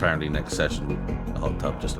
apparently next session with a hot tub just.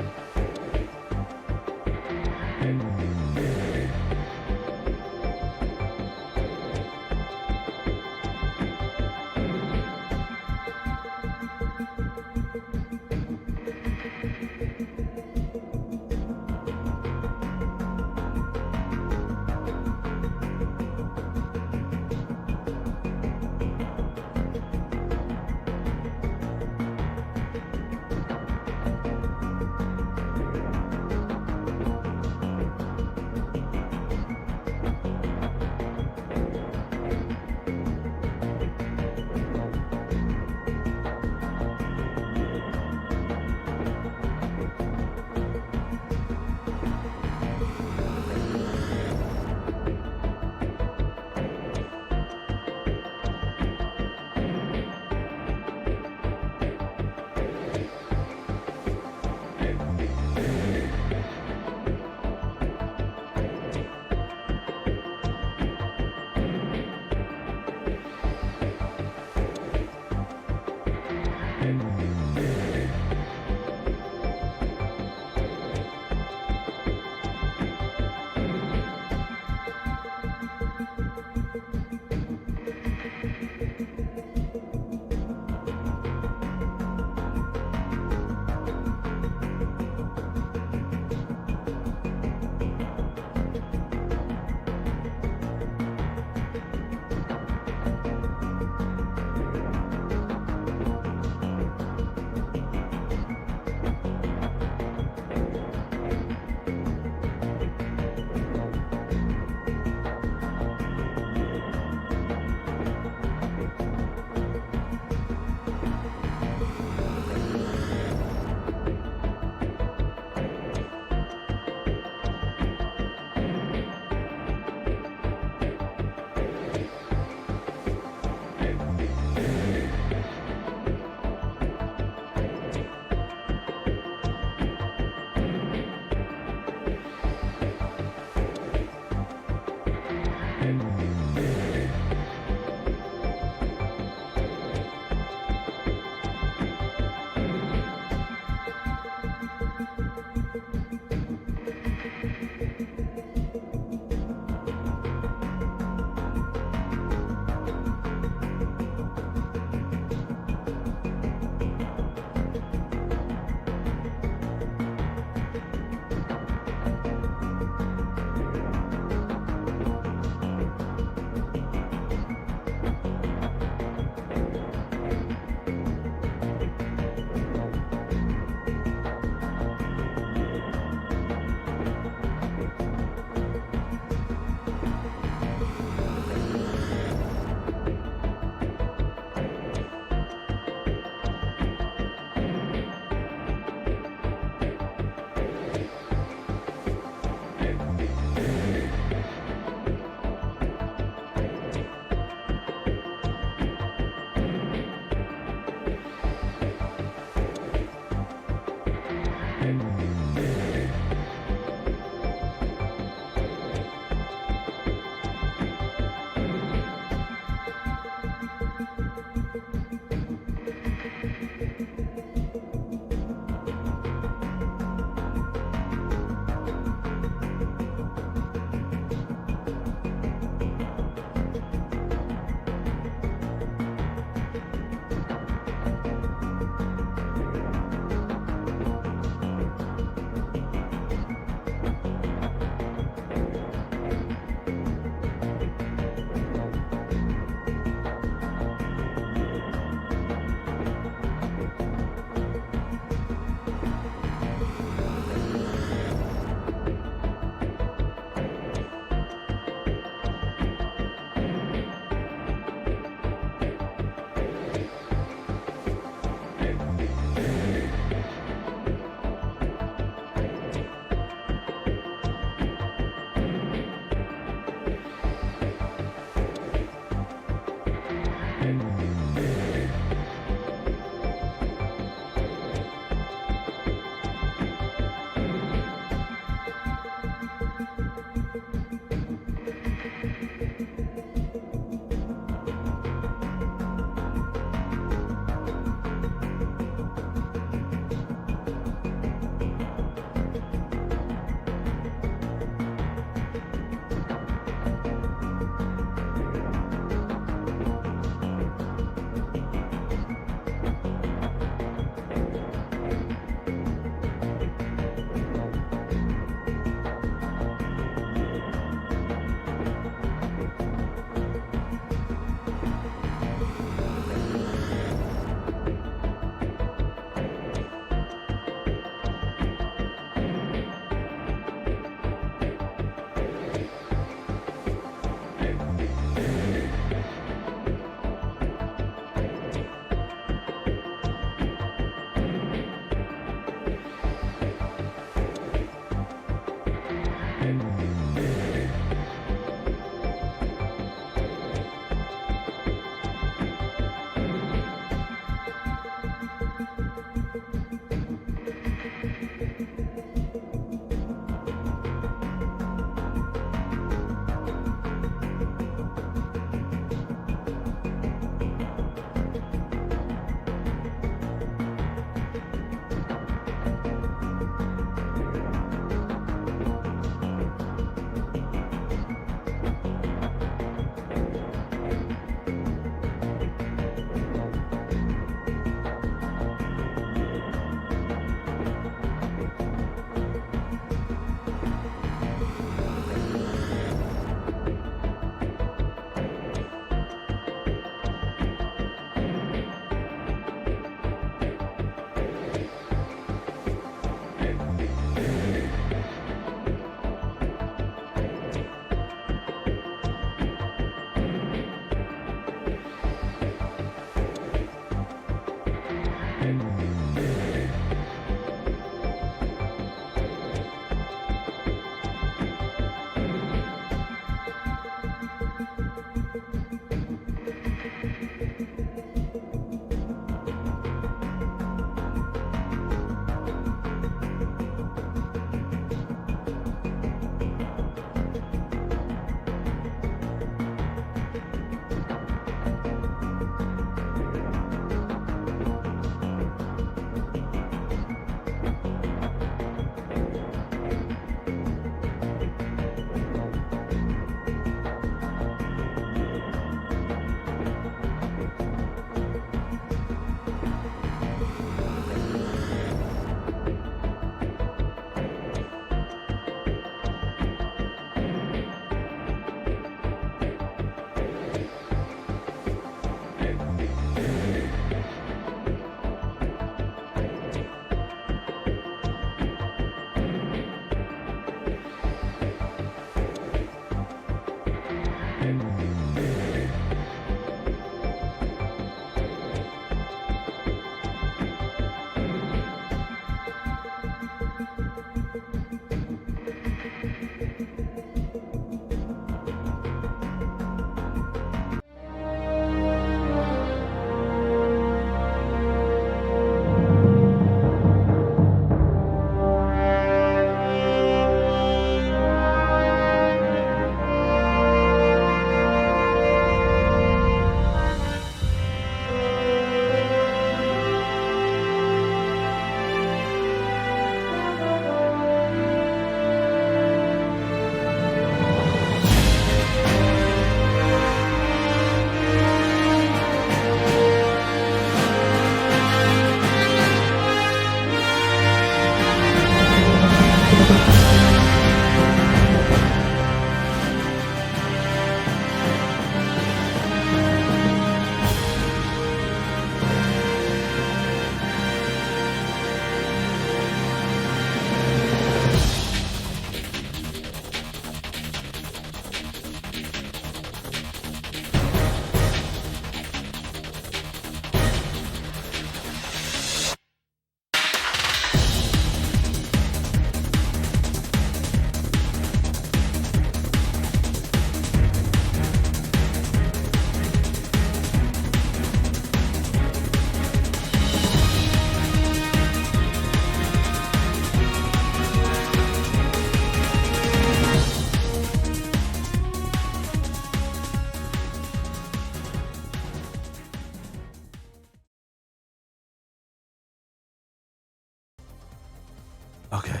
Okay.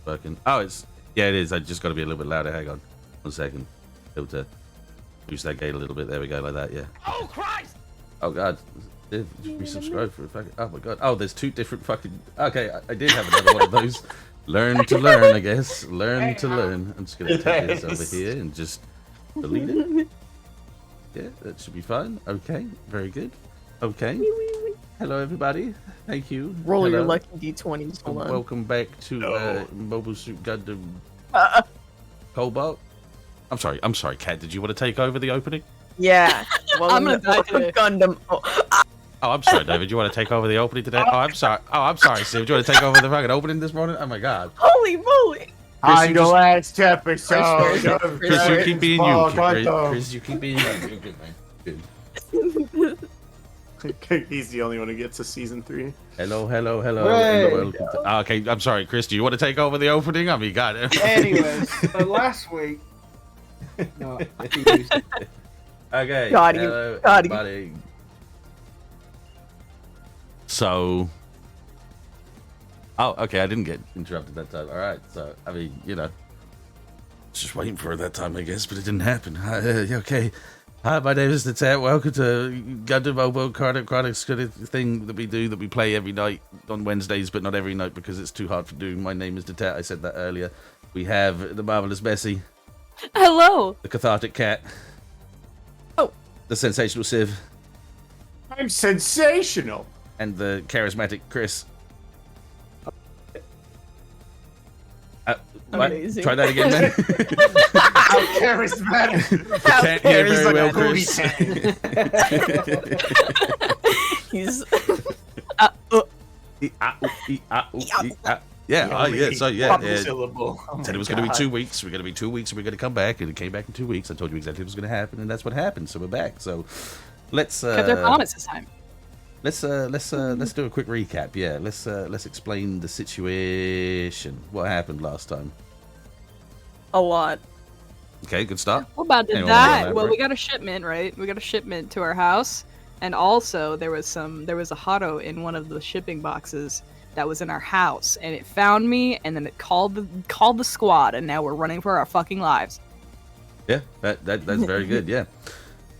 Working. Oh, yeah, it is. I just got to be a little bit louder. Hang on, 1 second. Able to boost that gate a little bit. There we go, like that. Yeah. Oh Christ! Oh God. Resubscribe for a fucking. Oh my God. Oh, there's 2 different fucking. Okay, I did have another one of those. Learn to learn, I guess. Learn to learn. I'm just gonna take this over here and just delete it. Yeah, that should be fine. Okay, very good. Okay. Hello, everybody. Thank you. Roll your Hello. lucky d20s. Hold on. Welcome back to Mobile Suit Gundam Uh, Cobalt. I'm sorry, Kat. Did you want to take over the opening? yeah. Well, I'm gonna die today. Gundam. Oh, Oh, I'm sorry, David. You want to take over the opening today? Oh, I'm sorry. Steve. Do you want to take over the fucking opening this morning? Oh my God. holy moly! On the last episode Chris, of Chris, you keep being you. Gundam. Chris, you keep being you. You're good, man. Good. He's the only one who gets to season 3. Hello. Right. Welcome to... Okay, I'm sorry, Chris. Do you want to take over the opening? I mean, God. Anyways, so last week. No, Okay. Got you. Hello, Got you. everybody. So. Oh, okay. I didn't get interrupted that time. All right. So, I mean, just waiting for it that time, I guess, but it didn't happen. Okay. Hi, my name is Dettet. Welcome to Gundam Mobile Chronicles thing that we play every night on Wednesdays, but not every night because it's too hard to do. My name is Dettet. I said that earlier. We have the marvelous Messi, Hello. the cathartic cat. Oh. The sensational Civ, I'm sensational. and the charismatic Chris. What? Amazing. Try that again, man. How charismatic. Can't hear He's very like well, a Chris. He's. Syllable. Oh Said it was going to be 2 weeks. We're going to be 2 weeks, and we're going to come back, and it came back in 2 weeks. I told you exactly what was going to happen, and that's what happened. So we're back. So let's Kept their promise this time. let's do a quick recap. Yeah, let's explain the situation. What happened last time? A lot. Okay, good start. What about Anyone that? wanna Well, we elaborate? got a shipment, right? We got a shipment to our house, and also there was a hotto in one of the shipping boxes that was in our house, and it found me, and then it called the squad, and now we're running for our fucking lives. Yeah, that's very good. Yeah.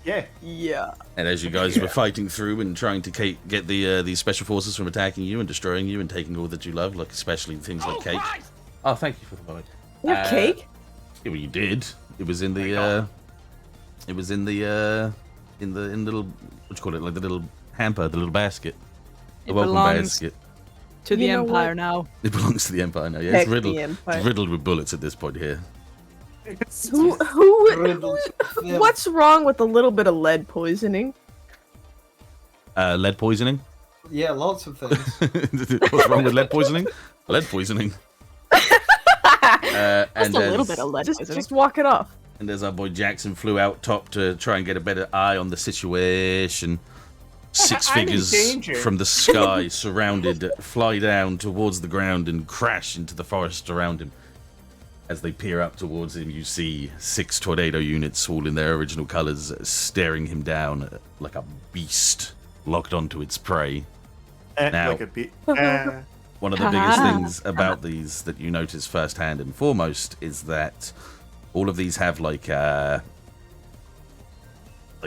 Yeah. Yeah. And as you guys were fighting through and trying to get these special forces from attacking you and destroying you and taking all that you love, like especially things like cake. Oh, thank you for the moment. You have cake? Yeah, well, you did. It was in the little, what you call it, like the little hamper, the little basket, the It welcome belongs basket. to the You know Empire what? now. It belongs to the Empire now. Yeah, Heck, it's riddled. the Empire. It's riddled with bullets at this point here. Who what's wrong with a little bit of lead poisoning? Lead poisoning. Yeah, lots of things. What's wrong with lead poisoning? Lead poisoning. Just And a little as- bit of lead poisoning. Just walk it off. And as our boy Jackson flew out top to try and get a better eye on the situation, 6 I'm in figures danger. from the sky surrounded fly down towards the ground and crash into the forest around him. As they peer up towards him, you see 6 tornado units, all in their original colors, staring him down like a beast locked onto its prey. Now- Like a beat. One of the biggest things about these that you notice firsthand and foremost is that all of these have like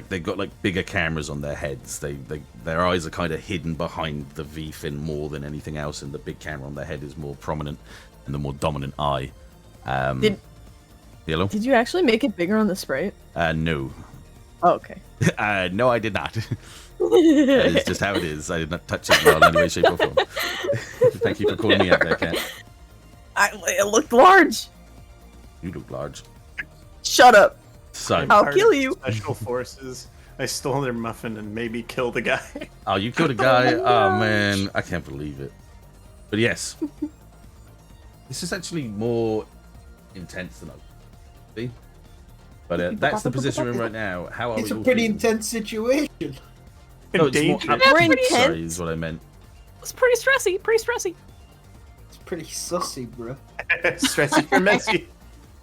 they've got like bigger cameras on their heads. Their eyes are kind of hidden behind the V fin more than anything else, and the big camera on their head is more prominent and the more dominant eye. Hello? Did you actually make it bigger on the Sprite? No. Oh, okay. No, I did not. That is just how it is. I did not touch it in any way, shape, or form. Thank you for calling me out there, Cat. It looked large. You look large. Shut up. So, I'll Part kill of you. Special forces. I stole their muffin and maybe killed a guy. oh, you killed a guy? Oh, man. I can't believe it. But yes. This is actually more intense than I see. But that's the position we're in right now. How are It's we a all pretty feeling? intense situation. No, it's more, Danger. That's We're pretty intense. sorry, is what I meant. It's pretty stressy. Pretty stressy. It's pretty sussy, bro. Stressy for Messi.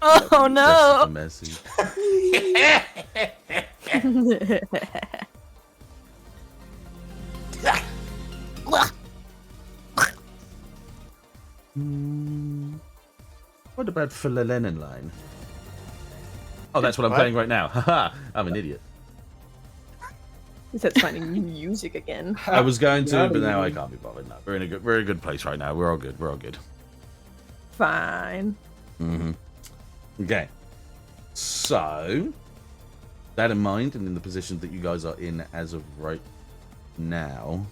Oh no! That's messy. What about Lennon line? Oh, that's what I'm What? playing right now. Haha, I'm an idiot. He said finding music again. I was going to, No, but now I you- can't be bothered. No, we're in a good place right now. We're all good. We're all good. Fine. Okay. So, that in mind, and in the position that you guys are in as of right now,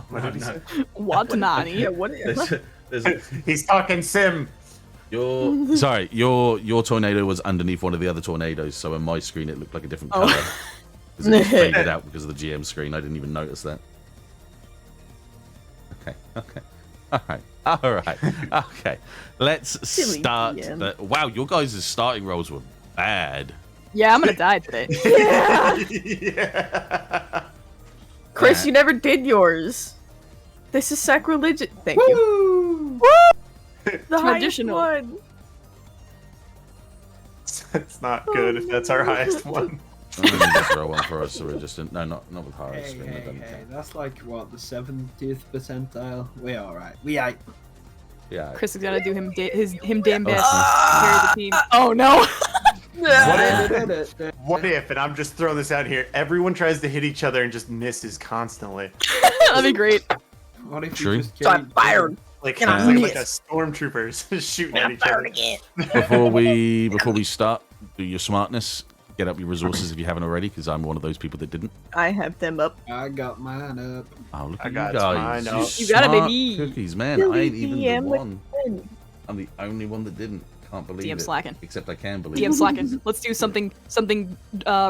What did he say? What Nani? Yeah, what? There's He's talking sim. your tornado was underneath one of the other tornadoes, so on my screen it looked like a different Oh. color. Because it was faded out because of the GM screen. I didn't even notice that. Okay. Alright. Okay. Let's Silly start. GM. Wow, your guys' starting rolls were bad. Yeah, I'm gonna die today. Yeah. Yeah. Chris, you never did yours. This is sacrilegious. Thank you. Woo! The highest Traditional. one. It's not good if that's our highest one. I'm going to throw one for us, so we're just no, not with horror Hey, screen. hey, I don't hey, think. that's like what, the 70th percentile? We alright. We ain't. Yeah. Chris has got to do him damn best to carry the team. Oh no! What if, and I'm just throwing this out here, everyone tries to hit each other and just misses constantly? That'd be great. What if True. you just So I'm carry- fired. Like, And it's I'm like a missed. stormtroopers shooting at I'm each other. fired again. Before we start, do your smartness. Get up your resources if you haven't already, because I'm one of those people that didn't. I have them up. I got mine up. Oh, look I at got you guys. mine You, up. You got it, smart baby. Cookies, man. Silly I ain't even the DM with one. I'm the only one that didn't. Can't believe DM it. slacking. Except I can believe DM it. slacking. Let's do something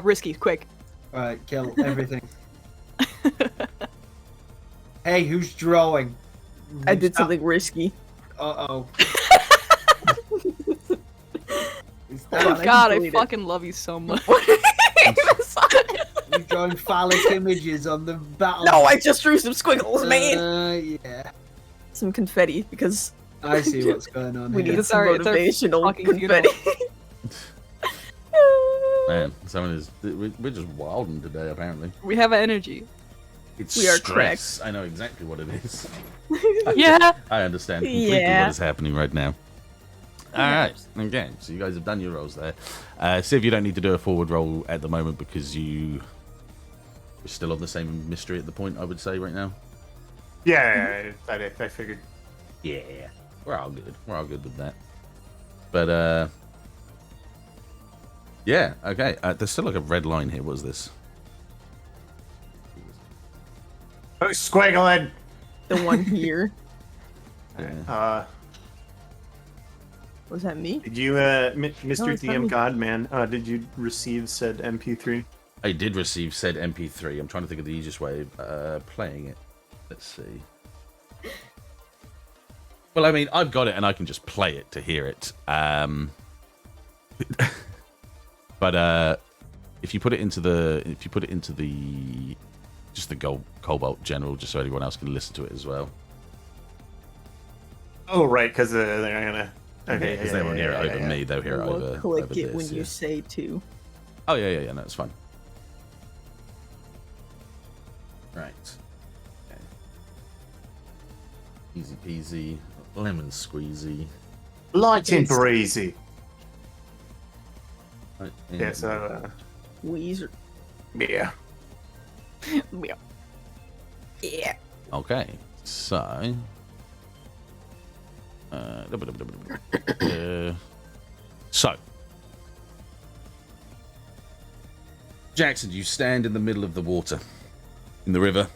risky, quick. Alright, kill everything. Hey, who's drawing? I did something risky. Uh-oh. Is Oh that- God, I delete it. fucking love you so much. You drawing phallic images on the battle? No, I just drew some squiggles, man. Yeah. Some confetti because I see what's going on we here. need It's some our- it's our motivational fucking confetti. Man, someone is. We're just wilding today, apparently. We have energy. It's We are stress. I know exactly what it is. Yeah. I understand completely Yeah. what is happening right now. Alright, okay, so you guys have done your rolls there. See if you don't need to do a forward roll at the moment because you're still on the same mystery at the point, I would say, right now. Yeah, I figured. Yeah, we're all good. We're all good with that. But, yeah, okay. There's still like a red line here. What is this? Who's squiggling? The one here. Yeah. Was that me? Did you, Mr. No, it's not DM me. Godman, did you receive said MP3? I did receive said MP3. I'm trying to think of the easiest way of playing it. Let's see. Well, I mean, I've got it and I can just play it to hear it. But if you put it into the just the Cobalt General, just so everyone else can listen to it as well. Oh, right, because they're gonna. Okay, Because they won't hear it over me. They'll hear it We'll over. click over it this, when yeah. you say to. Oh yeah. No, it's fine. Right. Okay. Easy peasy, lemon squeezy. Light and breezy. Right, Yeah, and- so, Weezer. yeah. Yeah. Okay, so. So. Jackson, you stand in the middle of the water. In the river.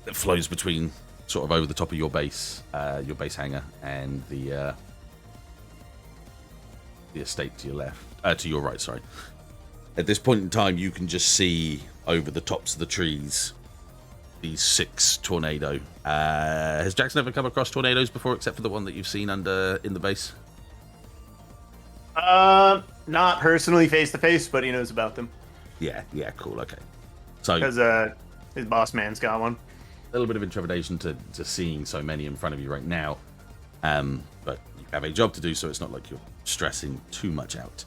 That flows between, sort of over the top of your base hangar, and the estate to your left. To your right, sorry. At this point in time, you can just see over the tops of the trees these 6 tornado. Has Jackson ever come across tornadoes before, except for the one that you've seen in the base? Not personally face to face, but he knows about them Yeah, cool, okay. So because his boss man's got one. a little bit of intimidation to seeing so many in front of you right now, but you have a job to do, so it's not like you're stressing too much out.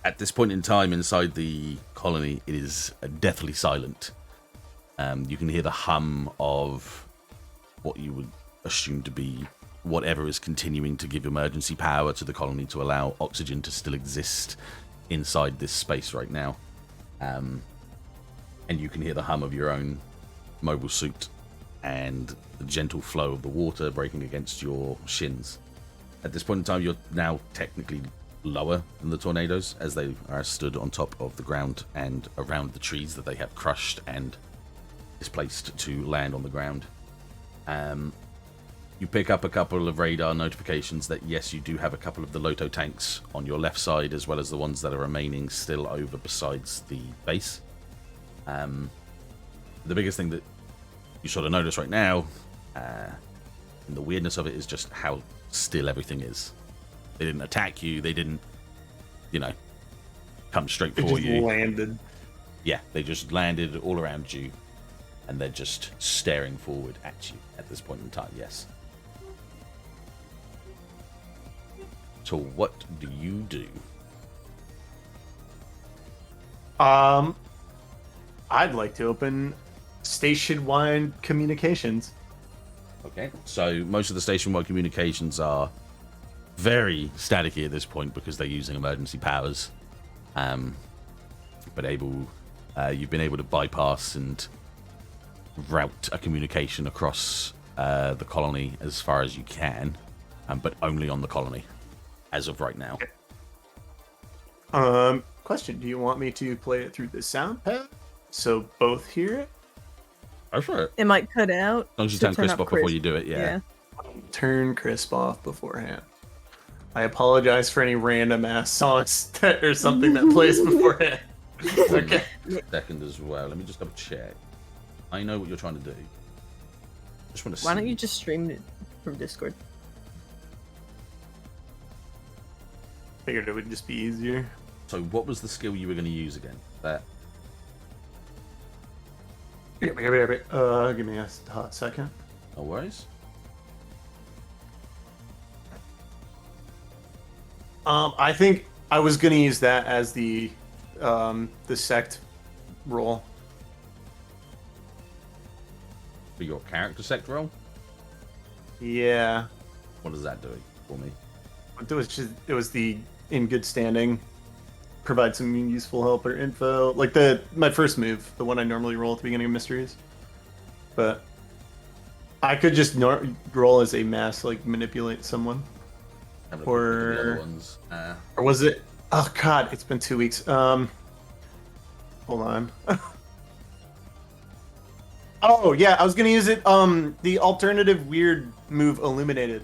At this point in time inside the colony, it is deathly silent. You can hear the hum of what you would assume to be whatever is continuing to give emergency power to the colony to allow oxygen to still exist inside this space right now. And you can hear the hum of your own mobile suit and the gentle flow of the water breaking against your shins. At this point in time, you're now technically lower than the tornadoes, as they are stood on top of the ground and around the trees that they have crushed and displaced to land on the ground. You pick up a couple of radar notifications that yes, you do have a couple of the Loto tanks on your left side, as well as the ones that are remaining still over besides the base. The biggest thing that you sort of notice right now, and the weirdness of it, is just how still everything is. They didn't attack you. They didn't, come straight for you. Landed. Yeah, they just landed all around you, and they're just staring forward at you at this point in time. Yes. So what do you do? I'd like to open station-wide communications. Okay. So most of the station-wide communications are very staticky at this point because they're using emergency powers. But you've been able to bypass and route a communication across the colony as far as you can, but only on the colony as of right now. Question: do you want me to play it through the sound pad so both hear it? Go for it. It might cut out. As long as you so turn crisp up off before you do it, yeah. Turn crisp off beforehand. I apologize for any random ass songs or something that plays beforehand. Okay. Second as well. Let me just double check. I know what you're trying to do. Just want to. Why don't you just stream it from Discord? Figured it would just be easier. So, what was the skill you were going to use again? That. Give me a hot second. No worries. I think I was gonna use that as the sect roll. For your character sect roll? Yeah. What is that doing for me? It was the in good standing, provide some useful help or info, like my first move, the one I normally roll at the beginning of mysteries. But I could just roll as a mass, like manipulate someone. Or was it? Oh God, it's been 2 weeks. Hold on. Oh yeah, I was gonna use it. The alternative weird move, illuminated.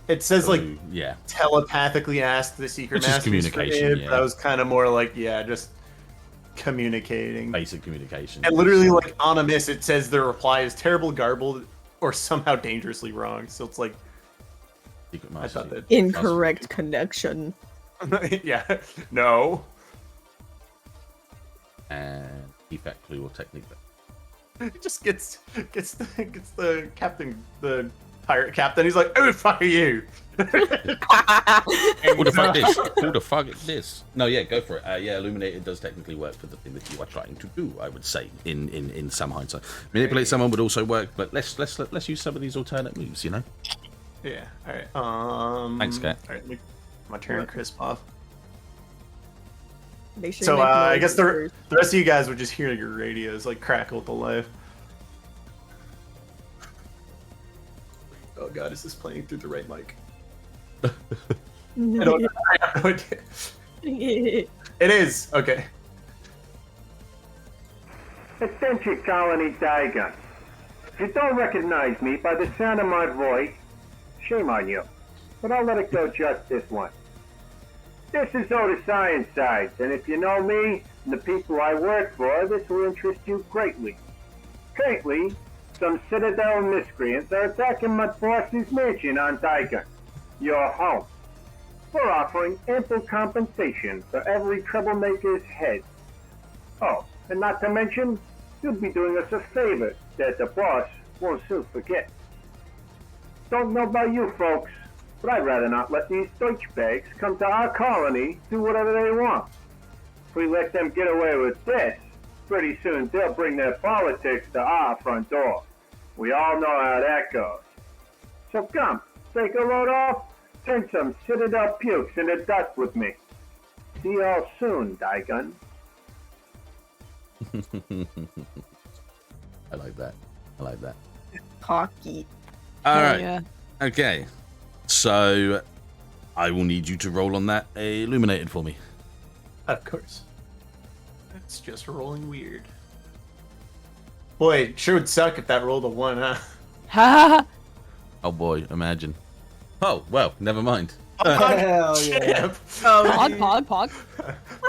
It says yeah, telepathically ask the secret master. Communication. Yeah. That was kind of more like just communicating. Basic communication. And literally, like on a miss, it says the reply is terrible, garbled, or somehow dangerously wrong. So it's like I thought that incorrect connection. Yeah, no. And effect, clue, or technique. It just gets the captain, the pirate captain. He's like, "Who the fuck are you?" Who the fuck this? Who the fuck is this? No, yeah, go for it. Yeah, illuminated does technically work for the thing that you are trying to do. I would say, in some hindsight, manipulate someone would also work, but let's use some of these alternate moves. Yeah. All right. Thanks, Kat. All right. My turn, crisp off. Make sure So I guess the rest of you guys would just hear your radios like crackle to life. Oh God, is this playing through the right mic? I don't know. It is. Okay. Attention, Colony Daigon. If you don't recognize me by the sound of my voice, shame on you. But I'll let it go just this once. This is Otis Ironsides, and if you know me and the people I work for, this will interest you greatly. Currently, some Citadel miscreants are attacking my boss's mansion on Daigon, your home. We're offering ample compensation for every troublemaker's head. Oh, and not to mention, you'll be doing us a favor that the boss won't soon forget. Don't know about you folks, But I'd rather not let these Deutschbags come to our colony, do whatever they want. If we let them get away with this, pretty soon they'll bring their politics to our front door. We all know how that goes. So come, take a load off, turn some Citadel pukes into dust with me. See y'all soon, Daigun. I like that. I like that. Cocky. All Hell right. yeah. Okay. So I will need you to roll on that illuminated for me. Of course. It's just rolling weird. Boy, it sure would suck if that rolled a 1, huh? Ha! Oh boy, imagine. Oh, well, never mind. Hell yeah. Chip. Pog.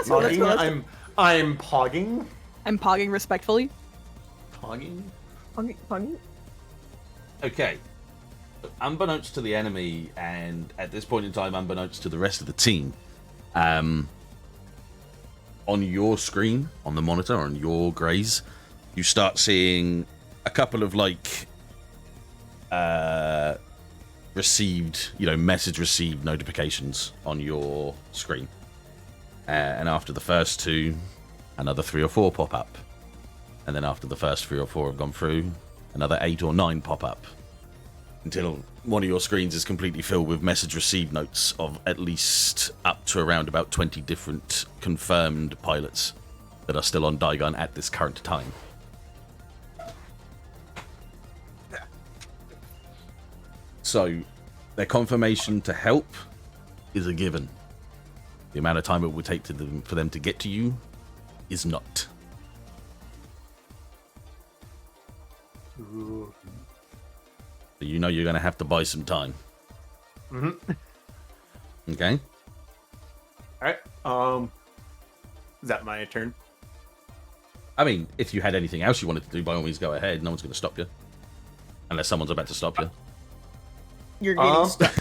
Pogging? I'm pogging? I'm pogging respectfully. Pogging? Poggy. Okay. Unbeknownst to the enemy, and at this point in time, unbeknownst to the rest of the team, on your screen, on the monitor, on your grays, you start seeing a couple of message received notifications on your screen. And after the first 2, another 3 or 4 pop up. And then after the first 3 or 4 have gone through, another 8 or 9 pop up. Until one of your screens is completely filled with message received notes of at least up to around about 20 different confirmed pilots that are still on Daigun at this current time. So, their confirmation to help is a given. The amount of time it would take for them to get to you is not. Ooh. So you know you're going to have to buy some time. Mm-hmm. Okay? Alright. Is that my turn? I mean, if you had anything else you wanted to do, by all means go ahead. No one's going to stop you. Unless someone's about to stop you. You're getting stuck.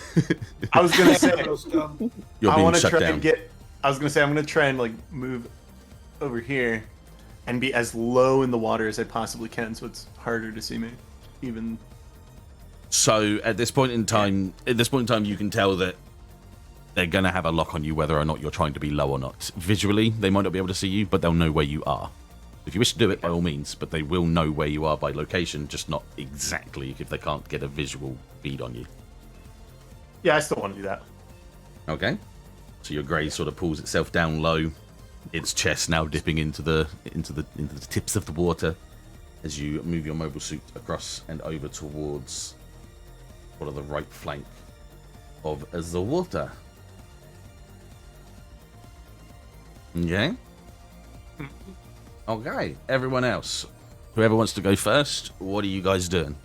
I was gonna say You're I being want to shut try down. and get. I was gonna say I'm gonna try and move over here and be as low in the water as I possibly can, so it's harder to see me. Even So at this point in time, you can tell that they're going to have a lock on you whether or not you're trying to be low or not. Visually, they might not be able to see you, but they'll know where you are. If you wish to do it, by all means, but they will know where you are by location, just not exactly if they can't get a visual feed on you. yeah, I still want to do that. Okay. So your grey sort of pulls itself down low, its chest now dipping into the tips of the water as you move your mobile suit across and over towards the right flank of the water. Okay. Okay. Everyone else, whoever wants to go first, what are you guys doing?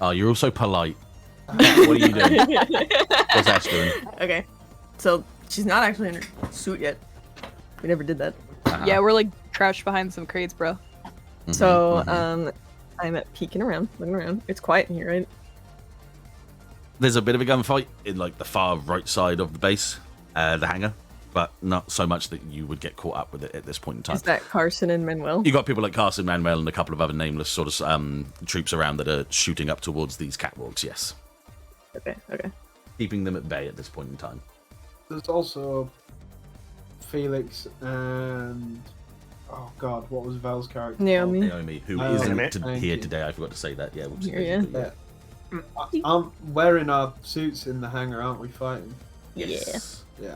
Oh, you're also polite. What are you doing? What's Ashe doing? Okay. So she's not actually in her suit yet. We never did that. Yeah, we're crouched behind some crates, bro. So I'm peeking around, looking around. It's quiet in here, right? There's a bit of a gunfight in the far right side of the base, the hangar, but not so much that you would get caught up with it at this point in time. Is that Carson and Manuel? You got people like Carson, Manuel, and a couple of other nameless sort of troops around that are shooting up towards these catwalks. Yes, Okay. keeping them at bay at this point in time. There's also Felix and oh god, what was Val's character? Naomi. Naomi, who Oh, isn't thank here you. today. I forgot to say that. Yeah, we'll Yeah. Yeah. I'm wearing our suits in the hangar, aren't we? Fighting. Yes. Yeah.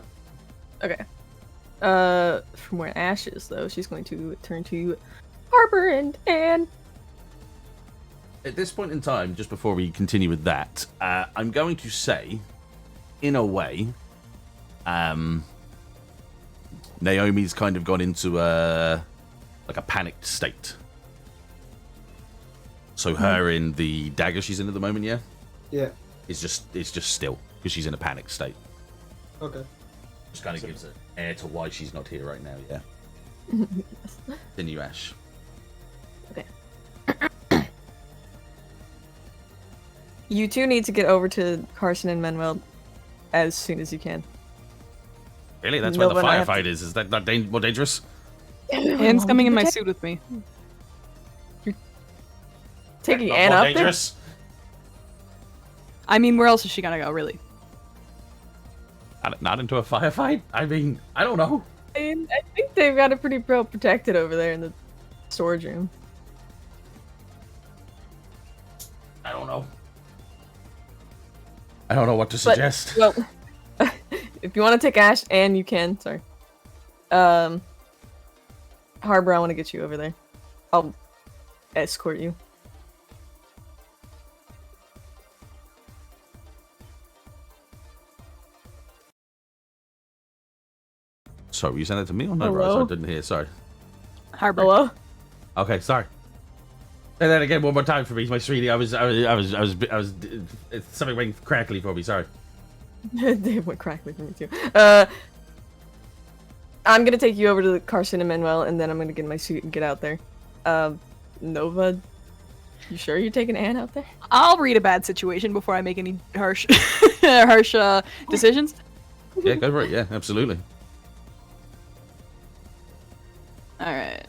Okay. From where Ashe is, though, she's going to turn to Harper and Anne. At this point in time, just before we continue with that, I'm going to say, in a way, Naomi's kind of gone into a panicked state. So her in the dagger she's in at the moment, yeah, Yeah. it's just still because she's in a panicked state. Okay. Just kind of gives an air to why she's not here right now. Yeah. Then you, Ashe. Okay. You two need to get over to Carson and Manuel as soon as you can. Really, that's No, where the but I have firefight is. Is that more dangerous? Anne's coming in my suit with me. Taking Not Anne more up there? dangerous. I mean, where else is she gonna go, really? Not into a firefight? I mean, I don't know. I think they've got it pretty well protected over there in the storage room. I don't know. I don't know what to suggest. Well, if you want to take Ashe, and you can, sorry. Harbor, I want to get you over there. I'll escort you. Sorry, you sent that to me or no? Hello? Right, I didn't hear. Sorry. Harbor. Hello? Okay, sorry. Say that again one more time for me, my sweetie. I was. Something went crackly for me. Sorry. They went crackly for me too. I'm gonna take you over to the Carson and Manuel, and then I'm gonna get in my suit and get out there. Nova, you sure you're taking Anne out there? I'll read a bad situation before I make any harsh, decisions. Yeah, go for it. Yeah, absolutely. All right.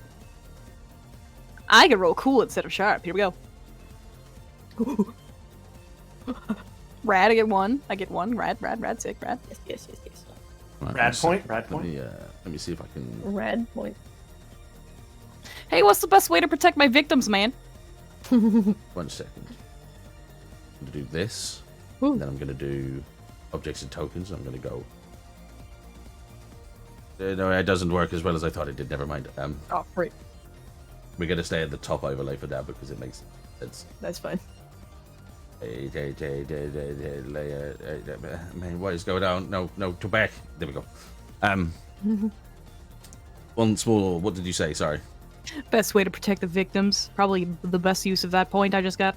I can roll cool instead of sharp. Here we go. Rad, I get one. Rad, sick, rad. Yes. Right, Rad let's- point. Let me see if I can. Red point. Hey, what's the best way to protect my victims, man? 1 second. I'm gonna do this. Ooh. And then I'm gonna do objects and tokens. I'm gonna go. No, it doesn't work as well as I thought it did. Never mind. Oh, great. We're gonna stay at the top overlay for now because it makes sense. That's fine. Man, what is going on? No, to back. There we go. Once more. What did you say? Sorry. Best way to protect the victims. Probably the best use of that point I just got.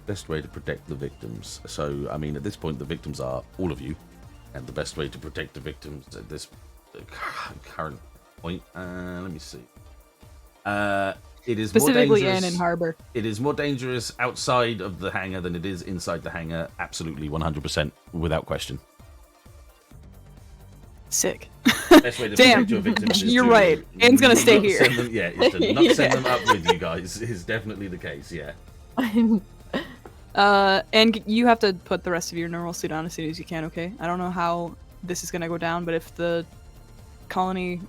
Best way to protect the victims. So, I mean, at this point, the victims are all of you, and the best way to protect the victims at this current point. Let me see. It is Specifically more Anne dangerous. and Harbor. It is more dangerous outside of the hangar than it is inside the hangar. Absolutely, 100%, without question. Sick. Best way to Damn. protect your victims is You're to right. Anne's gonna stay not here. send them- yeah, is to not Yeah. send them up with you guys is definitely the case. Yeah. And you have to put the rest of your neural suit on as soon as you can, okay? I don't know how this is gonna go down, but if the colony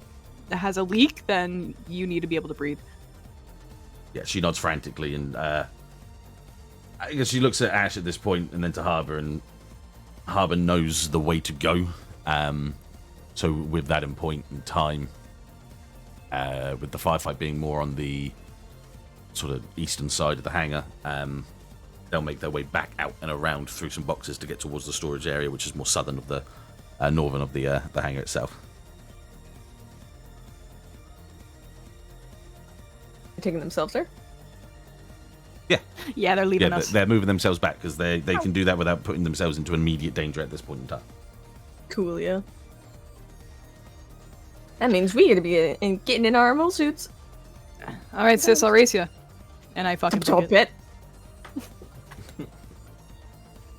has a leak, then you need to be able to breathe. Yeah, she nods frantically, and I guess she looks at Ashe at this point, and then to Harbor, and Harbor knows the way to go. So with that in point in time, with the firefight being more on the sort of eastern side of the hangar, they'll make their way back out and around through some boxes to get towards the storage area, which is more southern of the northern of the hangar itself. They're taking themselves there? Yeah, they're leaving Yeah, us. they're moving themselves back because they can do that without putting themselves into immediate danger at this point in time. Cool, yeah. That means we gotta be getting in our normal suits. All right, sis, I'll race you. And I fucking Top took it. bit.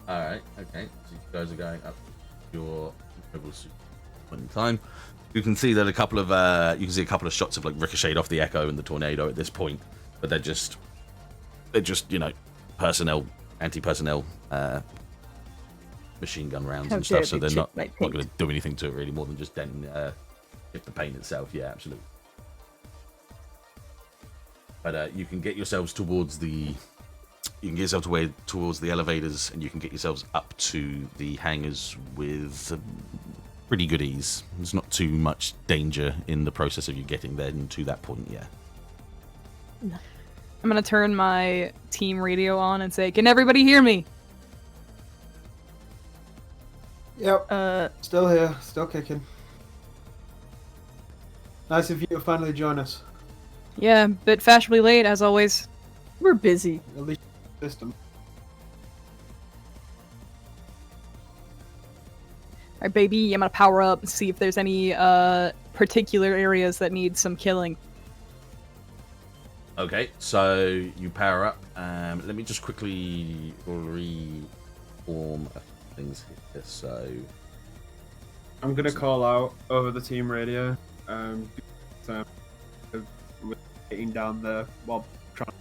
All right, okay. So you guys are going up your mobile suit one time. You can see that a couple of shots of like ricocheted off the Echo and the Tornado at this point, but they're just personnel, anti-personnel, machine gun rounds How and stuff. dare So they they're chip not my going paint. to do anything to it really more than just hit the paint itself. Yeah, absolutely. But you can get yourselves towards the elevators, and you can get yourselves up to the hangars with pretty good ease. There's not too much danger in the process of you getting there and to that point. Yeah. I'm gonna turn my team radio on and say, "Can everybody hear me?" Yep. Still here. Still kicking. Nice of you to finally join us. Yeah, bit fashionably late as always. We're busy. At least system. All right, baby, I'm gonna power up and see if there's any particular areas that need some killing. Okay, so you power up. Let me just quickly reform a few things here. So I'm gonna call out over the team radio. With getting down there while trying.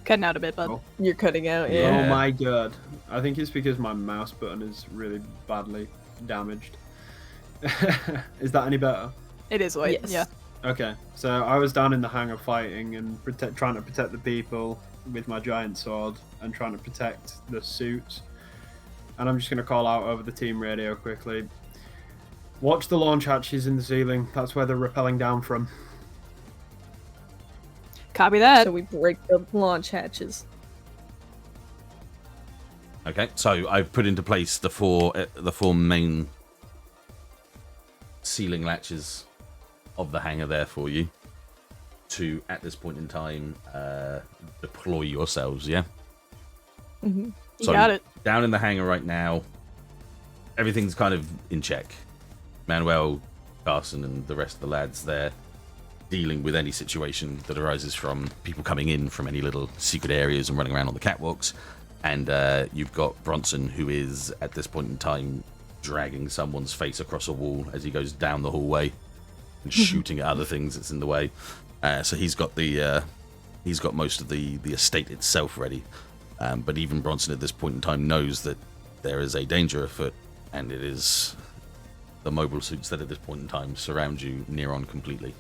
Cutting out a bit, bud. Oh. You're cutting out, Yeah. yeah. Oh my god. I think it's because my mouse button is really badly damaged. Is that any better? It is white. Yes. Yeah. Okay, so I was down in the hangar fighting and trying to protect the people with my giant sword and trying to protect the suits. And I'm just going to call out over the team radio quickly. Watch the launch hatches in the ceiling. That's where they're rappelling down from. Copy that. So we break the launch hatches. Okay, so I've put into place the four main ceiling latches of the hangar there for you to, at this point in time, deploy yourselves. Yeah. Mm-hmm. You So got it. down in the hangar right now, everything's kind of in check. Manuel, Carson, and the rest of the lads there dealing with any situation that arises from people coming in from any little secret areas and running around on the catwalks. And you've got Bronson, who is at this point in time dragging someone's face across a wall as he goes down the hallway and shooting at other things that's in the way. So he's got most of the estate itself ready. But even Bronson at this point in time knows that there is a danger afoot, and it is the mobile suits that at this point in time surround you near on completely.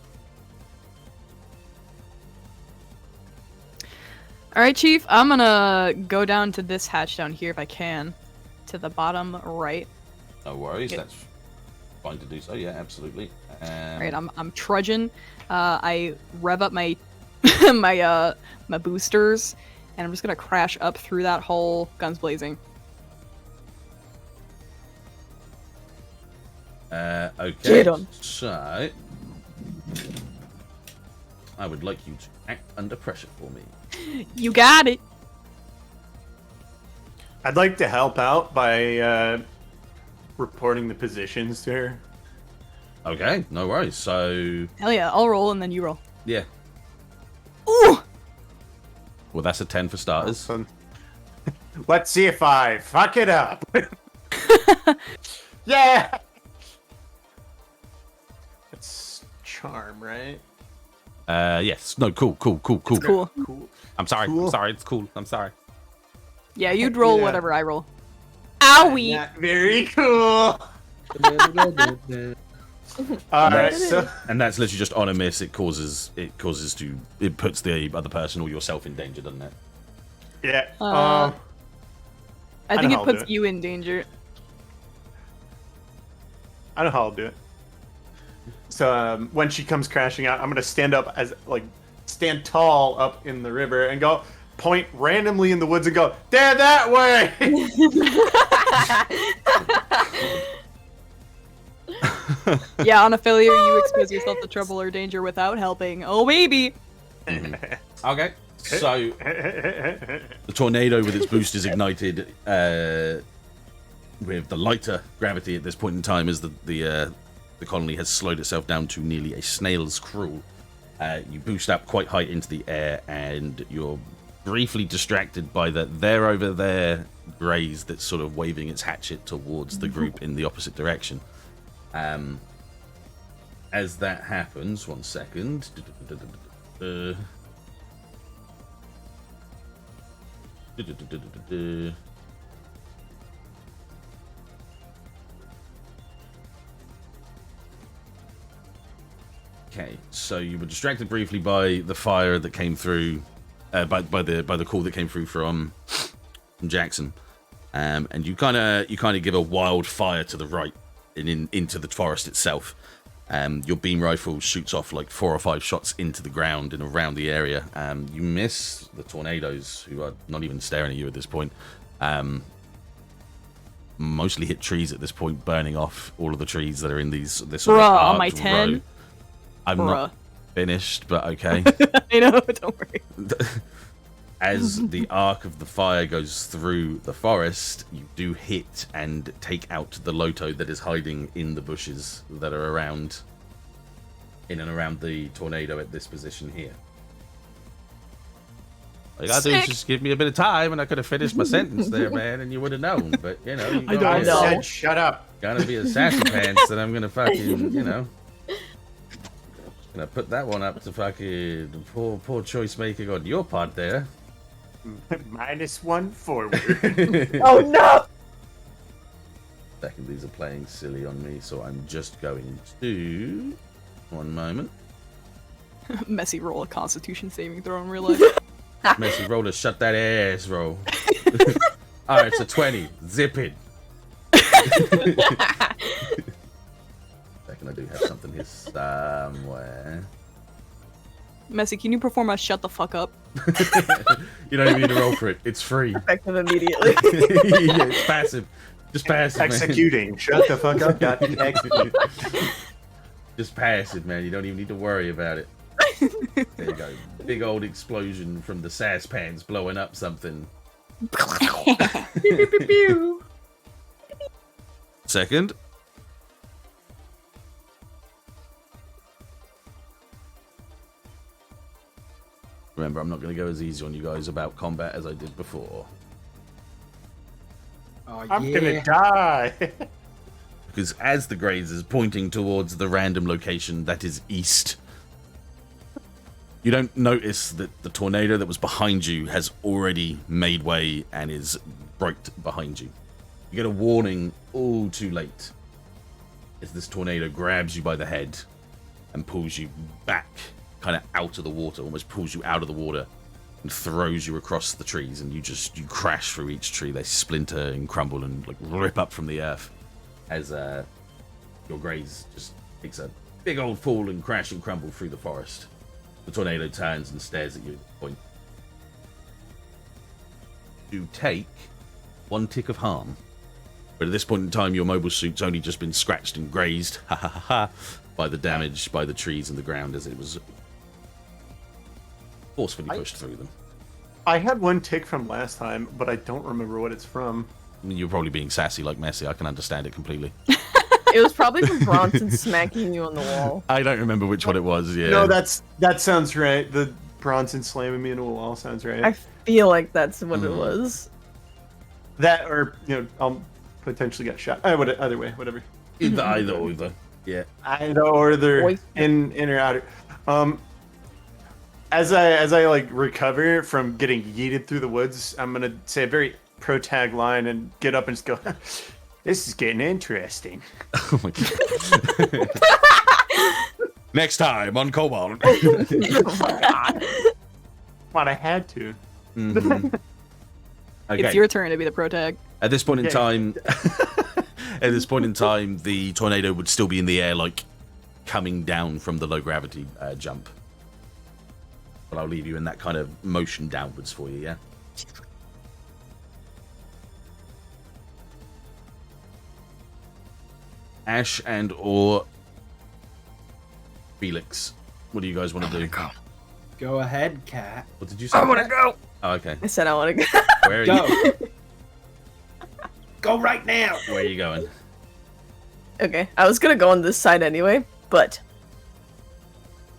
All right, Chief. I'm gonna go down to this hatch down here if I can, to the bottom right. No worries, Okay. that's fine to do so. Yeah, absolutely. All right, I'm trudging. I rev up my my boosters, and I'm just gonna crash up through that hole, guns blazing. Okay. Get 'em. So I would like you to act under pressure for me. You got it. I'd like to help out by reporting the positions to her. Okay, no worries. So Hell yeah, I'll roll and then you roll. yeah, Ooh! well that's a 10 for starters. Awesome. Let's see if I fuck it up. Yeah. It's charm, right? Yes. No. Cool. Cool. Cool. I'm sorry. Cool. I'm sorry. It's cool. I'm sorry. Yeah, you'd roll Yeah. whatever I roll. Owie! Not very cool. All right, so And that's literally just on a miss. It puts the other person or yourself in danger, doesn't it? yeah. I know think how it I'll do puts it. you in danger. I know how I'll do it. So when she comes crashing out, I'm gonna stand tall up in the river and go point randomly in the woods and go, "They're that way." Yeah, on a failure, you expose yourself to trouble or danger without helping. Oh, baby! Okay. So the tornado with its boost is ignited with the lighter gravity at this point in time as the colony has slowed itself down to nearly a snail's crawl. You boost up quite high into the air and you're briefly distracted by they're over there graze that's sort of waving its hatchet towards the group in the opposite direction. As that happens, 1 second. Okay, so you were distracted briefly by the fire that came through, by the call that came through from Jackson, and you kind of give a wild fire to the right and into the forest itself. Your beam rifle shoots off like 4 or 5 shots into the ground and around the area. You miss the tornadoes, who are not even staring at you at this point. Mostly hit trees at this point, burning off all of the trees that are in this sort Bruh, of on my arced 10? row. I'm not finished, but okay. I know, don't worry. As the arc of the fire goes through the forest, you do hit and take out the Loto that is hiding in the bushes that are around, in and around the tornado at this position here. All you gotta do is Sick. just give me a bit of time and I could have finished my sentence there, man, and you would have known. But, you know, you I gotta, know. said shut up. gotta be a sassy pants that I'm gonna fucking, you know. Gonna put that one up to fucking poor choice making on your part there. -1 forward. Oh no! Second, these are playing silly on me, so I'm just going to... One moment. Messi roll a Constitution saving throw in real life. Messi, roll to shut that ass, roll. Alright, so 20. Zip it. Second, I do have something here somewhere. Messi, can you perform a shut the fuck up? You don't even need to roll for it. It's free. Effective immediately. Yeah, it's passive. Just passive, man. Executing. Shut the fuck up. Got to execute. Just passive, man. You don't even need to worry about it. There you go. Big old explosion from the sass pants blowing up something. Pew, pew, pew, pew. Second. Remember, I'm not going to go as easy on you guys about combat as I did before. Oh, I'm yeah. gonna die. Because as the Graze is pointing towards the random location that is east, you don't notice that the tornado that was behind you has already made way and is right behind you. You get a warning all too late as this tornado grabs you by the head and pulls you back, kind of out of the water, almost pulls you out of the water and throws you across the trees, and you crash through each tree. They splinter and crumble and like rip up from the earth as your Graze just takes a big old fall and crash and crumble through the forest. The tornado turns and stares at you at the point. You take 1 tick of harm, but at this point in time your mobile suit's only just been scratched and grazed by the damage by the trees and the ground as it was forcefully pushed through them. I had 1 tick from last time, but I don't remember what it's from. I mean, you're probably being sassy like Messi. I can understand it completely. It was probably from Bronson smacking you on the wall. I don't remember which one it was. Yeah. No, that sounds right. The Bronson slamming me into a wall sounds right. I feel like that's what it was. That, or I'll potentially get shot. Either way, whatever. Either. Yeah. Either or they're Oi. in or out. As I like recover from getting yeeted through the woods, I'm gonna say a very pro tag line and get up and just go. This is getting interesting. Oh my god. Next time on Cobalt. What I had to. Mhm. Okay. It's your turn to be the pro tag. At this point in Yeah. time, the tornado would still be in the air, like coming down from the low gravity jump. But I'll leave you in that kind of motion downwards for you, yeah? Ashe and or Felix, what do you guys want to do? Go ahead, cat. What did you say? I want to go. Oh, okay. I said I want to go. Where are Go. you? Go right now. Where are you going? Okay, I was gonna go on this side anyway, but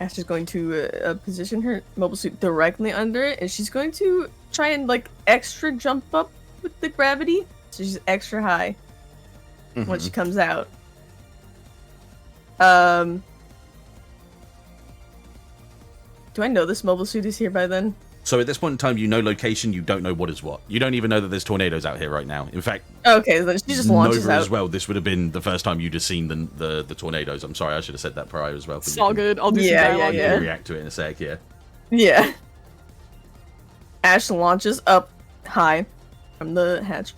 Ashe is going to position her mobile suit directly under it, and she's going to try and like extra jump up with the gravity, so she's extra high when she comes out. Do I know this mobile suit is here by then? So at this point in time, you know location, you don't know what is what. You don't even know that there's tornadoes out here right now. In fact, Okay, then she just launches Nova out. as well. This would have been the first time you'd have seen the tornadoes. I'm sorry, I should have said that prior as well. but It's you all can- good. I'll do Yeah, some dialogue. yeah. We'll react to it in a sec, yeah. Yeah. Ashe launches up high from the hatch.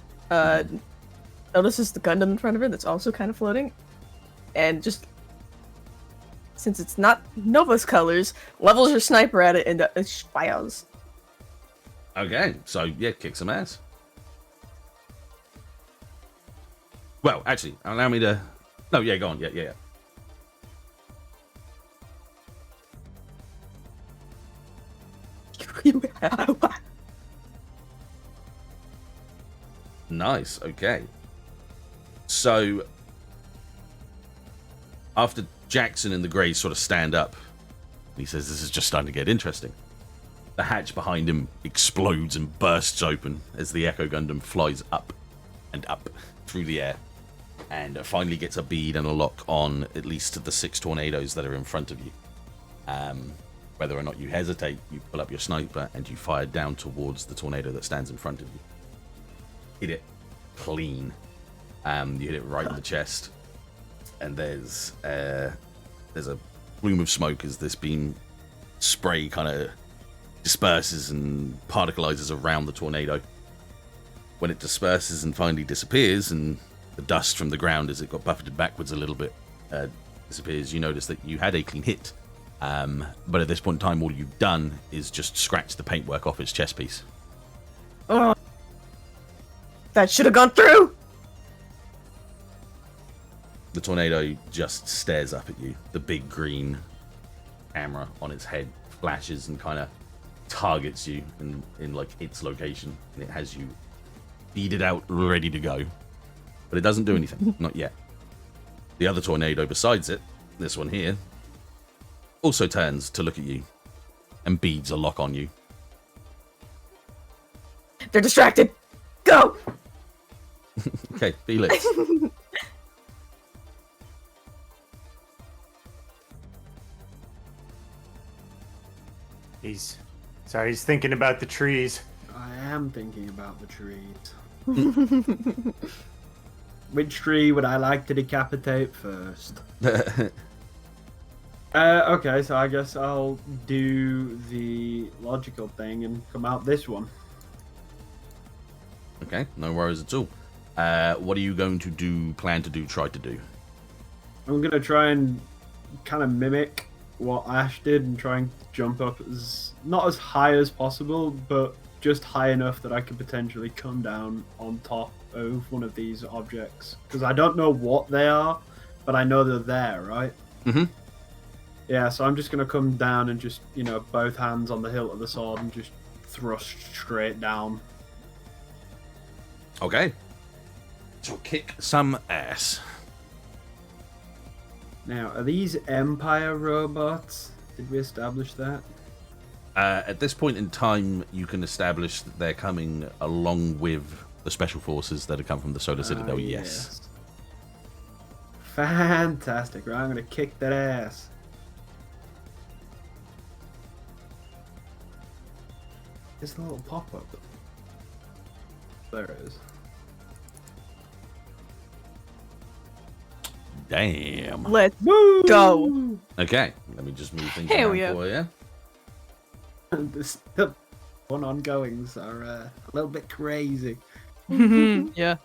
Notices the Gundam in front of her that's also kind of floating. And just, since it's not Nova's colors, levels her sniper at it and it fires. Okay, so yeah, kick some ass. Well, actually, allow me to... No, yeah, go on. Yeah. Nice, okay. So, after Jackson and the Greys sort of stand up, he says this is just starting to get interesting. The hatch behind him explodes and bursts open as the Echo Gundam flies up and up through the air and finally gets a bead and a lock on at least the 6 tornadoes that are in front of you. Whether or not you hesitate, you pull up your sniper and you fire down towards the tornado that stands in front of you. Hit it clean. You hit it right in the chest, and there's a plume of smoke as this beam spray kind of disperses and particleizes around the tornado. When it disperses and finally disappears, and the dust from the ground as it got buffeted backwards a little bit disappears, you notice that you had a clean hit. But at this point in time, all you've done is just scratch the paintwork off its chest piece. Oh, that should have gone through. The tornado just stares up at you. The big green camera on its head flashes and kind of targets you in like its location, and it has you beaded out, ready to go. But it doesn't do anything, not yet. The other tornado besides it, this one here, also turns to look at you, and beads a lock on you. They're distracted. Go. Okay, Felix. He's thinking about the trees. I am thinking about the trees. Which tree would I like to decapitate first? Okay, so I guess I'll do the logical thing and come out this one. Okay, no worries at all. What are you going to do, try to do? I'm going to try and kind of mimic what Ashe did and try and jump up not as high as possible, but just high enough that I could potentially come down on top of one of these objects. Because I don't know what they are, but I know they're there, right? Mm-hmm. Yeah, so I'm just going to come down and just, both hands on the hilt of the sword and just thrust straight down. Okay. So kick some ass. Now, are these Empire robots? Did we establish that? At this point in time, you can establish that they're coming along with the special forces that have come from the Solar Citadel, yes. Fantastic. Right, I'm going to kick that ass. There's a little pop-up. There it is. Damn. Let's go. Okay, let me just move things Hell around yeah. for you. The one ongoings are a little bit crazy. Yeah.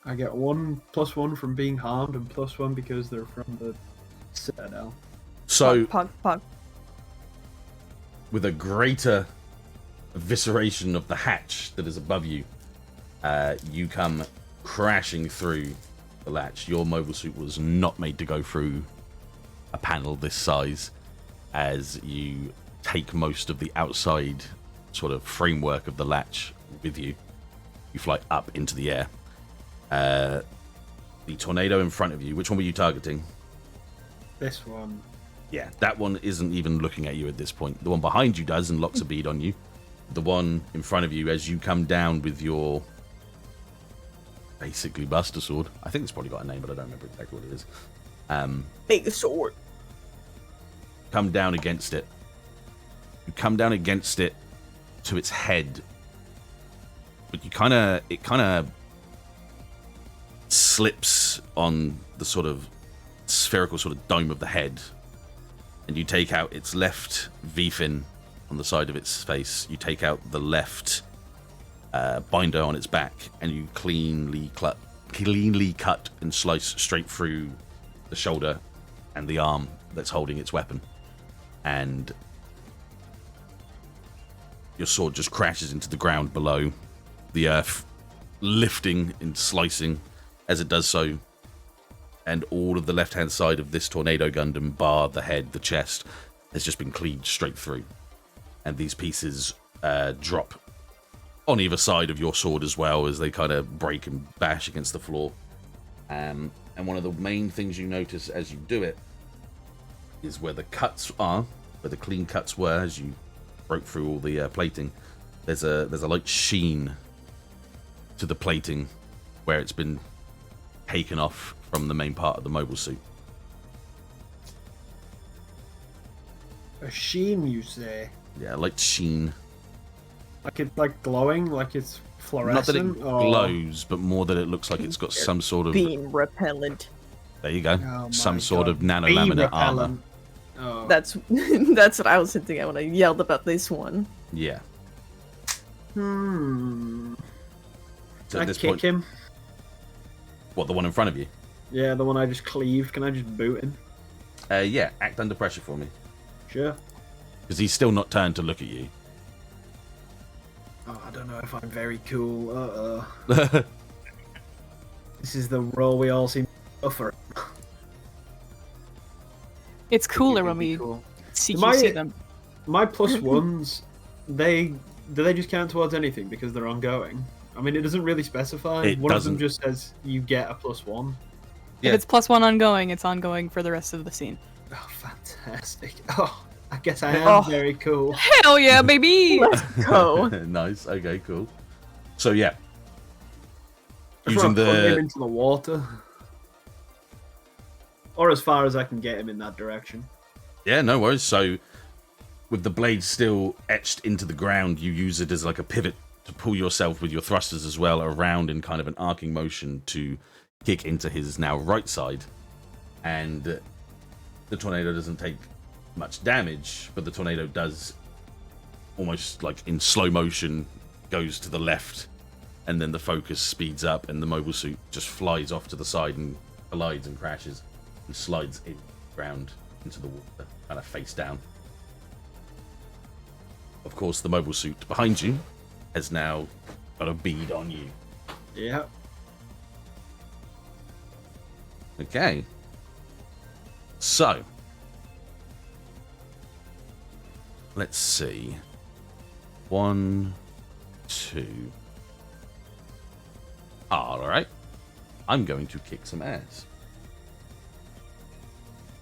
I get +1 from being harmed and +1 because they're from the Citadel. So, Pog, pog, pog. with a greater evisceration of the hatch that is above you, you come crashing through the latch. Your mobile suit was not made to go through a panel this size, as you take most of the outside sort of framework of the latch with you. You fly up into the air. The tornado in front of you, which one were you targeting? This one. Yeah, that one isn't even looking at you at this point. The one behind you does and locks a bead on you. The one in front of you, as you come down with your basically Buster Sword. I think it's probably got a name, but I don't remember exactly what it is. Take the sword. Come down against it. You come down against it to its head, but it kind of slips on the sort of spherical sort of dome of the head, and you take out its left V-fin on the side of its face. You take out the left binder on its back, and you cleanly cut and slice straight through the shoulder and the arm that's holding its weapon, and your sword just crashes into the ground below, the earth lifting and slicing as it does so, and all of the left-hand side of this tornado Gundam, bar the head, the chest, has just been cleaved straight through, and these pieces drop on either side of your sword as well as they kind of break and bash against the floor. And one of the main things you notice as you do it is where the cuts are, where the clean cuts were as you broke through all the plating. There's a light sheen to the plating where it's been taken off from the main part of the mobile suit. A sheen, you say? Yeah, like sheen. Like it's like glowing, like it's Not that it fluorescent. or- glows, but more that it looks like it's got some sort of. Beam repellent. There you go. Oh Some my sort God. of Bee nanolaminate armor. repellent. Oh. That's that's what I was hinting at when I yelled about this one. Yeah. Hmm. So Can I at this kick point, him? what, the one in front of you? Yeah, the one I just cleaved. Can I just boot him? Yeah, act under pressure for me. Sure. Because he's still not turned to look at you. Oh, I don't know if I'm very cool. This is the role we all seem to suffer. It's cooler It would when be we cool. CQC them. My plus ones, do they just count towards anything because they're ongoing? I mean, it doesn't really specify. It One doesn't. of them just says you get a +1. Yeah. If it's +1 ongoing, it's ongoing for the rest of the scene. Oh, fantastic! Oh, I guess I am Oh. very cool. Hell yeah, baby! Let's go. Nice. Okay, cool. So yeah, I just using want to put him the into the water, or as far as I can get him in that direction. no worries. So with the blade still etched into the ground, you use it as like a pivot to pull yourself with your thrusters as well around in kind of an arcing motion to kick into his now right side, and the tornado doesn't take much damage, but the tornado does almost like in slow motion goes to the left, and then the focus speeds up and the mobile suit just flies off to the side and collides and crashes and slides in ground into the water, kind of face down. Of course, the mobile suit behind you has now got a bead on you. Yeah. Okay. So, let's see. 1, 2. Alright. I'm going to kick some ass.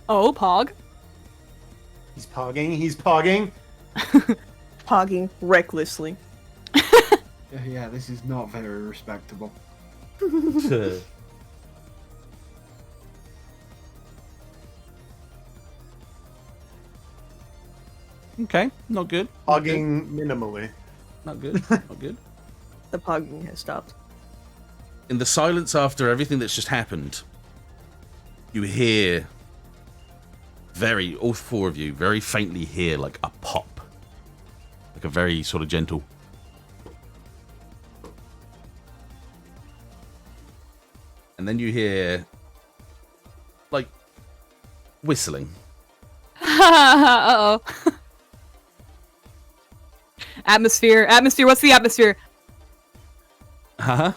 Oh, Pog. He's pogging. He's pogging. Pogging recklessly. Yeah, this is not very respectable. Okay, not good. Pogging minimally. Not good. Not good. The pogging has stopped. In the silence after everything that's just happened, you hear all four of you, very faintly hear like a pop. Like a very sort of gentle. And then you hear like whistling. Uh-oh. Atmosphere. Atmosphere. What's the atmosphere? Huh?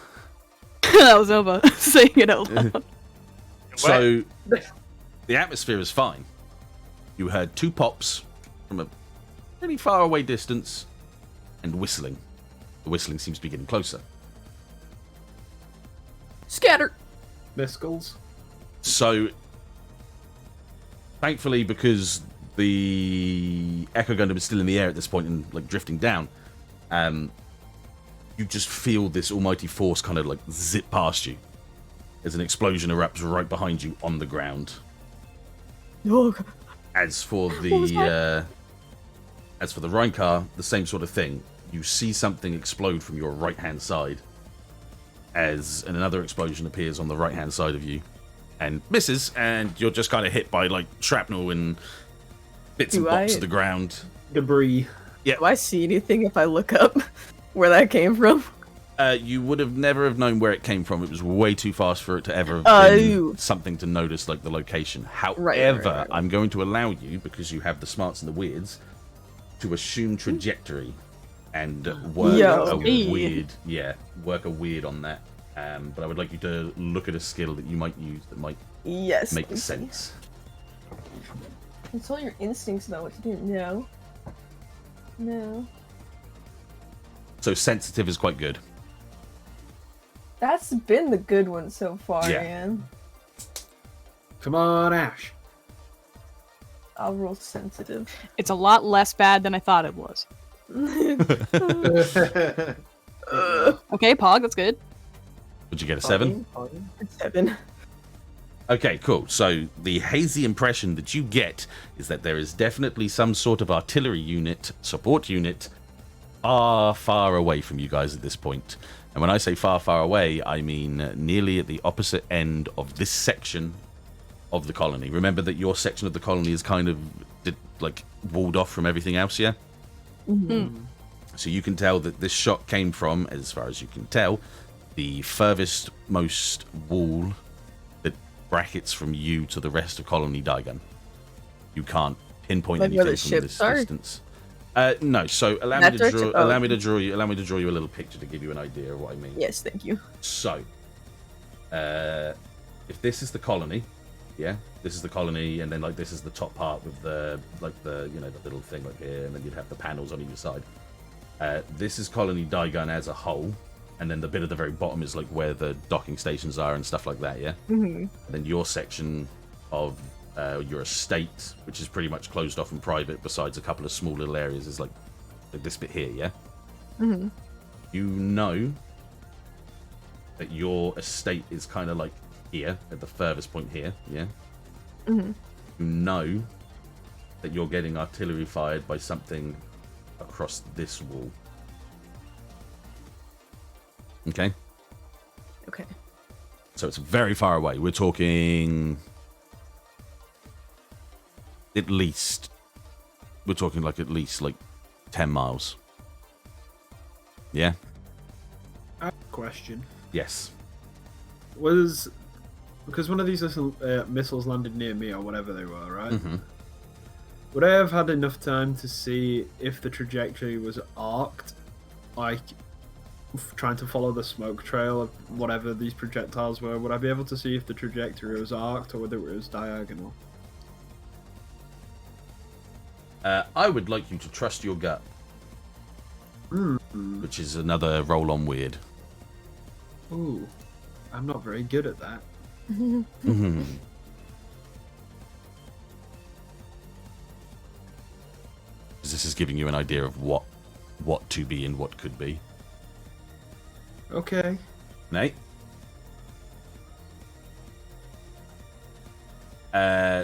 That was Ova saying it out loud. So the atmosphere is fine. You heard two pops from a pretty far away distance and whistling. The whistling seems to be getting closer. Scatter. Biscuits. So thankfully, because the Echo Gundam is still in the air at this point and like drifting down, you just feel this almighty force kind of like zip past you as an explosion erupts right behind you on the ground. Oh, As for was the Rheincar, the same sort of thing. You see something explode from your right hand side as another explosion appears on the right hand side of you and misses, and you're just kind of hit by like shrapnel and bits and Do bops I- of the ground. Debris. do I see anything if I look up where that came from? You would have never have known where it came from. It was way too fast for it to ever have Oh. been something to notice, like the location. However, right. I'm going to allow you, because you have the smarts and the weirds, to assume trajectory and work Yo. a Hey. weird on that. But I would like you to look at a skill that you might use that might Yes. make let me see. sense. Control your instincts know what to do. No. No. So sensitive is quite good. That's been the good one so far, Yeah. man. Come on, Ash. I'll roll sensitive. It's a lot less bad than I thought it was. Okay, Pog, that's good. Would you get a 7? 7. Okay, cool. So the hazy impression that you get is that there is definitely some sort of artillery unit, support unit, far, far away from you guys at this point. And when I say far, far away, I mean nearly at the opposite end of this section of the colony. Remember that your section of the colony is kind of like walled off from everything else, yeah? So you can tell that this shot came from, as far as you can tell, the furthest most wall that brackets from you to the rest of colony Daigon. You can't pinpoint Like where anything the from ships this are? distance. No, so allow me to draw you a little picture to give you an idea of what I mean. Yes, thank you. So, if this is the colony, yeah, this is the colony, and then like this is the top part with the the little thing like here, and then you'd have the panels on either side. This is colony Daigon as a whole, and then the bit at the very bottom is like where the docking stations are and stuff like that, yeah. And then your section of your estate, which is pretty much closed off and private, besides a couple of small little areas, is like this bit here, yeah. You know that your estate is kind of like here at the furthest point here, yeah. You know that you're getting artillery fired by something across this wall. Okay. Okay. So it's very far away. We're talking at least 10 miles. Yeah? I have a question. Yes. Because one of these little missiles landed near me or whatever they were, right? Would I have had enough time to see if the trajectory was arced, like trying to follow the smoke trail of whatever these projectiles were? Would I be able to see if the trajectory was arced or whether it was diagonal? I would like you to trust your gut. Which is another roll on weird. Ooh, I'm not very good at that. This is giving you an idea of what to be and what could be. Okay. Nate?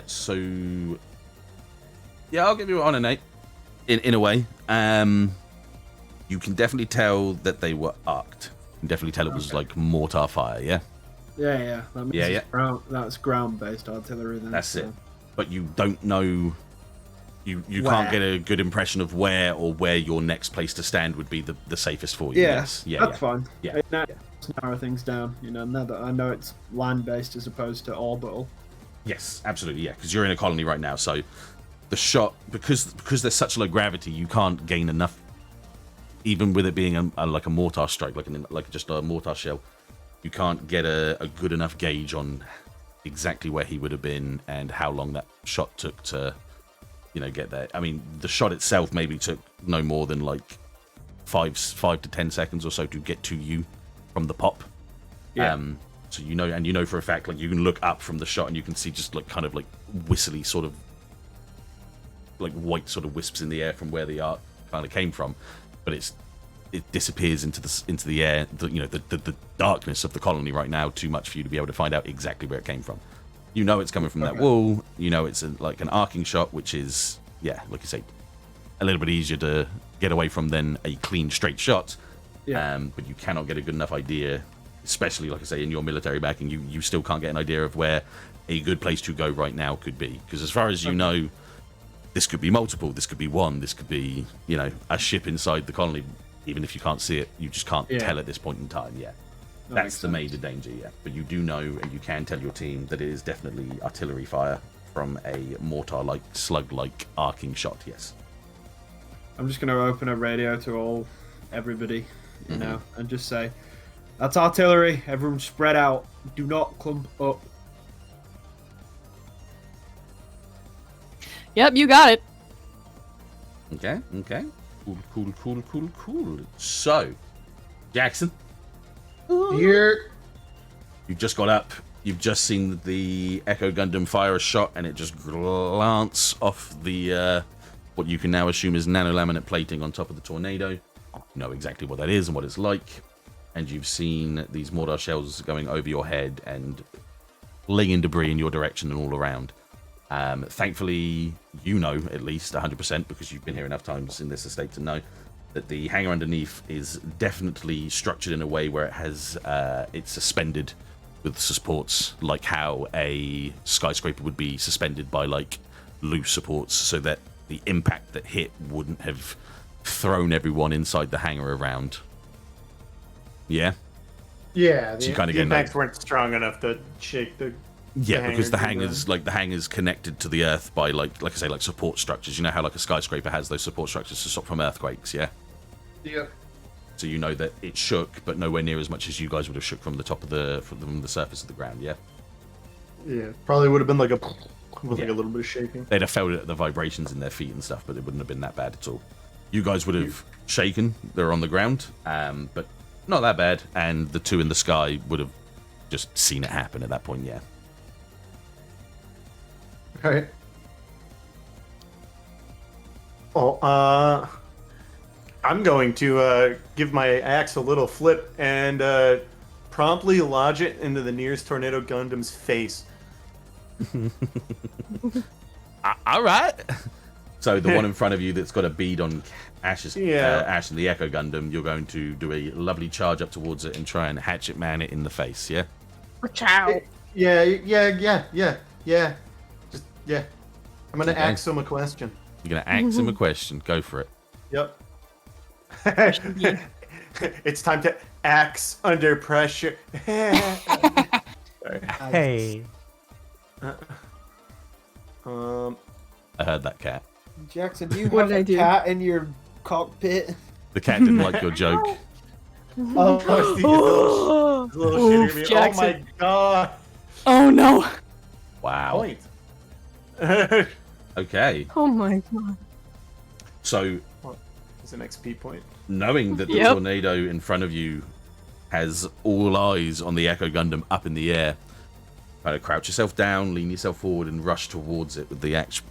So... Yeah, I'll give you an honor, Nate. In a way. You can definitely tell that they were arced. You can definitely tell it was like mortar fire, yeah? Yeah. That means Yeah. that's ground-based artillery then. That's it. But you don't know... You can't get a good impression of where your next place to stand would be the safest for you. Yes. Yeah, that's fine. Yeah. Now let's narrow things down. Now that I know it's land-based as opposed to orbital. Yes, absolutely, yeah, because you're in a colony right now, so the shot, because there's such low gravity, you can't gain enough, even with it being like a mortar strike, like just a mortar shell, you can't get a good enough gauge on exactly where he would have been and how long that shot took to, get there. I mean, the shot itself maybe took no more than like 5 to 10 seconds or so to get to you from the pop. Yeah. So for a fact, like you can look up from the shot and you can see just like kind of like whistly sort of like white sort of wisps in the air from where the arc kind of came from, but it disappears into the air. The darkness of the colony right now too much for you to be able to find out exactly where it came from. It's coming from that wall. It's like an arcing shot, which is like you say, a little bit easier to get away from than a clean straight shot. Yeah. But you cannot get a good enough idea, especially like I say in your military backing. You still can't get an idea of where a good place to go right now could be, because as far as you know, this could be multiple, this could be one, this could be a ship inside the colony. Even if you can't see it, you just can't tell at this point in time. Yeah, that's the major danger. Yeah, but you do know, and you can tell your team that it is definitely artillery fire from a mortar-like, slug-like arcing shot. Yes. I'm just going to open a radio to everybody, and just say, "That's artillery. Everyone spread out. Do not clump up." Yep, you got it. Okay. Cool. So, Jackson, Here. you just got up. You've just seen the Echo Gundam fire a shot, and it just glance off the what you can now assume is nanolaminate plating on top of the tornado. You know exactly what that is and what it's like, and you've seen these mortar shells going over your head and flinging debris in your direction and all around. Thankfully, you know at least 100% because you've been here enough times in this estate to know that the hangar underneath is definitely structured in a way where it has it's suspended with supports, like how a skyscraper would be suspended by like loose supports, so that the impact that hit wouldn't have thrown everyone inside the hangar around. Yeah. Yeah, So you kind of the get impacts weren't strong enough to shake the. Yeah, because the hangar's connected to the earth by like I say, like support structures. You know how like a skyscraper has those support structures to stop from earthquakes, yeah? Yep. So you know that it shook, but nowhere near as much as you guys would have shook from the top of from the surface of the ground, yeah? Yeah, probably would have been like a with like a little bit of shaking. They'd have felt it at the vibrations in their feet and stuff, but it wouldn't have been that bad at all. You guys would have shaken. They're on the ground, but not that bad. And the two in the sky would have just seen it happen at that point, yeah. Alright. Oh, I'm going to give my axe a little flip and promptly lodge it into the nearest Tornado Gundam's face. All right. So the one in front of you that's got a bead on Ashe's, Ashe and the Echo Gundam, you're going to do a lovely charge up towards it and try and hatchet man it in the face, yeah? Ciao. Yeah. Just, yeah. I'm going to Okay. ask him a question. You're going to ask him a question. Go for it. Yep. It's time to axe under pressure. Sorry. Hey. I heard that cat. Jackson, do you What have did I a do? cat in your cockpit? The cat didn't like your joke. Oh, see, little Oof, shitty me. Oh Jackson. my god. Oh no! Wow. Point. Okay. Oh my god. So It's an XP point. knowing that the Yep. tornado in front of you has all eyes on the Echo Gundam up in the air, kind of crouch yourself down, lean yourself forward, and rush towards it with the axe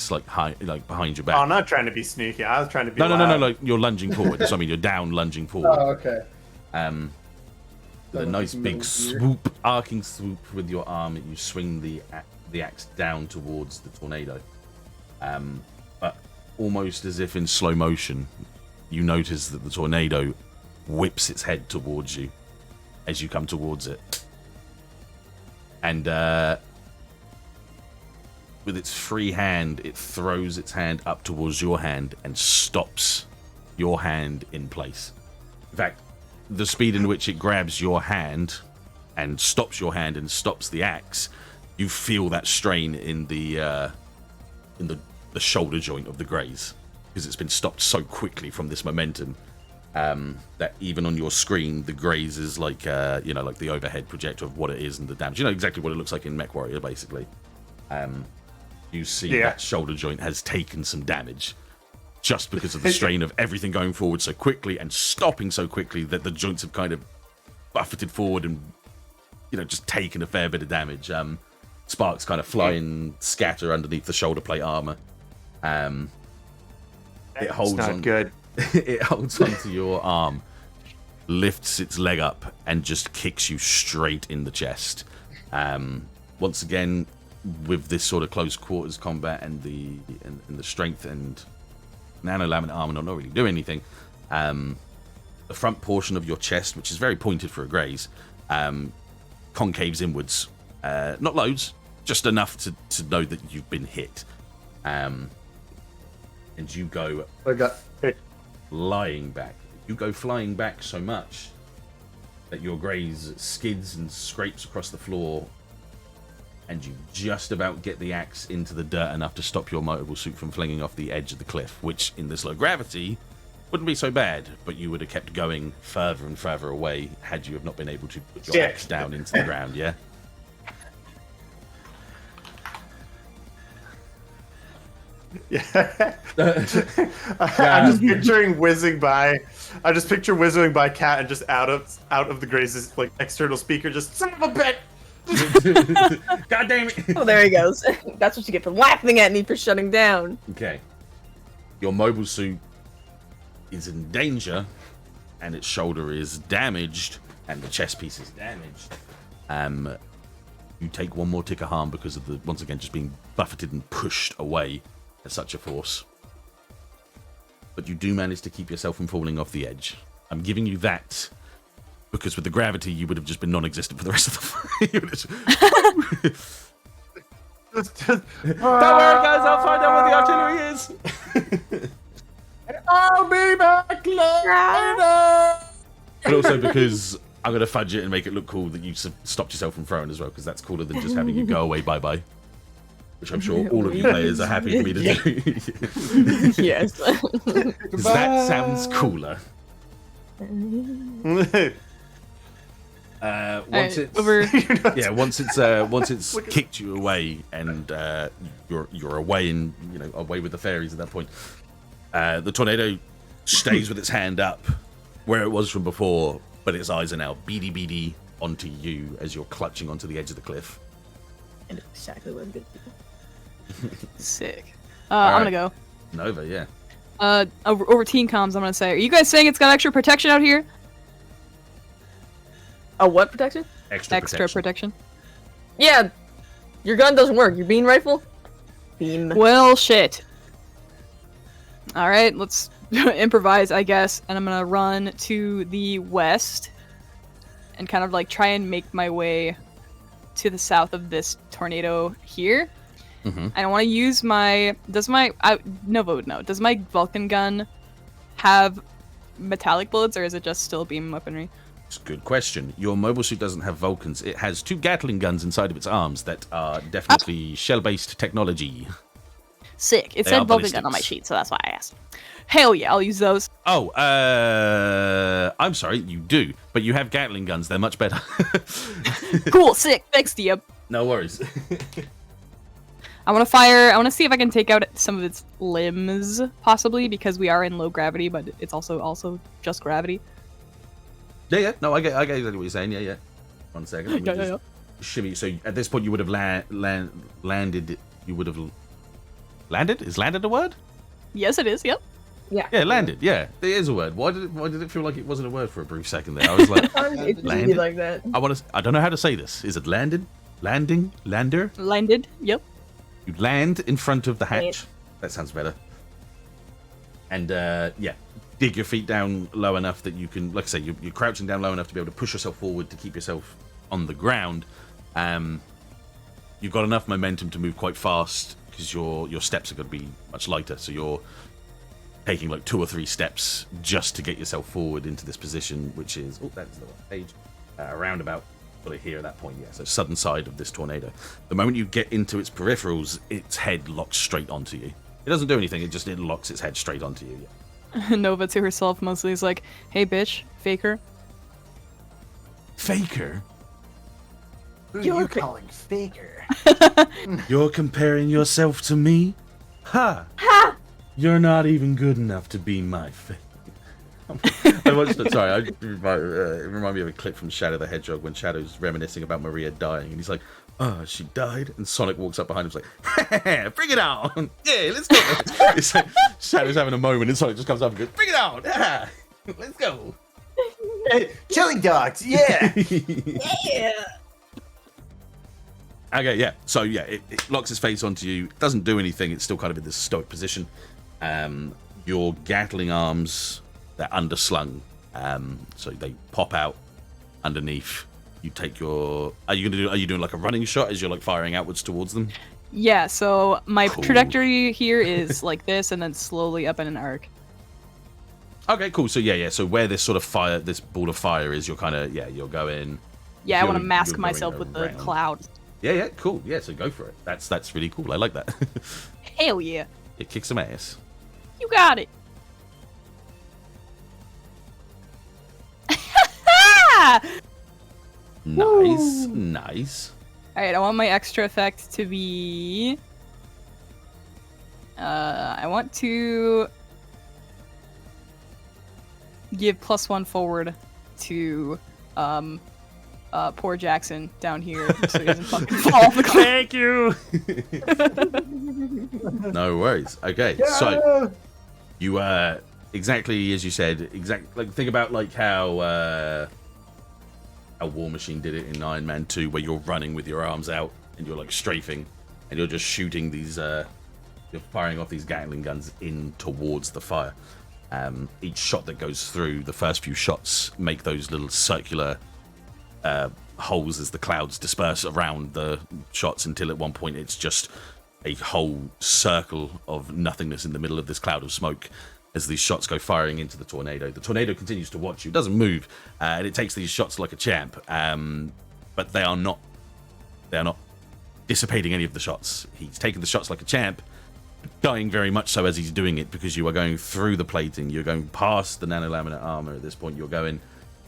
like high, like behind your back. Oh, I'm not trying to be sneaky. I was trying to be no, loud. like you're lunging forward. So I mean, you're down lunging forward. Oh, okay. With a nice big swoop, arcing swoop with your arm, you swing the axe down towards the tornado. But almost as if in slow motion, you notice that the tornado whips its head towards you as you come towards it. And with its free hand, it throws its hand up towards your hand and stops your hand in place. In fact, the speed in which it grabs your hand and stops your hand and stops the axe, you feel that strain in the shoulder joint of the graze, because it's been stopped so quickly from this momentum that even on your screen, the graze is like like the overhead projector of what it is and the damage. You know exactly what it looks like in Mech Warrior, basically. You see that shoulder joint has taken some damage just because of the strain of everything going forward so quickly and stopping so quickly that the joints have kind of buffeted forward and just taken a fair bit of damage. Sparks kind of fly and scatter underneath the shoulder plate armor. It holds not on. good. It holds onto your arm, lifts its leg up, and just kicks you straight in the chest. Once again, with this sort of close quarters combat and the strength and nano-laminate armor not really do anything, the front portion of your chest, which is very pointed for a graze, concaves inwards. Not loads, just enough to know that you've been hit. And you go flying back. You go flying back so much that your graze skids and scrapes across the floor, and you just about get the axe into the dirt enough to stop your motorable suit from flinging off the edge of the cliff, which in this low gravity wouldn't be so bad, but you would have kept going further and further away had you have not been able to put your axe down into the ground, yeah? Yeah. I'm just picturing whizzing by. I just picture whizzing by Cat and just out of the Grace's like external speaker, just son of a bitch. God damn it! Oh, there he goes. That's what you get for laughing at me for shutting down. Okay. Your mobile suit is in danger, and its shoulder is damaged, and the chest piece is damaged. You take one more tick of harm because of the, once again, just being buffeted and pushed away at such a force. But you do manage to keep yourself from falling off the edge. I'm giving you that because with the gravity, you would have just been non-existent for the rest of the fight. Don't worry, guys. I'll find out what the artillery is. I'll be back later. But also because I'm going to fudge it and make it look cool that you stopped yourself from throwing as well, because that's cooler than just having you go away bye-bye. Which I'm sure all of you players are happy for me to do. Yes. Because that sounds cooler. Once it's kicked you away and you're away and away with the fairies at that point, the tornado stays with its hand up where it was from before, but its eyes are now beady onto you as you're clutching onto the edge of the cliff. And exactly what I'm gonna do. Sick. Alright. I'm gonna go. Nova, yeah. Over teen comms, I'm gonna say, are you guys saying it's got extra protection out here? A what protection? Extra protection. Yeah, your gun doesn't work. Your beam rifle? Beam. Well, shit. Alright, let's improvise, I guess, and I'm gonna run to the west and kind of like try and make my way to the south of this tornado here. Mm-hmm. I want to use my... Does my Vulcan gun have metallic bullets, or is it just still beam weaponry? It's a good question. Your mobile suit doesn't have Vulcans. It has 2 Gatling guns inside of its arms that are definitely shell-based technology. Sick. It They said are Vulcan gun on my ballistics. sheet, so that's why I asked. Hell yeah, I'll use those. Oh, I'm sorry, you do. But you have Gatling guns. They're much better. Cool, sick. Thanks to you. No worries. I want to fire... I want to see if I can take out some of its limbs, possibly, because we are in low gravity, but it's also just gravity. Yeah. No, I get exactly what you're saying. Yeah. 1 second. Let me just shimmy. So at this point, you would have landed. You would have landed. Is landed a word? Yes, it is. Yep. Yeah, landed. Yeah, it is a word. Why did it feel like it wasn't a word for a brief second there? I was like, Sometimes it's landed? really like that. I don't know how to say this. Is it landed? Landing? Lander? Landed. Yep. You land in front of the hatch. Land. That sounds better. And dig your feet down low enough that you can, like I say, you're crouching down low enough to be able to push yourself forward to keep yourself on the ground. You've got enough momentum to move quite fast because your steps are going to be much lighter. So you're taking like 2 or 3 steps just to get yourself forward into this position, which is that's the right page. Around about here at that point, yeah. So southern side of this tornado. The moment you get into its peripherals, its head locks straight onto you. It doesn't do anything. It locks its head straight onto you. Yeah. Nova to herself mostly is like, "Hey, bitch, faker." Faker? Who are you calling faker? You're comparing yourself to me? Ha! Ha! You're not even good enough to be my faker. I watched it. Sorry, it reminded me of a clip from Shadow the Hedgehog when Shadow's reminiscing about Maria dying, and he's like, "Oh, she died," and Sonic walks up behind him, and is like, "Bring it on! Yeah, let's go!" It's like Shadow's having a moment, and Sonic just comes up and goes, "Bring it on! Ah, let's go!" Hey, chili dogs, yeah. Yeah. Okay, yeah. So yeah, it locks its face onto you. It doesn't do anything. It's still kind of in this stoic position. Your Gatling arms, they're underslung, so they pop out underneath. You take your. Are you doing like a running shot as you're like firing outwards towards them? Yeah. So my Cool. trajectory here is like this, and then slowly up in an arc. Okay, cool. So yeah. So where this sort of fire, this ball of fire is, you're kind of you're going. Yeah, I want to You're mask going myself with the around. cloud. Yeah, cool. Yeah, so go for it. That's really cool. I like that. Hell yeah! It kicks some ass. You got it. Nice. All right, I want my extra effect to be. I want to give +1 forward to poor Jackson down here, so he doesn't fucking fall off the cliff. Thank you. No worries. Okay, so you exactly as you said. Like think about like how how War Machine did it in Iron Man 2, where you're running with your arms out and you're like strafing, and you're just shooting these. You're firing off these Gatling guns in towards the fire. Each shot that goes through, the first few shots make those little circular holes as the clouds disperse around the shots, until at one point it's just a whole circle of nothingness in the middle of this cloud of smoke as these shots go firing into the tornado. The tornado continues to watch you, doesn't move, and it takes these shots like a champ, but they are not dissipating any of the shots. He's taking the shots like a champ, dying very much so as he's doing it, because you are going through the plating, you're going past the nanolaminate armor. At this point, you're going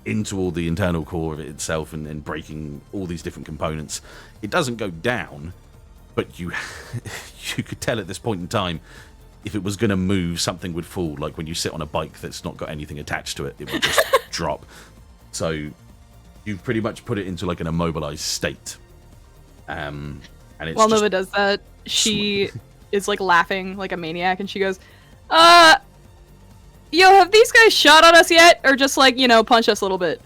into all the internal core of it itself and breaking all these different components. It doesn't go down, but you could tell at this point in time, if it was going to move, something would fall. Like when you sit on a bike that's not got anything attached to it, it would just drop. So you've pretty much put it into like an immobilized state. And it's While just Nova does that, she is like laughing like a maniac, and she goes, yo, have these guys shot on us yet? Or just like, punch us a little bit?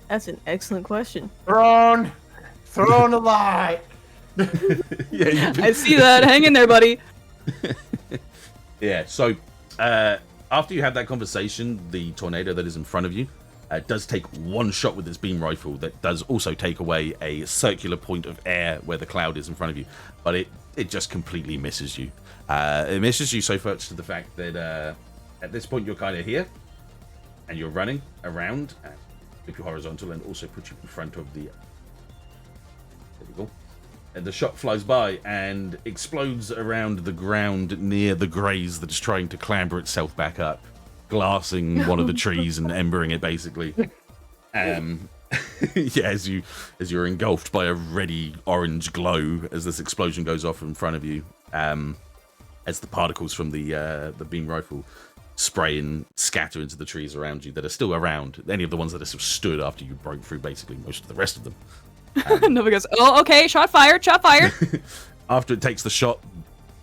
That's an excellent question. Thrown alive. yeah, I see that. Hang in there, buddy. Yeah, so after you have that conversation, the tornado that is in front of you does take one shot with its beam rifle that does also take away a circular point of air where the cloud is in front of you, but it just completely misses you. It misses you so much to the fact that at this point you're kind of here and you're running around, flip you horizontal and also put you in front of the... There we go. And the shot flies by and explodes around the ground near the graze that is trying to clamber itself back up, glassing one of the trees and embering it basically. Yeah, as you're engulfed by a reddy orange glow as this explosion goes off in front of you, as the particles from the beam rifle spray and scatter into the trees around you that are still around. Any of the ones that are still stood after you broke through basically most of the rest of them. Nova goes, oh, okay, shot fired. After it takes the shot,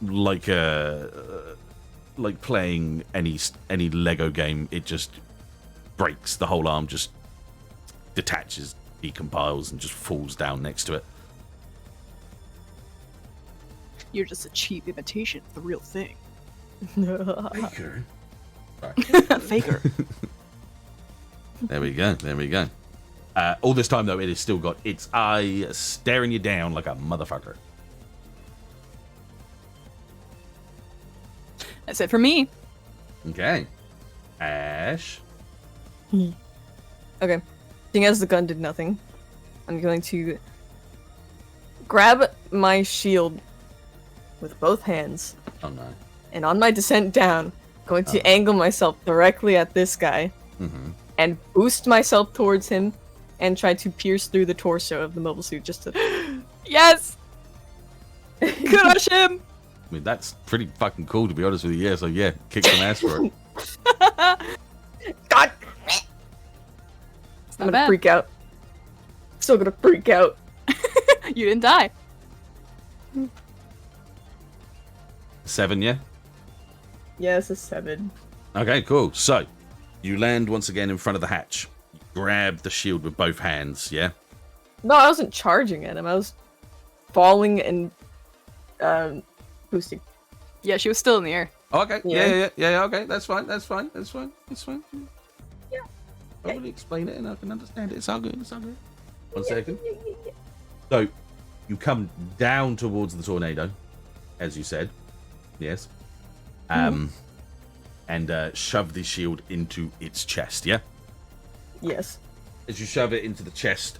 like playing any Lego game, it just breaks. The whole arm just detaches, decompiles, and just falls down next to it. You're just a cheap imitation of the real thing. Faker. Faker. There we go. All this time, though, it has still got its eye staring you down like a motherfucker. That's it for me. Okay. Ash. Okay. Seeing as the gun did nothing, I'm going to grab my shield with both hands. Oh, no. And on my descent down, going to angle myself directly at this guy and boost myself towards him and try to pierce through the torso of the mobile suit just to... Yes! Crush him! I mean, that's pretty fucking cool, to be honest with you. Yeah, so yeah, kick some ass for it. God! It's I'm not gonna bad. freak out. Still gonna freak out. You didn't die. 7, yeah? Yeah, it's a 7. Okay, cool. So, you land once again in front of the hatch. You grab the shield with both hands, yeah? No, I wasn't charging at him. I was falling and boosting. Yeah, she was still in the air. Oh, okay. Yeah. Yeah, okay. That's fine. Yeah. Probably explain it and I can understand it. It's all good. One second. So, you come down towards the tornado, as you said. Yes. And shove the shield into its chest, yeah? Yes. As you shove it into the chest,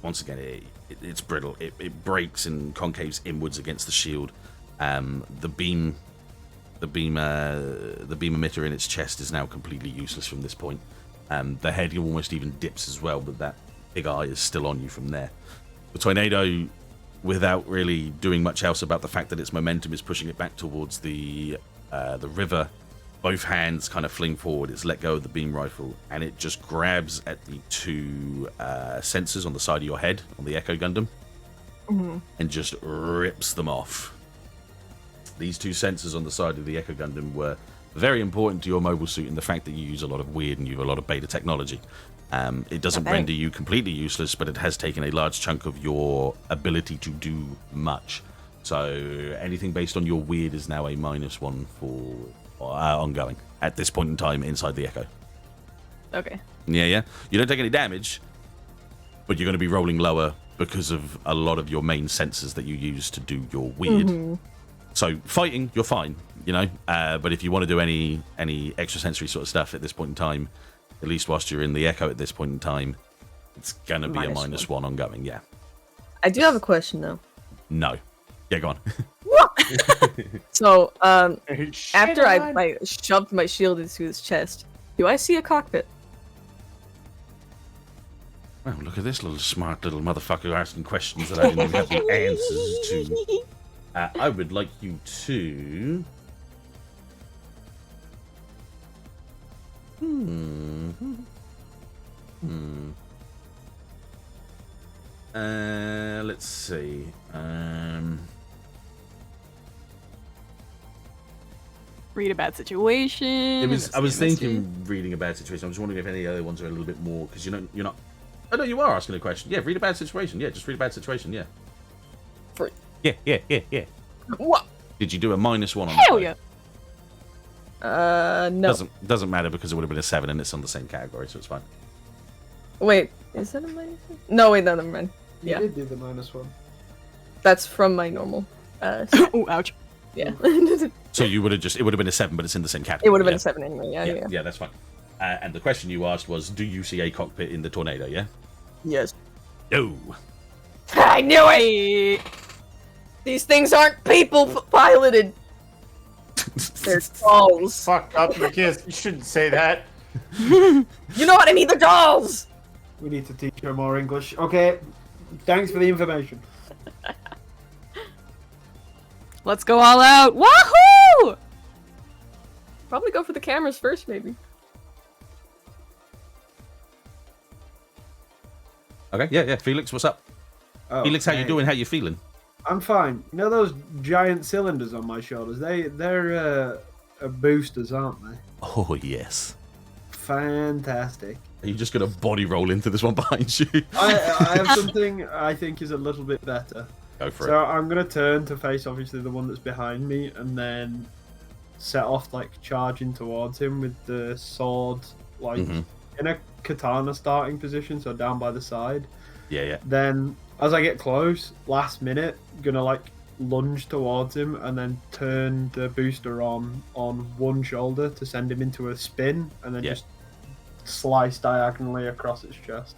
once again, it's brittle. It breaks and concaves inwards against the shield. The beam emitter in its chest is now completely useless from this point. The head almost even dips as well, but that big eye is still on you from there. The tornado, without really doing much else about the fact that its momentum is pushing it back towards the river, both hands kind of fling forward. It's let go of the beam rifle, and it just grabs at the two sensors on the side of your head on the Echo Gundam, and just rips them off. These two sensors on the side of the Echo Gundam were very important to your mobile suit in the fact that you use a lot of weird and you have a lot of beta technology. It doesn't render you completely useless, but it has taken a large chunk of your ability to do much. So anything based on your weird is now a -1 for ongoing at this point in time inside the Echo. Okay. Yeah. You don't take any damage, but you're going to be rolling lower because of a lot of your main sensors that you use to do your weird. So fighting, you're fine, you know. But if you want to do any extrasensory sort of stuff at this point in time, at least whilst you're in the Echo at this point in time, it's going to be a -1 ongoing, yeah. I do have a question, though. No. Yeah, go on. So, after I shoved my shield into his chest, do I see a cockpit? Well, look at this little smart little motherfucker asking questions that I didn't even have the answers to. I would like you to... let's see. Read a bad situation. I was thinking reading a bad situation. I was wondering if any other ones are a little bit more, because you're not. Oh no, you are asking a question. Yeah, read a bad situation. Yeah, just read a bad situation. Yeah. For... Yeah. What? Did you do a -1 on Hell that? Yeah. No. Doesn't matter because it would have been a 7 and it's on the same category, so it's fine. Wait, is that a -1? No, wait, no, never mind. You Yeah, did do the -1. that's from my normal. Oh, ouch. Yeah. So it would have been a 7, but it's in the same category. It would have been yeah? a 7 anyway. Yeah. Yeah, that's fine. And the question you asked was, do you see a cockpit in the tornado? Yeah. Yes. No. I knew it. These things aren't people piloted. They're dolls. Fuck up, you can't. You shouldn't say that. You know what I mean? They're dolls. We need to teach her more English. Okay, thanks for the information. Let's go all out. Wahoo! Probably go for the cameras first, maybe. Okay. Yeah. Felix, what's up? Oh, Felix, how you hey. doing? How you feeling? I'm fine. You know those giant cylinders on my shoulders? They're boosters, aren't they? Oh yes. Fantastic. Are you just gonna body roll into this one behind you? I have something I think is a little bit better. Go for So it. I'm gonna turn to face obviously the one that's behind me, and then set off like charging towards him with the sword, like in a katana starting position, so down by the side. Yeah. Then as I get close, last minute, gonna like lunge towards him and then turn the booster on one shoulder to send him into a spin, and then just slice diagonally across its chest.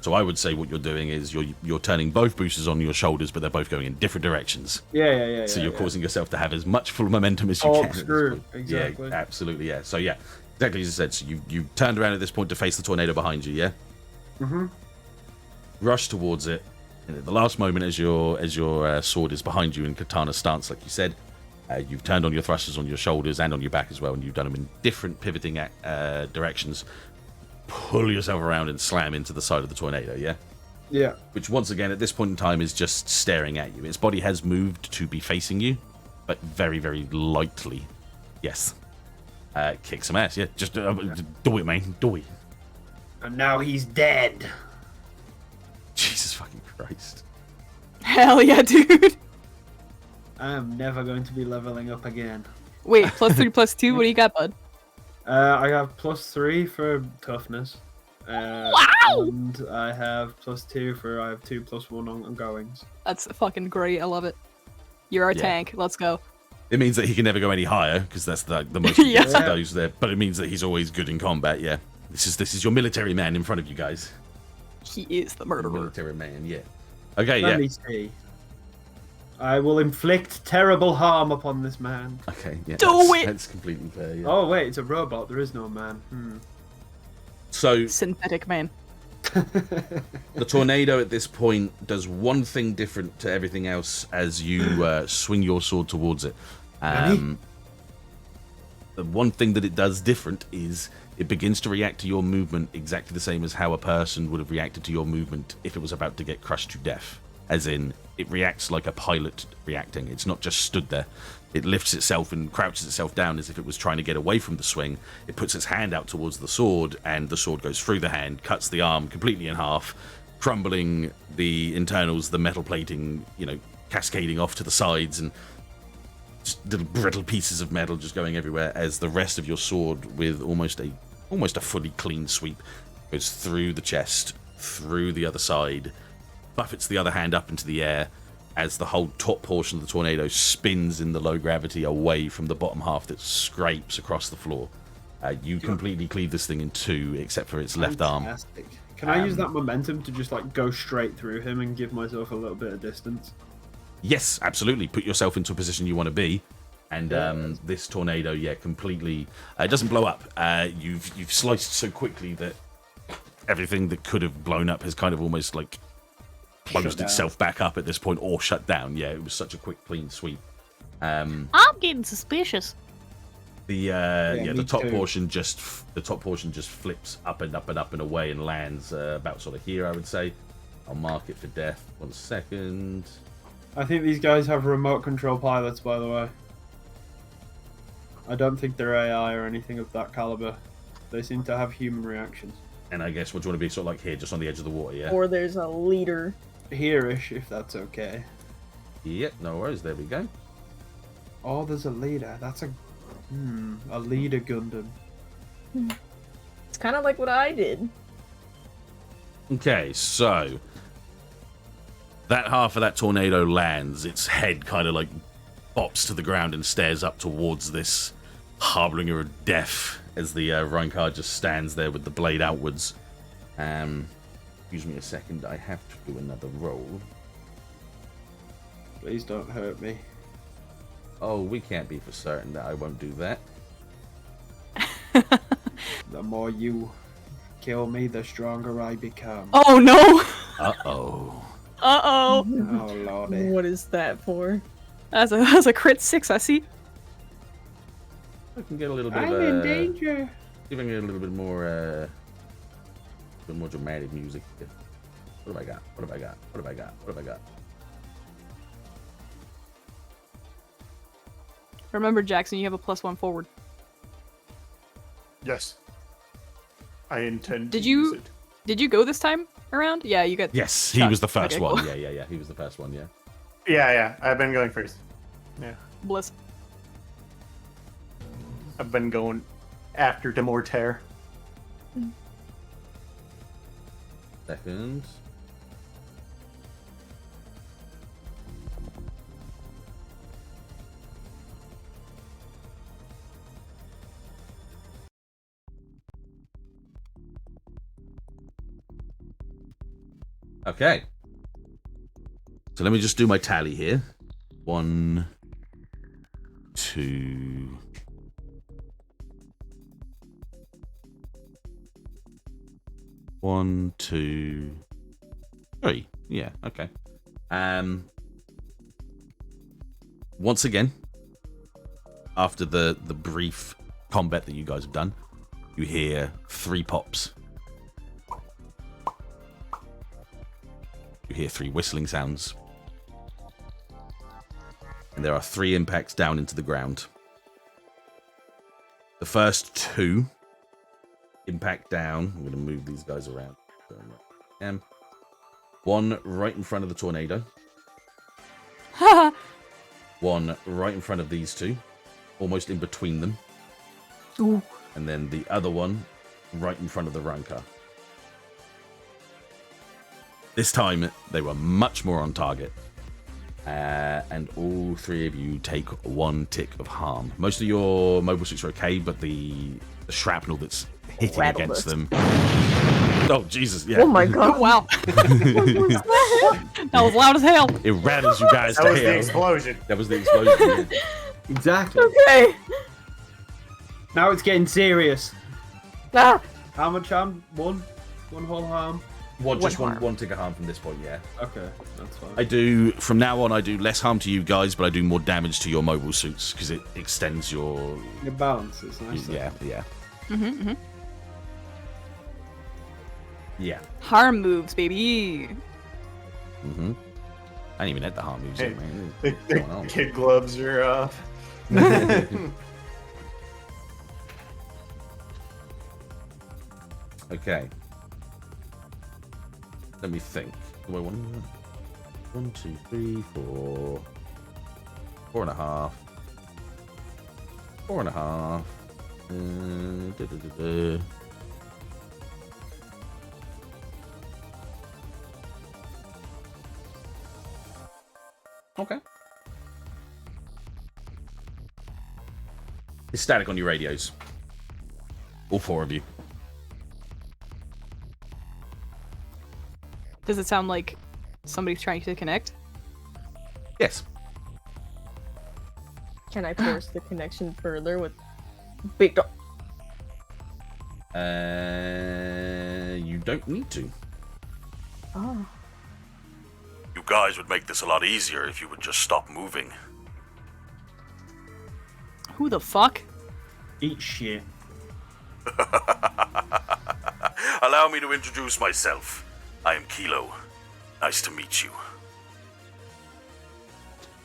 So I would say what you're doing is you're turning both boosters on your shoulders, but they're both going in different directions. Yeah. So you're causing yourself to have as much full momentum as you can. Screw. Exactly. Yeah, absolutely. Yeah. So yeah, exactly as I said. So you turned around at this point to face the tornado behind you. Yeah. Rush towards it. And at the last moment, as your sword is behind you in katana stance, like you said, you've turned on your thrusters on your shoulders and on your back as well, and you've done them in different pivoting directions. Pull yourself around and slam into the side of the tornado, yeah? Yeah. Which, once again, at this point in time, is just staring at you. Its body has moved to be facing you, but very, very lightly. Yes. Kick some ass, yeah. Just do it, man. Do it. And now he's dead. Jesus fucking Christ. Hell yeah, dude. I am never going to be leveling up again. Wait, +3, +2. What do you got, bud? I have +3 for toughness. Wow! And I have +2 for I have 2 +1 ongoings. That's fucking great. I love it. You're our tank. Let's go. It means that he can never go any higher, because that's the most Yeah. of those there. But it means that he's always good in combat, yeah. This is your military man in front of you guys. He is the murderer. Military man, yeah. Okay, Let yeah. me see. I will inflict terrible harm upon this man. Okay, yeah. Do it! That's completely fair, yeah. Oh wait, it's a robot. There is no man. So Synthetic man. the tornado at this point does one thing different to everything else as you swing your sword towards it. The one thing that it does different is it begins to react to your movement exactly the same as how a person would have reacted to your movement if it was about to get crushed to death. As in, it reacts like a pilot reacting. It's not just stood there. It lifts itself and crouches itself down as if it was trying to get away from the swing. It puts its hand out towards the sword, and the sword goes through the hand, cuts the arm completely in half, crumbling the internals, the metal plating, cascading off to the sides, and just little brittle pieces of metal just going everywhere, as the rest of your sword, with almost a fully clean sweep, goes through the chest, through the other side, buffets the other hand up into the air, as the whole top portion of the tornado spins in the low gravity away from the bottom half that scrapes across the floor. You completely cleave this thing in two, except for its left arm. Fantastic. Can I use that momentum to just go straight through him and give myself a little bit of distance? Yes, absolutely. Put yourself into a position you want to be. And this tornado, completely... it doesn't blow up. You've sliced so quickly that everything that could have blown up has kind of almost closed itself back up at this point, or shut down. Yeah, it was such a quick, clean sweep. I'm getting suspicious. The top too. portion just flips up and up and up and away and lands about sort of here, I would say. I'll mark it for death. 1 second. I think these guys have remote control pilots, by the way. I don't think they're AI or anything of that caliber. They seem to have human reactions. And I guess, what do you want to be, sort of here, just on the edge of the water, yeah? Or there's a leader. Here-ish, if that's okay. Yep, no worries, there we go. Oh, there's a leader. That's a leader Gundam. It's kind of like what I did. Okay, so that half of that tornado lands, its head kind of bops to the ground and stares up towards this harbinger of death as the Reincar just stands there with the blade outwards. Excuse me a second, I have to do another roll. Please don't hurt me. Oh, we can't be for certain that I won't do that. The more you kill me, the stronger I become. Oh no! Uh-oh. Uh-oh! Oh, lordy. What is that for? That's a crit 6, I see. I can get a little bit I'm of in danger. See if I can get a little bit more dramatic music. What have I got? What have I got? What have I got? What have I got? Remember, Jackson, you have a +1 forward. Yes. I intend Did to you- use it. Did you go this time around? Yeah, you got... Yes, he Shot. was the first Okay, one. cool. Yeah. He was the first one, yeah. Yeah. I've been going first. Yeah. Bliss. I've been going after Demortaire. Second. Okay. So let me just do my tally here. 1, 2. 1, 2, 3. Yeah, okay. Once again, after the brief combat that you guys have done, you hear 3 pops. You hear 3 whistling sounds. And there are 3 impacts down into the ground. The first 2 impact down. I'm going to move these guys around. One right in front of the tornado. One right in front of these 2. Almost in between them. Ooh. And then the other one right in front of the Ranka. This time, they were much more on target. And all 3 of you take 1 tick of harm. Most of your mobile suits are okay, but the shrapnel that's hitting Rattled against us. them... Oh, Jesus, yeah. Oh my god. Wow. That was loud as hell. It rattles you guys That to was the hell. explosion. That was the explosion. Yeah. Exactly. Okay. Now it's getting serious. Ah. How much harm? One whole harm? Just harm. one tick of harm from this point, yeah. Okay, that's fine. I do, from now on, I do less harm to you guys, but I do more damage to your mobile suits, because it extends your... Your balance is nice. Yeah. Mm-hmm. Yeah. Harm moves, baby. Mm-hmm. I didn't even hit the harm moves Hey, yet, man. The What's going on? kid gloves are off. Okay. Let me think. Do I want 1, 2, 3, 4, 4.5, 4.5. Okay. It's static on your radios. All 4 of you. Does it sound like somebody's trying to connect? Yes. Can I force the connection further with big dog? You don't need to. Oh. You guys would make this a lot easier if you would just stop moving. Who the fuck? Eat shit. Allow me to introduce myself. I am Kilo. Nice to meet you.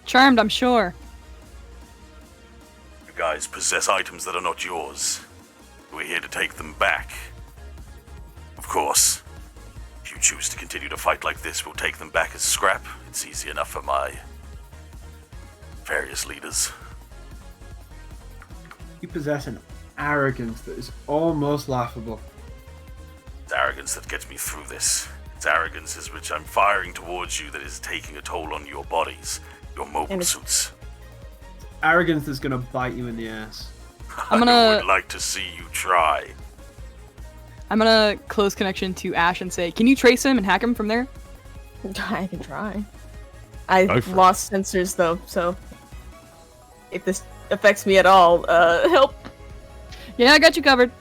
Charmed, I'm sure. You guys possess items that are not yours. We're here to take them back. Of course, if you choose to continue to fight like this, we'll take them back as scrap. It's easy enough for my various leaders. You possess an arrogance that is almost laughable. It's arrogance that gets me through this. It's arrogance is which I'm firing towards you that is taking a toll on your bodies, your mobile suits. Arrogance that's gonna bite you in the ass. I'm I gonna would like to see you try. close connection to Ashe and say, can you trace him and hack him from there? I can try. Go I've for it. lost sensors though, so if this affects me at all, help! Yeah, I got you covered.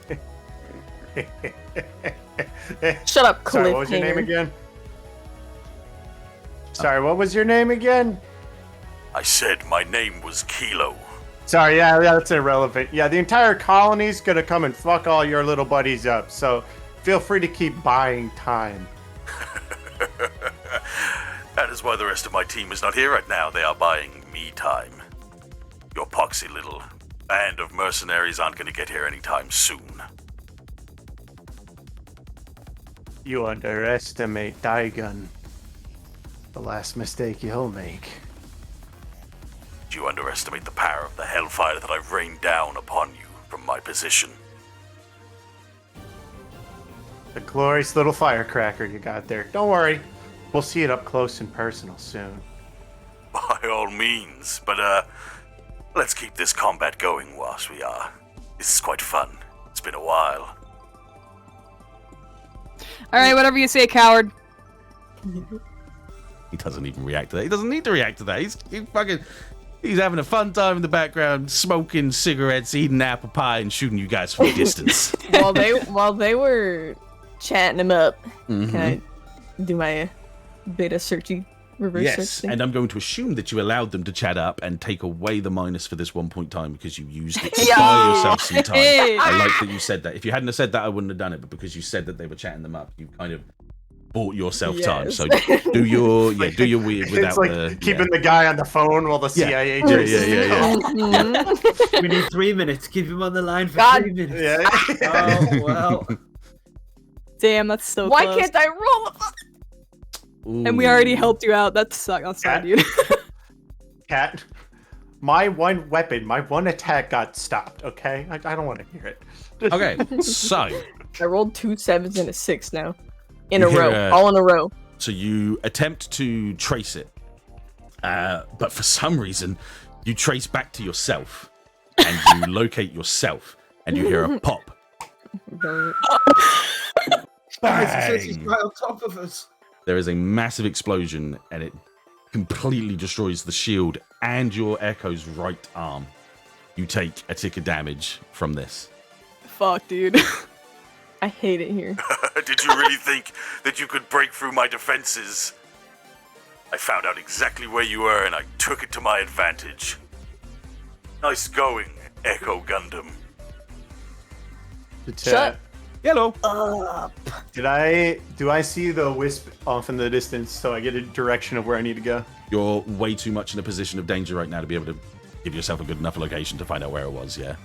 Shut up, Sorry, what was your name cliffhanger. again? Sorry, what was your name again? I said my name was Kilo. Sorry, yeah, that's irrelevant. Yeah, the entire colony's gonna come and fuck all your little buddies up, so feel free to keep buying time. That is why the rest of my team is not here right now. They are buying me time. Your poxy little band of mercenaries aren't going to get here anytime soon. You underestimate Daigun. The last mistake you'll make. You underestimate the power of the hellfire that I've rained down upon you from my position. The glorious little firecracker you got there. Don't worry, we'll see it up close and personal soon. By all means, but let's keep this combat going whilst we are. This is quite fun. It's been a while. Alright, whatever you say, coward. He doesn't even react to that. He doesn't need to react to that. He's having a fun time in the background, smoking cigarettes, eating apple pie, and shooting you guys from a distance. while they were chatting him up, Mhm. can I do my beta searchy reverse Yes, search thing? and I'm going to assume that you allowed them to chat up and take away the minus for this 1 point time because you used it to Yeah. buy yourself some time. Hey. I like that you said that. If you hadn't have said that, I wouldn't have done it. But because you said that they were chatting them up, you kind of bought yourself time. Yes. So do your weird without It's like the keeping the guy on the phone while the CIA Yeah, chases yeah, him. Mhm. We need 3 minutes. Keep him on the line for God. 3 minutes. Yeah. Oh, well. Damn, that's so Why close. can't I roll? And we already helped you out. That sucks. That's sad, dude. Cat, my one weapon, my one attack got stopped, okay? I don't want to hear it. Okay, so I rolled 2 7s and a 6 now. In You a hear row. a- All in a row. So you attempt to trace it, but for some reason, you trace back to yourself, and you locate yourself, and you hear a pop. It's Bang! right on top of us. There is a massive explosion, and it completely destroys the shield and your Echo's right arm. You take a tick of damage from this. Fuck, dude. I hate it here. Did you really think that you could break through my defenses? I found out exactly where you were and I took it to my advantage. Nice going, Echo Gundam. Shut Hello. up. Do I see the wisp off in the distance so I get a direction of where I need to go? You're way too much in a position of danger right now to be able to give yourself a good enough location to find out where it was. Yeah,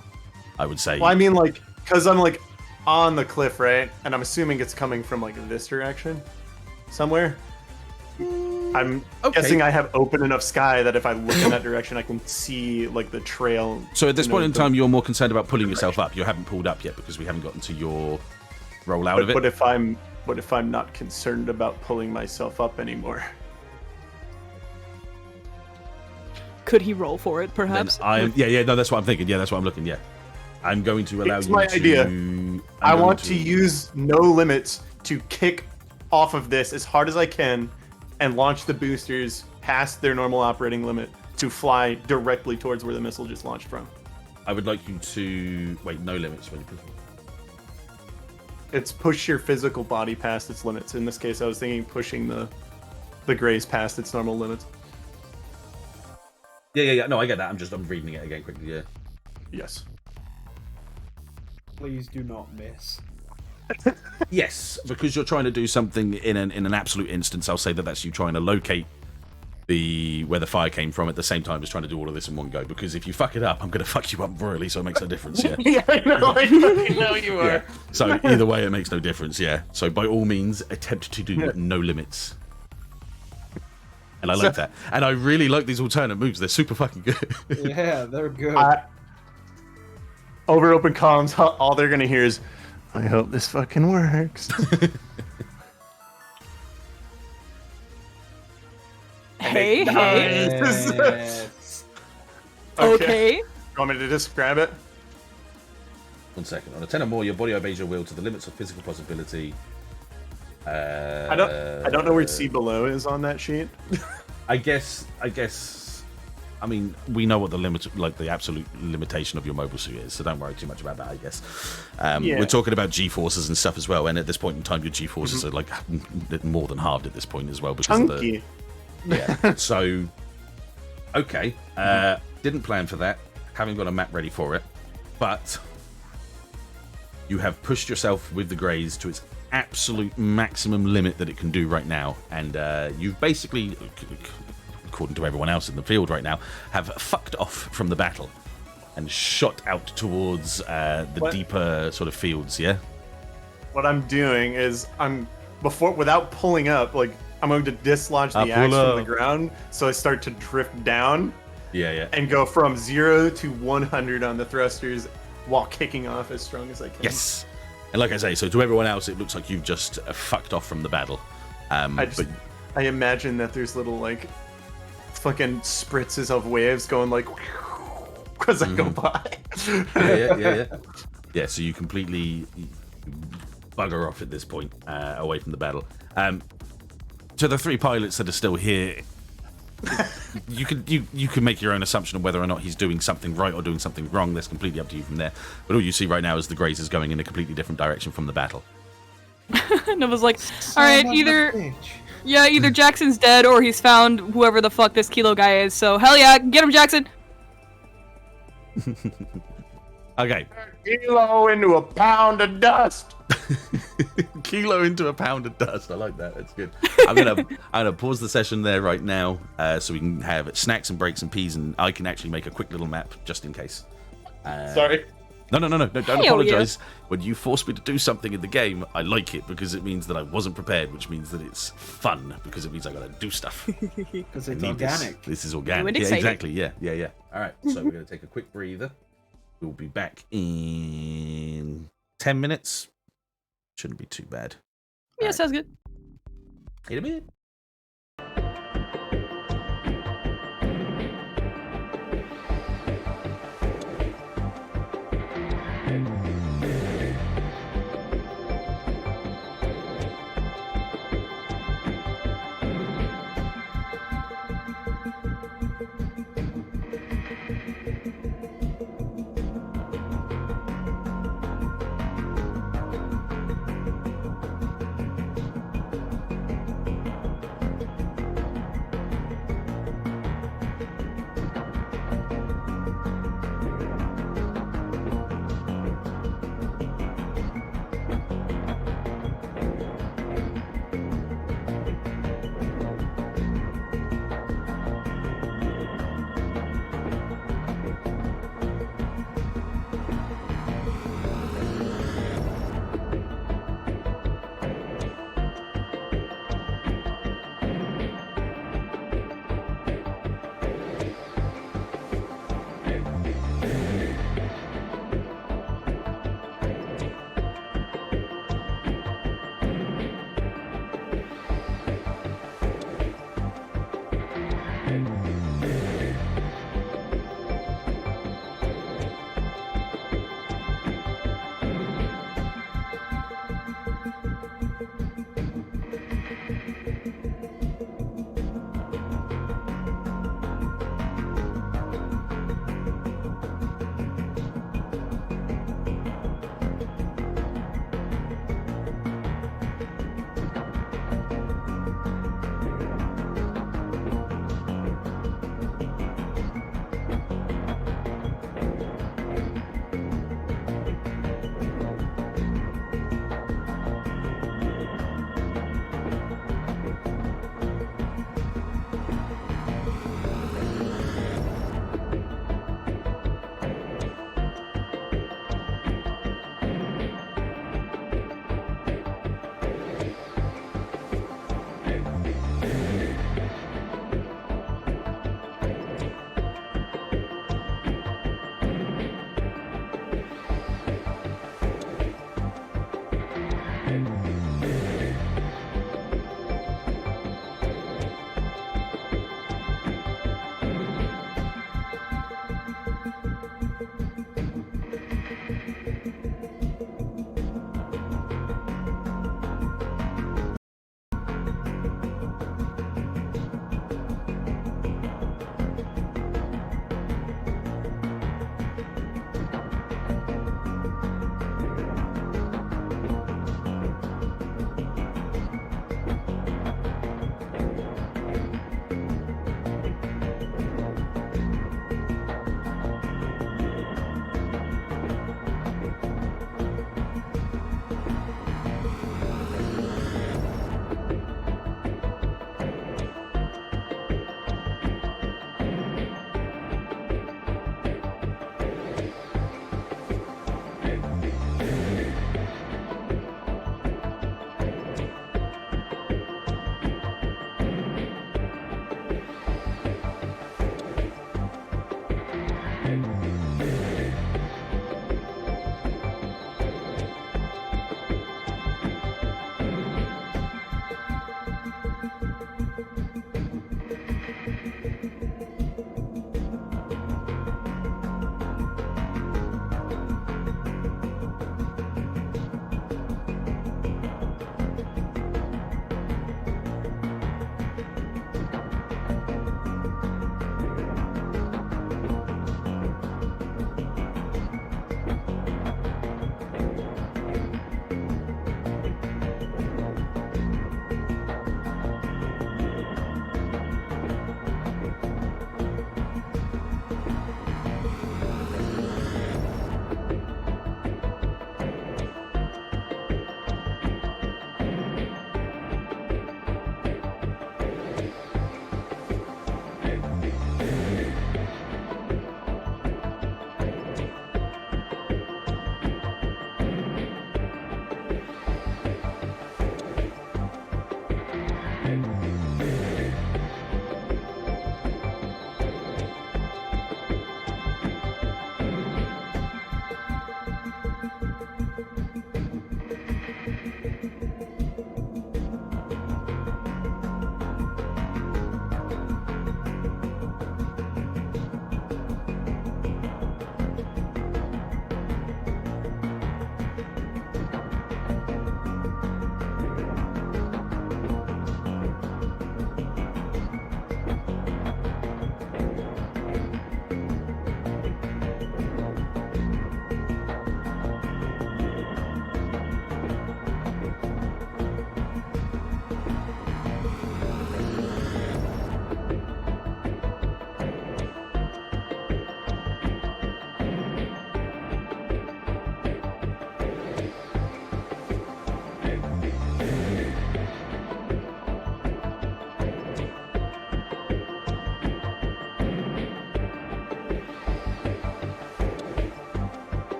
I would say. Well, I mean, like, because I'm like on the cliff, right? And I'm assuming it's coming from like this direction, somewhere. I'm guessing I have open enough sky that if I look in that direction, I can see like the trail. So at this point in time, you're more concerned about pulling yourself up. You haven't pulled up yet because we haven't gotten to your roll out of it. But if I'm not concerned about pulling myself up anymore? Could he roll for it, perhaps? No, that's what I'm thinking. Yeah, that's what I'm looking. Yeah, I'm going to allow It's you my to. idea. I want to use no limits to kick off of this as hard as I can and launch the boosters past their normal operating limit to fly directly towards where the missile just launched from. I would like you to wait. No limits when you push. It's push your physical body past its limits. In this case, I was thinking pushing the Grays past its normal limits. Yeah. No, I get that. I'm reading it again quickly. Yeah. Yes. Please do not miss. Yes, because you're trying to do something in an absolute instance. I'll say that's you trying to locate where the fire came from at the same time as trying to do all of this in one go. Because if you fuck it up, I'm going to fuck you up royally, so it makes no difference. Yeah. Yeah, I know. I know you are. Yeah. So either way, it makes no difference. Yeah. So by all means, attempt to do no limits. And I like that. And I really like these alternate moves. They're super fucking good. Yeah, they're good. Over open columns, all they're going to hear is, I hope this fucking works. Hey. Yes. Okay. You want me to just grab it? 1 second. On a 10 or more, your body obeys your will to the limits of physical possibility. I don't know where C below is on that sheet. I guess. I mean, we know what the limit, like the absolute limitation of your mobile suit is, so don't worry too much about that. I guess. We're talking about G-forces and stuff as well, and at this point in time, your G-forces are like more than halved at this point as well because Chunky. of the. Yeah. So. Okay. Didn't plan for that. Haven't got a map ready for it, but you have pushed yourself with the Greys to its absolute maximum limit that it can do right now, and you've basically, according to everyone else in the field right now, have fucked off from the battle and shot out towards the deeper sort of fields. Yeah. What I'm doing is without pulling up, like I'm going to dislodge the axe from the ground, so I start to drift down. Yeah. And go from 0 to 100 on the thrusters while kicking off as strong as I can. Yes. And like I say, so to everyone else, it looks like you've just fucked off from the battle. I imagine that there's little like fucking spritzes of waves going like as I go by. Yeah. So you completely bugger off at this point, away from the battle. To the 3 pilots that are still here, you can make your own assumption of whether or not he's doing something right or doing something wrong. That's completely up to you from there. But all you see right now is the Greys is going in a completely different direction from the battle. And I was like, all right, either Jackson's dead or he's found whoever the fuck this Kilo guy is. So hell yeah, get him, Jackson. Okay. Kilo into a pound of dust. Kilo into a pound of dust. I like that. That's good. I'm gonna pause the session there right now, so we can have snacks and breaks and peas, and I can actually make a quick little map just in case. Sorry. No. Don't apologize. Yeah. When you force me to do something in the game, I like it because it means that I wasn't prepared, which means that it's fun because it means I gotta do stuff. Because it's organic. This is organic. Yeah, exactly. Yeah. All right. So we're gonna take a quick breather. We'll be back in 10 minutes. Shouldn't be too bad. Yeah, sounds good. In a minute.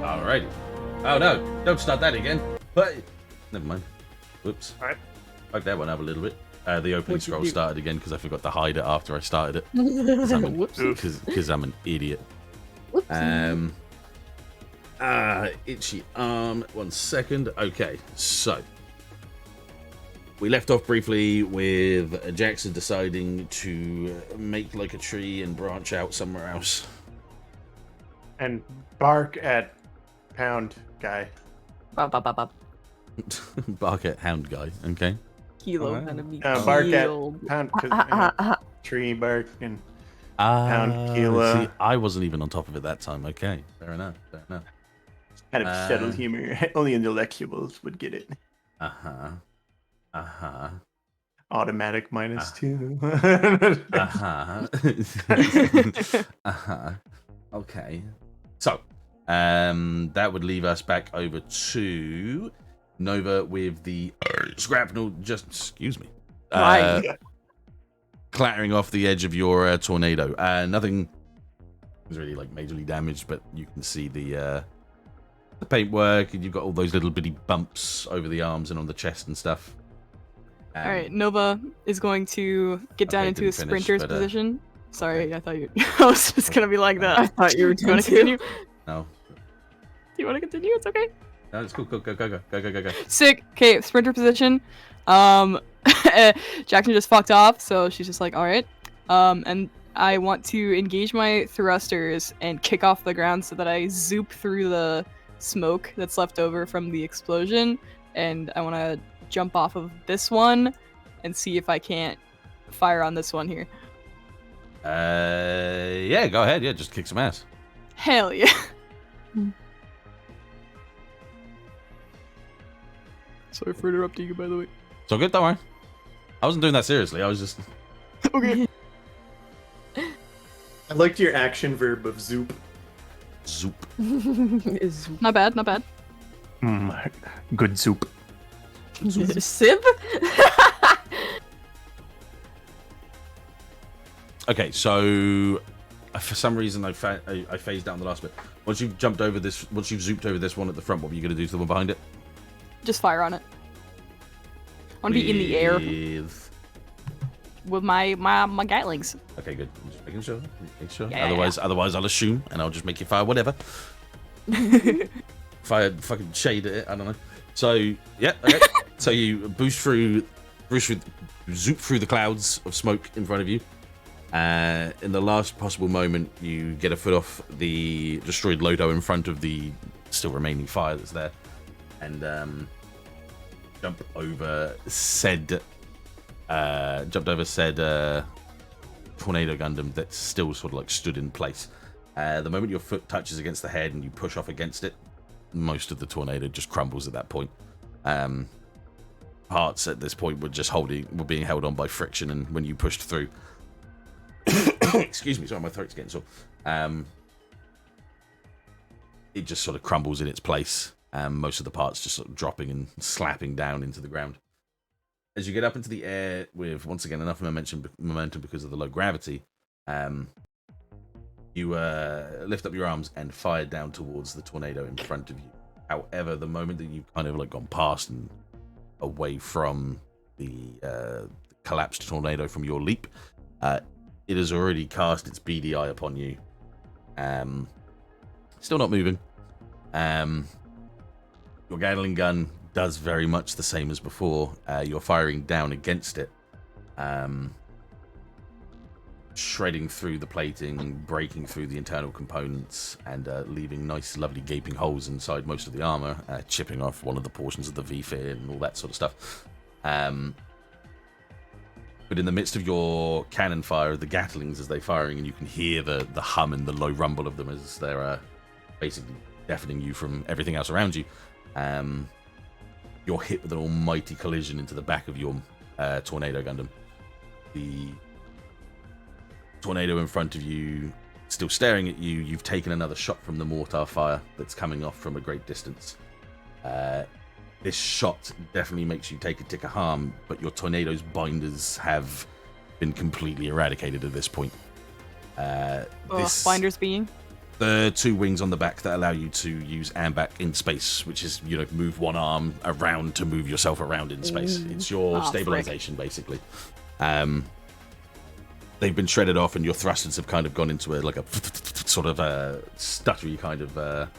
Alrighty. Oh no, don't start that again. But never mind. Whoops. Alright. Fuck that one up a little bit. The opening What'd you scroll do? started again because I forgot to hide it after I started it. Whoops. Because I'm an idiot. Whoopsie. Itchy arm. 1 second. Okay, so we left off briefly with Jackson deciding to make like a tree and branch out somewhere else. And bark at pound guy. Bop, bop, bop, bop. Bark at hound guy. Okay. Kilo Alright. enemy Bark at killed. pound. 'Cause, tree bark and Pound kilo. See, I wasn't even on top of it that time. Okay, fair enough. Fair enough. kind of subtle humor. Only intellectuals would get it. Automatic -2. Okay. So, that would leave us back over to Nova with the shrapnel. Just excuse me. Clattering off the edge of your tornado. Nothing was really like majorly damaged, but you can see the paintwork, and you've got all those little bitty bumps over the arms and on the chest and stuff. All right, Nova is going to get down Okay, into a didn't finish, sprinter's but, position. Sorry, I thought you. I was just gonna be like that. I thought you were Do you want going to continue? No. Do you want to continue? It's okay. No, it's cool. Go. Sick. Okay, sprinter position. Jackson just fucked off, so she's just like, all right. And I want to engage my thrusters and kick off the ground so that I zoop through the smoke that's left over from the explosion, and I want to jump off of this one and see if I can't fire on this one here. Yeah, go ahead. Yeah, just kick some ass. Hell yeah. Sorry for interrupting you, by the way. It's all good, don't worry. I wasn't doing that seriously. I was just. Okay. I liked your action verb of zoop. Zoop. Is Not bad, not bad. Good zoop. Sib? Okay, so for some reason I phased down the last bit. Once you've zooped over this one at the front, what were you going to do to the one behind it? Just fire on it. I want to be in the air with my Gatlings. Okay, good. I'm just making sure. Yeah, Otherwise I'll assume, and I'll just make you fire whatever. Fire fucking shade at it. I don't know. So yeah, okay. So you zoop through the clouds of smoke in front of you. In the last possible moment, you get a foot off the destroyed Lodo in front of the still remaining fire that's there, and jump over said tornado Gundam that's still sort of like stood in place. The moment your foot touches against the head and you push off against it, most of the tornado just crumbles at that point. Parts at this point were being held on by friction, and when you pushed through, excuse me, sorry, my throat's getting sore. It just sort of crumbles in its place. Most of the parts just sort of dropping and slapping down into the ground. As you get up into the air with, once again, enough momentum because of the low gravity, You lift up your arms and fire down towards the tornado in front of you. However, the moment that you've kind of like gone past and away from the collapsed tornado from your leap, it has already cast its beady eye upon you. Still not moving. Your Gatling gun does very much the same as before. You're firing down against it. Shredding through the plating, breaking through the internal components, and leaving nice, lovely gaping holes inside most of the armor, chipping off one of the portions of the V-fin and all that sort of stuff. But in the midst of your cannon fire, the Gatlings as they're firing, and you can hear the hum and the low rumble of them as they're basically deafening you from everything else around you, you're hit with an almighty collision into the back of your Tornado Gundam. The tornado in front of you, still staring at you, you've taken another shot from the mortar fire that's coming off from a great distance. This shot definitely makes you take a tick of harm, but your tornado's binders have been completely eradicated at this point. Binders being? The two wings on the back that allow you to use ambac in space, which is, move one arm around to move yourself around in space. It's your stabilization, basically. They've been shredded off, and your thrusters have kind of gone into a sort of a stuttery kind of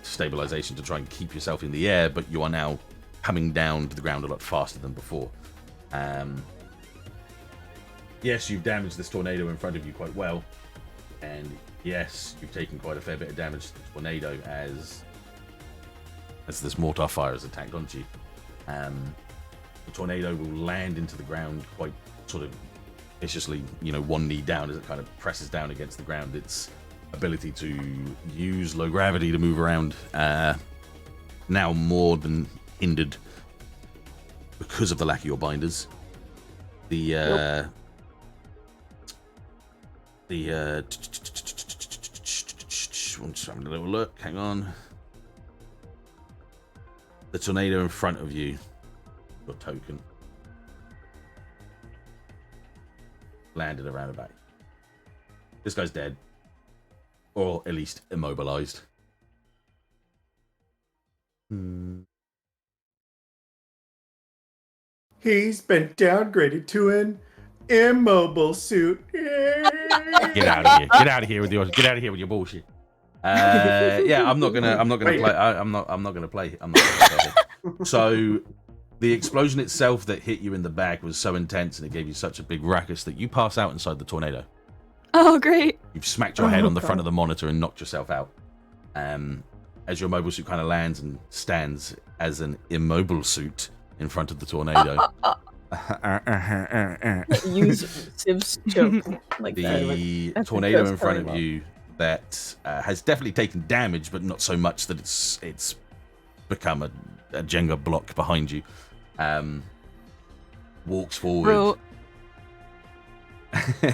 stabilization to try and keep yourself in the air, but you are now coming down to the ground a lot faster than before. Yes, you've damaged this tornado in front of you quite well, and yes, you've taken quite a fair bit of damage to the tornado as this mortar fire has attacked onto you. The tornado will land into the ground quite sort of viciously, one knee down as it kind of presses down against the ground. Its ability to use low gravity to move around now more than hindered because of the lack of your binders. I'm just having a little look. Hang on. The tornado in front of you, your token, landed around about. This guy's dead, or at least immobilized. He's been downgraded to an immobile suit. Get out of here! Get out of here with your bullshit. I'm not gonna play. So, the explosion itself that hit you in the back was so intense, and it gave you such a big ruckus that you pass out inside the tornado. Oh, great! You've smacked your head on the front of the monitor and knocked yourself out. As your mobile suit kind of lands and stands as an immobile suit in front of the tornado. Use Siv's joke like the that. tornado in front of you that has definitely taken damage, but not so much that it's become a Jenga block behind you. Walks forward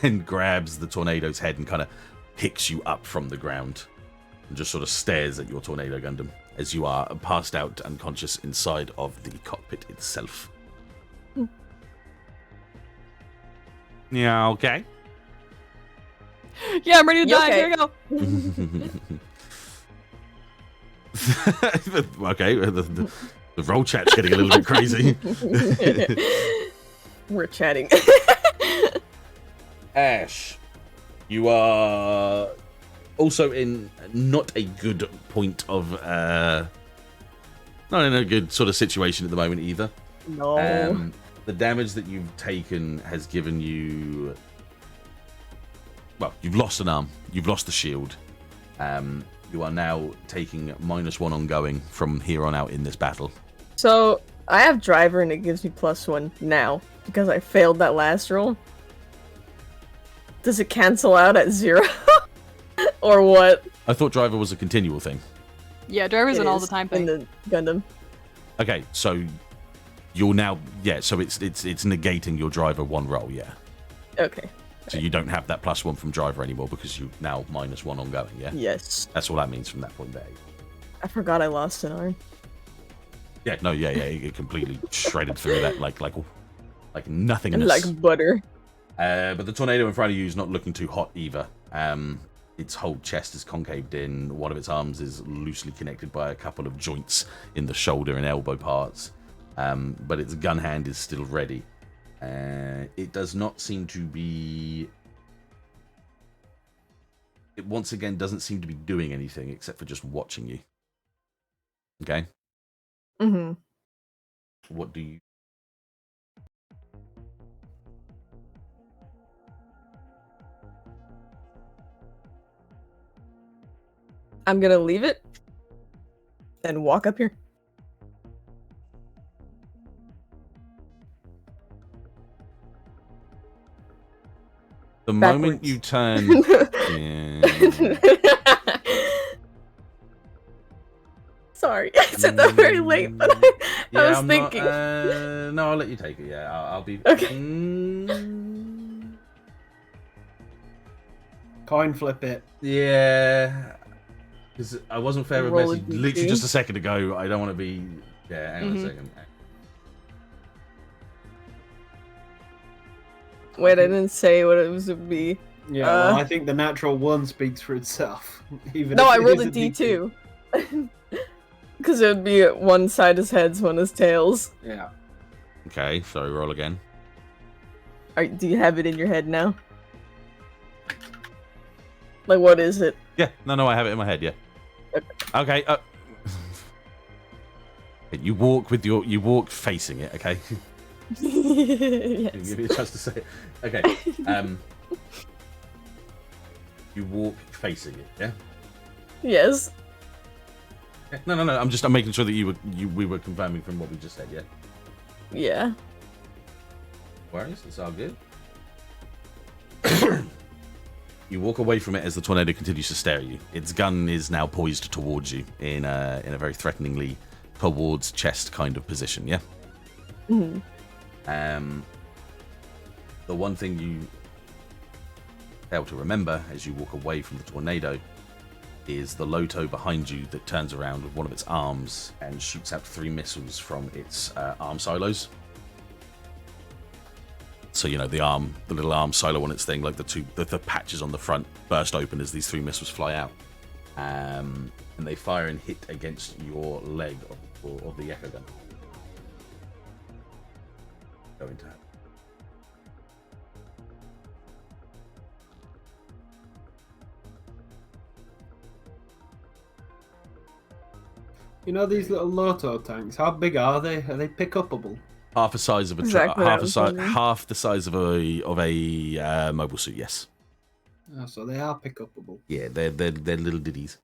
and grabs the tornado's head and kind of picks you up from the ground and just sort of stares at your Tornado Gundam as you are passed out unconscious inside of the cockpit itself. Yeah, okay. Yeah, I'm ready to die. Okay. Here we go. Okay, the roll chat's getting a little bit crazy. We're chatting. Ashe, you are also in not a good point of not in a good sort of situation at the moment either. No. The damage that you've taken has given you, well, you've lost an arm, you've lost the shield. You are now taking -1 ongoing from here on out in this battle. So I have driver and it gives me +1 now because I failed that last roll. Does it cancel out at 0? Or what? I thought driver was a continual thing. Yeah, driver's It an all is the time in thing. the Gundam. Okay, so you're now, so it's negating your driver 1 roll, yeah. Okay. So you don't have that +1 from driver anymore because you now -1 ongoing, yeah? Yes. That's all that means from that point there. I forgot I lost an arm. Yeah, it completely shredded through that like nothingness. Like butter. But the tornado in front of you is not looking too hot either. Its whole chest is concaved in. One of its arms is loosely connected by a couple of joints in the shoulder and elbow parts. But its gun hand is still ready. It does not seem to be... It once again doesn't seem to be doing anything except for just watching you. Okay? Mm-hmm. What do you... I'm gonna leave it and walk up here. The moment Backwards. you turn... Yeah. Sorry, I said that very late, but I was I'm thinking. Not, no, I'll let you take it. Yeah, I'll be... Okay. Coin flip it. Yeah. Because I wasn't fair with Roll a Messi D3. literally just a second ago. I don't want to be... Yeah, hang on a second. Wait, I didn't say what it was to be. Yeah, well, I think the natural one speaks for itself. Even No, if I it rolled is a D2. Because it would be one side is heads, one is tails. Yeah. Okay, so roll again. Do you have it in your head now? Like, what is it? Yeah, no, I have it in my head, yeah. Okay, you walk facing it, okay? Yes. Give me a chance to say it. Okay, you walk facing it, yeah? Yes. Yeah, no, I'm making sure that we were confirming from what we just said, yeah? Yeah. Worries, it's all good. You walk away from it as the tornado continues to stare at you. Its gun is now poised towards you in a very threateningly towards chest kind of position, yeah? Mm-hmm. The one thing you fail to remember as you walk away from the tornado is the Loto behind you that turns around with one of its arms and shoots out 3 missiles from its arm silos. So, you know, the little arm silo on its thing, like the patches on the front burst open as these 3 missiles fly out. And they fire and hit against your leg of the Echo gun. Going to happen. You know these little Loto tanks? How big are they? Are they pick-upable? Half the size of a Exactly what I was wondering. half the size of a mobile suit. Yes. Oh, so they are pick-upable. Yeah, they're little ditties.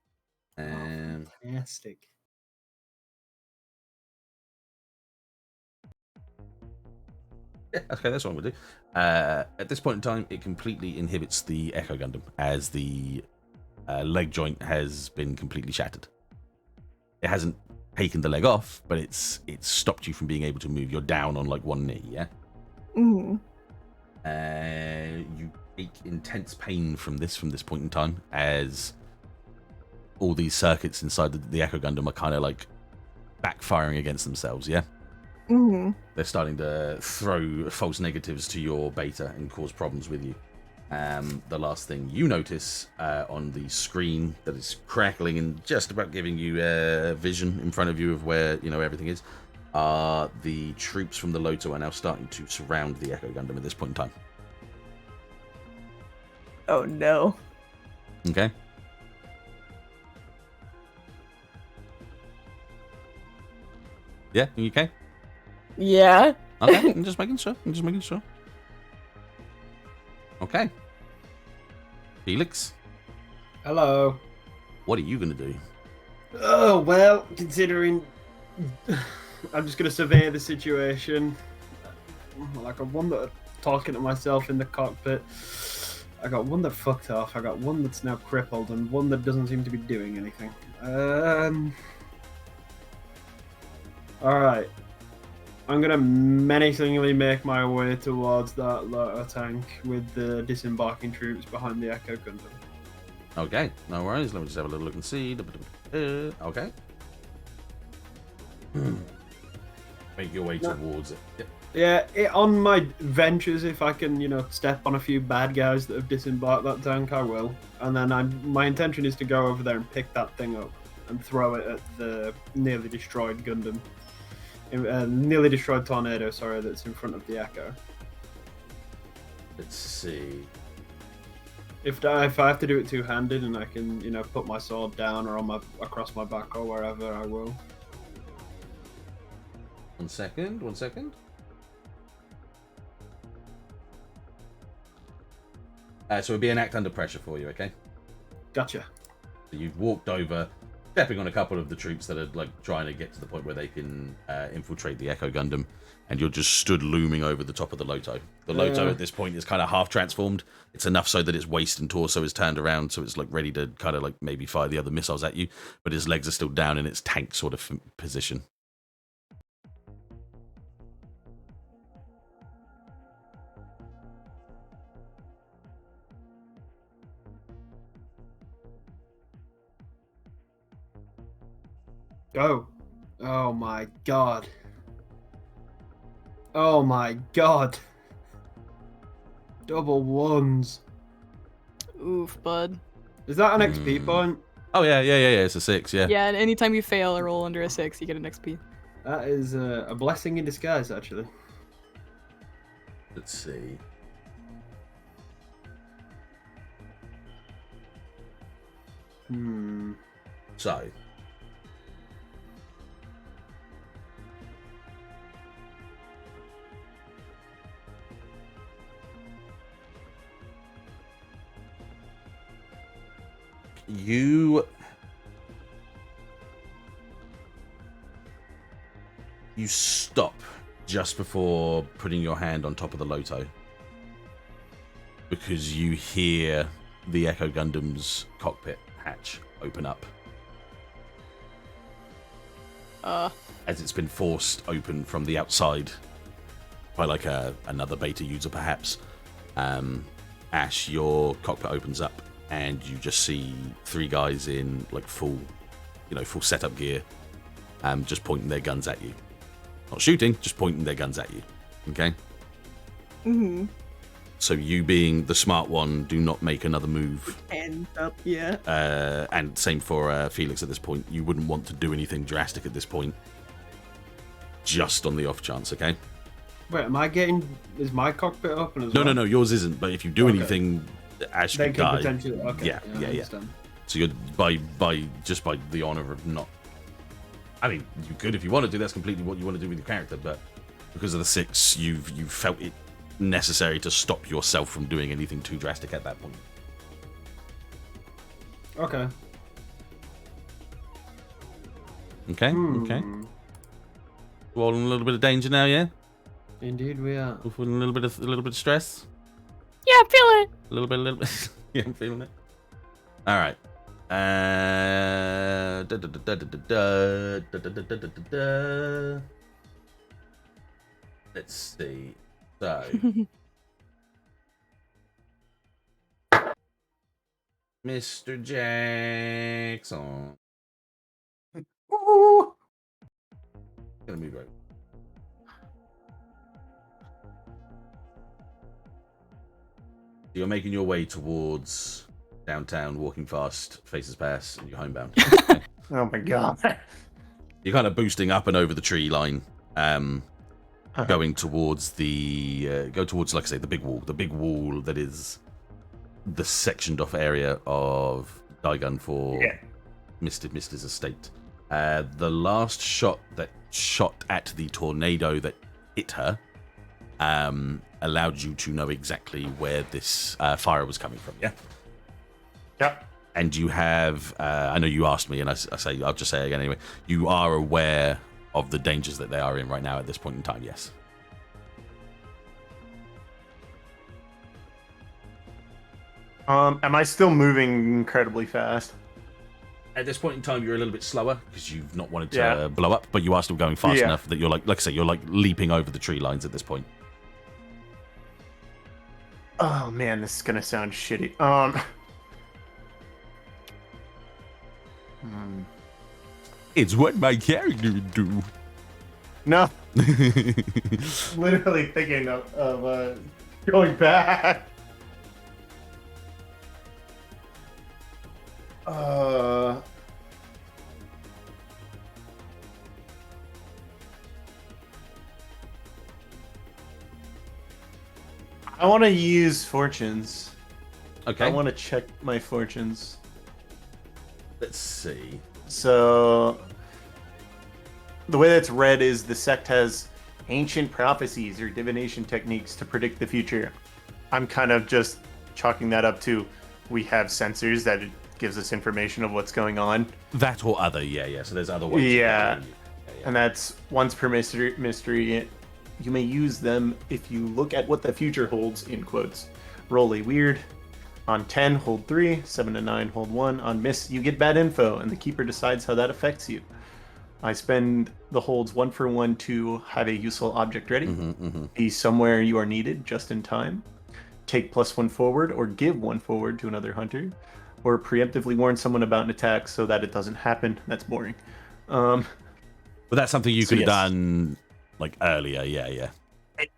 Fantastic. Yeah, okay, that's what I'm gonna do. At this point in time, it completely inhibits the Echo Gundam as the leg joint has been completely shattered. It hasn't taken the leg off, but it's stopped you from being able to move. You're down on like one knee, yeah? Mm-hmm. You take intense pain from this point in time as all these circuits inside the Echo Gundam are kind of like backfiring against themselves, yeah? Mm-hmm. They're starting to throw false negatives to your beta and cause problems with you. The last thing you notice on the screen that is crackling and just about giving you vision in front of you of where everything is, are the troops from the Loto are now starting to surround the Echo Gundam at this point in time. Oh no. Okay. Yeah, you okay? Yeah. Okay, I'm just making sure. Okay. Felix, Hello. what are you going to do? Oh, well, considering... I'm just going to survey the situation. Like, I wonder, talking to myself in the cockpit. I got one that fucked off, I got one that's now crippled, and one that doesn't seem to be doing anything. Alright. I'm gonna menacingly make my way towards that Loto tank with the disembarking troops behind the Echo Gundam. Okay, no worries. Let me just have a little look and see. Okay. Make your way towards it. Yeah, on my ventures, if I can, step on a few bad guys that have disembarked that tank, I will. And then my intention is to go over there and pick that thing up and throw it at the nearly destroyed Gundam. Nearly destroyed tornado, sorry, that's in front of the Echo. Let's see. If I have to do it two-handed and I can, put my sword down or across my back or wherever, I will. 1 second. 1 second. So it'd be an act under pressure for you, okay? Gotcha. So you've walked over, stepping on a couple of the troops that are like trying to get to the point where they can infiltrate the Echo Gundam, and you're just stood looming over the top of the Loto. The Loto at this point is kind of half transformed. It's enough so that its waist and torso is turned around, so it's like ready to kind of like maybe fire the other missiles at you, but its legs are still down in its tank sort of position. Go. Oh my god. Oh my god. Double ones. Oof, bud. Is that an XP point? Oh yeah, it's a 6, yeah. Yeah, and anytime you fail or roll under a 6, you get an XP. That is a blessing in disguise, actually. Let's see. So, you stop just before putting your hand on top of the Loto because you hear the Echo Gundam's cockpit hatch open up as it's been forced open from the outside by like another beta user perhaps. Ashe, your cockpit opens up and you just see 3 guys in like full setup gear, just pointing their guns at you. Not shooting, just pointing their guns at you. Okay? Mm-hmm. So you being the smart one, do not make another move. Hands up, yeah. And same for Felix at this point. You wouldn't want to do anything drastic at this point. Just on the off chance, okay? Wait, is my cockpit open as No, well? no, yours isn't. But if you do anything, Ashe They could could die. potentially. Okay. Yeah. I understand. So you're by the honor of not. I mean, you could if you want to do. That's completely what you want to do with your character. But because of the 6, you've felt it necessary to stop yourself from doing anything too drastic at that point. Okay. Okay. Okay. We're all in a little bit of danger now, yeah. Indeed, we are. We're feeling a little bit of stress. Yeah, I'm feeling it. A little bit. Yeah, I'm feeling it. All right. Let's see. So, Mr. Jackson. Ooh. Gonna move right. You're making your way towards downtown, walking fast, faces past, and you're homebound. Okay. Oh my god. You're kind of boosting up and over the tree line, going towards like I say, the big wall that is the sectioned off area of Daigun for Mister's estate. The last shot that shot at the tornado that hit her allowed you to know exactly where this fire was coming from. Yeah. Yep. And you have, I know you asked me, and I'll just say it again anyway. You are aware of the dangers that they are in right now at this point in time. Yes. Am I still moving incredibly fast? At this point in time, you're a little bit slower because you've not wanted to blow up, but you are still going fast enough that you're like I say, you're like leaping over the tree lines at this point. Oh man, this is gonna sound shitty. It's what my character would do. No, Literally thinking of going back. I want to use fortunes. Okay. I want to check my fortunes. Let's see. So, the way that's read is the sect has ancient prophecies or divination techniques to predict the future. I'm kind of just chalking that up to we have sensors that it gives us information of what's going on. That or other, yeah. So there's other ways. Yeah. And that's once per mystery. You may use them if you look at what the future holds, in quotes. Roll a weird. On 10, hold 3. 7 to 9, hold 1. On miss, you get bad info, and the keeper decides how that affects you. I spend the holds 1 for 1 to have a useful object ready. Be somewhere you are needed just in time. Take +1 forward, or give 1 forward to another hunter. Or preemptively warn someone about an attack so that it doesn't happen. That's boring. But that's something you could have yes. done like earlier, yeah.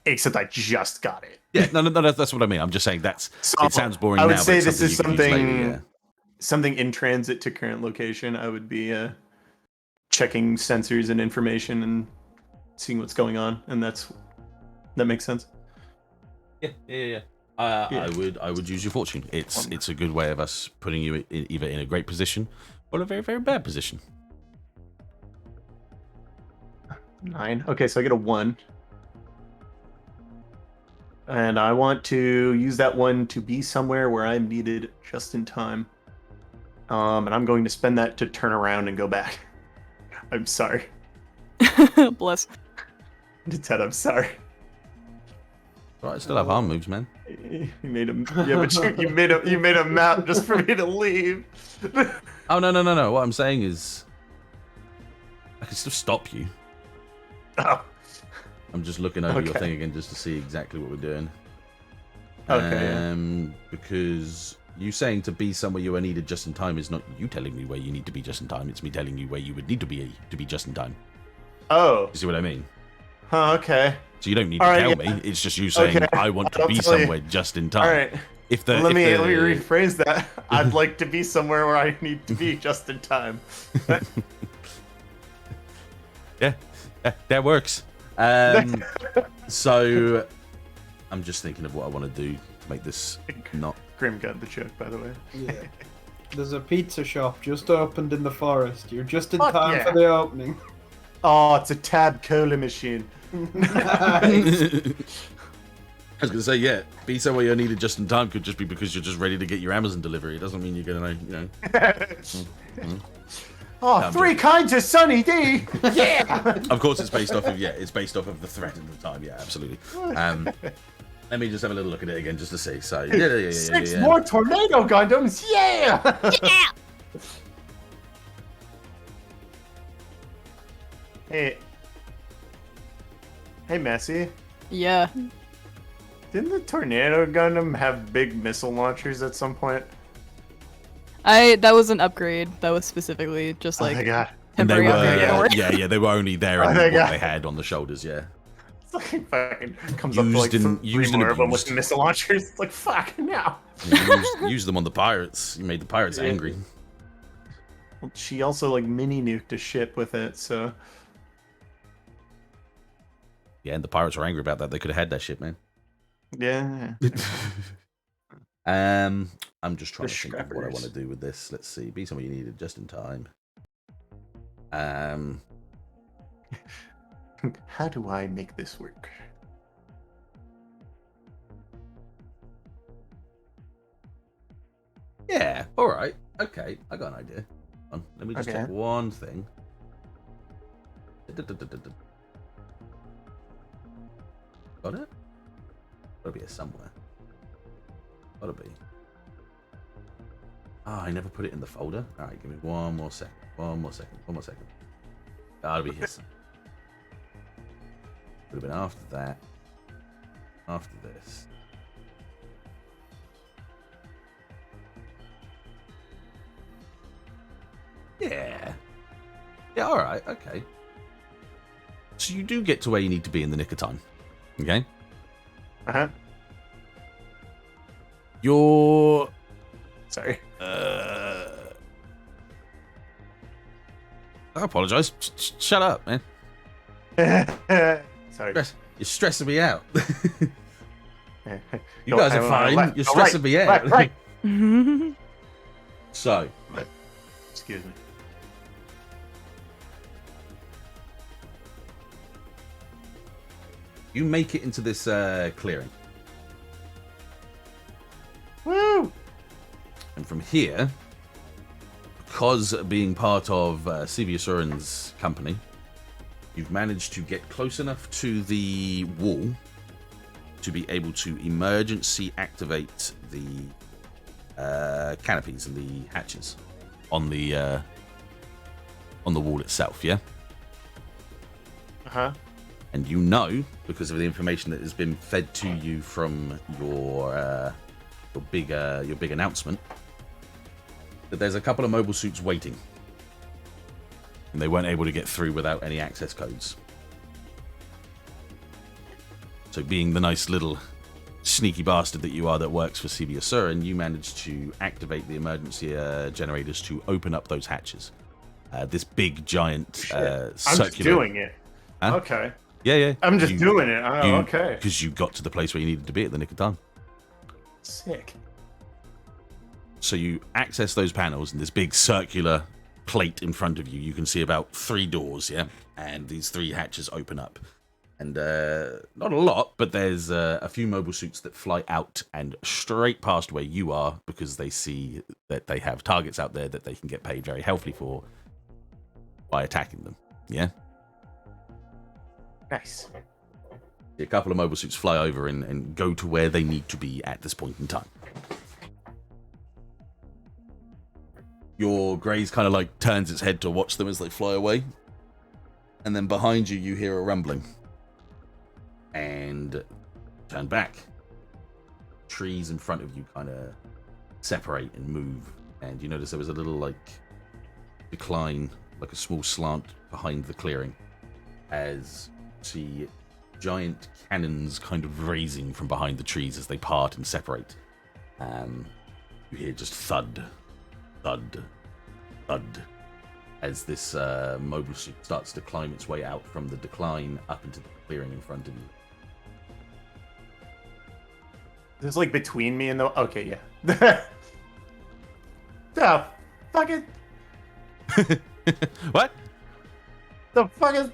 Except I just got it. Yeah, no, that's what I mean. I'm just saying it sounds boring I would now, say but it's this is something you could use later, something in transit to current location. I would be checking sensors and information and seeing what's going on, and that makes sense. Yeah. I would use your fortune. It's a good way of us putting you either in a great position or a very, very bad position. 9. Okay, so I get a 1. And I want to use that 1 to be somewhere where I'm needed just in time. And I'm going to spend that to turn around and go back. I'm sorry. Bless. Dettet, I'm sorry. Right, I still have arm moves, man. You made a but you made a map just for me to leave. Oh no. What I'm saying is I can still stop you. Oh. I'm just looking over your Okay. thing again just to see exactly what we're doing. Okay. Because you saying to be somewhere you are needed just in time is not you telling me where you need to be just in time. It's me telling you where you would need to be just in time. Oh. You see what I mean? Huh, okay. So you don't need to tell me. It's just you saying I want to I'll be tell you. somewhere just in time. All right. Let me rephrase that. I'd like to be somewhere where I need to be just in time. Yeah, that works. So I'm just thinking of what I want to do to make this not. Grim got the joke, by the way. Yeah. There's a pizza shop just opened in the forest. You're just in Fuck time yeah. for the opening. Oh, it's a tab cola machine. Nice. I was gonna say, yeah, be somewhere you're needed just in time could just be because you're just ready to get your Amazon delivery. It doesn't mean you're gonna, Oh, 3 kinds of Sunny D. Yeah. Of course, it's based off of the threat at the time. Yeah, absolutely. Let me just have a little look at it again just to see. So, yeah. 6 more tornado Gundams. Yeah. Hey, Messi. Yeah. Didn't the tornado Gundam have big missile launchers at some point? That was an upgrade. That was specifically just like Oh my god. And they temporary upgrade. Don't worry. were, yeah, they were only there in what they had on the shoulders. Yeah. It's like fucking comes up to like Used three and more of them with abused. missile launchers. It's like fuck now. Use them on the pirates. You made the pirates angry. Well, she also like mini nuked a ship with it, so Yeah, and the pirates were angry about that. They could have had that shit, man. yeah. I'm just trying The to think of what I scrappers. want to do with this. Let's see. Be somewhere you needed just in time. How do I make this work? Yeah. All right. Okay. I got an idea. Hold on, let me just Okay. check one thing. Got it? Gotta be here somewhere. Gotta be. Ah, I never put it in the folder. All right, give me one more second. One more second. Gotta be here somewhere. Would have been after that. After this. Yeah. Yeah, alright, okay. So you do get to where you need to be in the nick of time. Okay? Uh-huh. You're... Sorry. I apologize. Shut up, man. Sorry. You're stressing me out. You Go- guys are fine. left, You're go stressing me out. Right. So, Excuse me. you make it into this clearing. Woo! And from here, because being part of Sevia Soren's company, you've managed to get close enough to the wall to be able to emergency activate the canopies and the hatches on the wall itself, yeah? Uh-huh. And you know, because of the information that has been fed to you from your big announcement, that there's a couple of mobile suits waiting, and they weren't able to get through without any access codes. So, being the nice little sneaky bastard that you are that works for Sevia Soren, you managed to activate the emergency generators to open up those hatches. This big giant circular. I'm just doing it. Huh? Okay. Yeah. I'm just doing it. Oh, okay. Because you got to the place where you needed to be at the nick of time. Sick. So you access those panels, and this big circular plate in front of you. You can see about 3 doors, yeah? And these 3 hatches open up. And not a lot, but there's a few mobile suits that fly out and straight past where you are, because they see that they have targets out there that they can get paid very healthily for by attacking them, yeah? Nice. A couple of mobile suits fly over and go to where they need to be at this point in time. Your Graze kind of like turns its head to watch them as they fly away. And then behind you, you hear a rumbling. And turn back. Trees in front of you kind of separate and move. And you notice there was a little like decline, like a small slant behind the clearing. As you see giant cannons kind of raising from behind the trees as they part and separate. You hear just thud, thud, thud, as this mobile suit starts to climb its way out from the decline up into the clearing in front of you. This is like between me and the... Okay, yeah. The fucking... What? The fuck is...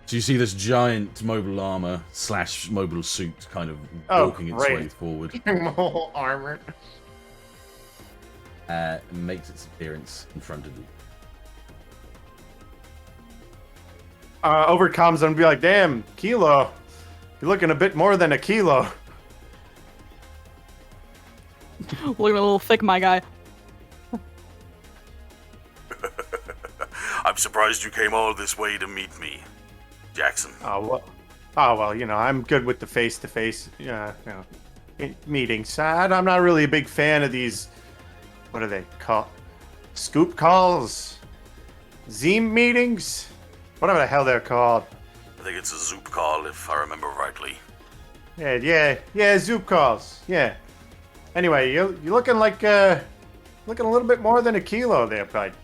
So you see this giant mobile armor / mobile suit kind of walking its way forward. More armor. And makes its appearance in front of you. Overcomes and be like, damn, Kilo. You're looking a bit more than a kilo. Looking a little thick, my guy. I'm surprised you came all this way to meet me, Jackson. Oh, well, you know, I'm good with the face-to-face meetings. I'm not really a big fan of these, what are they called? Scoop calls? Zoom meetings? Whatever the hell they're called. I think it's a Zoop call, if I remember rightly. Yeah, Zoop calls. Yeah. Anyway, you're looking like, looking a little bit more than a kilo there, bud.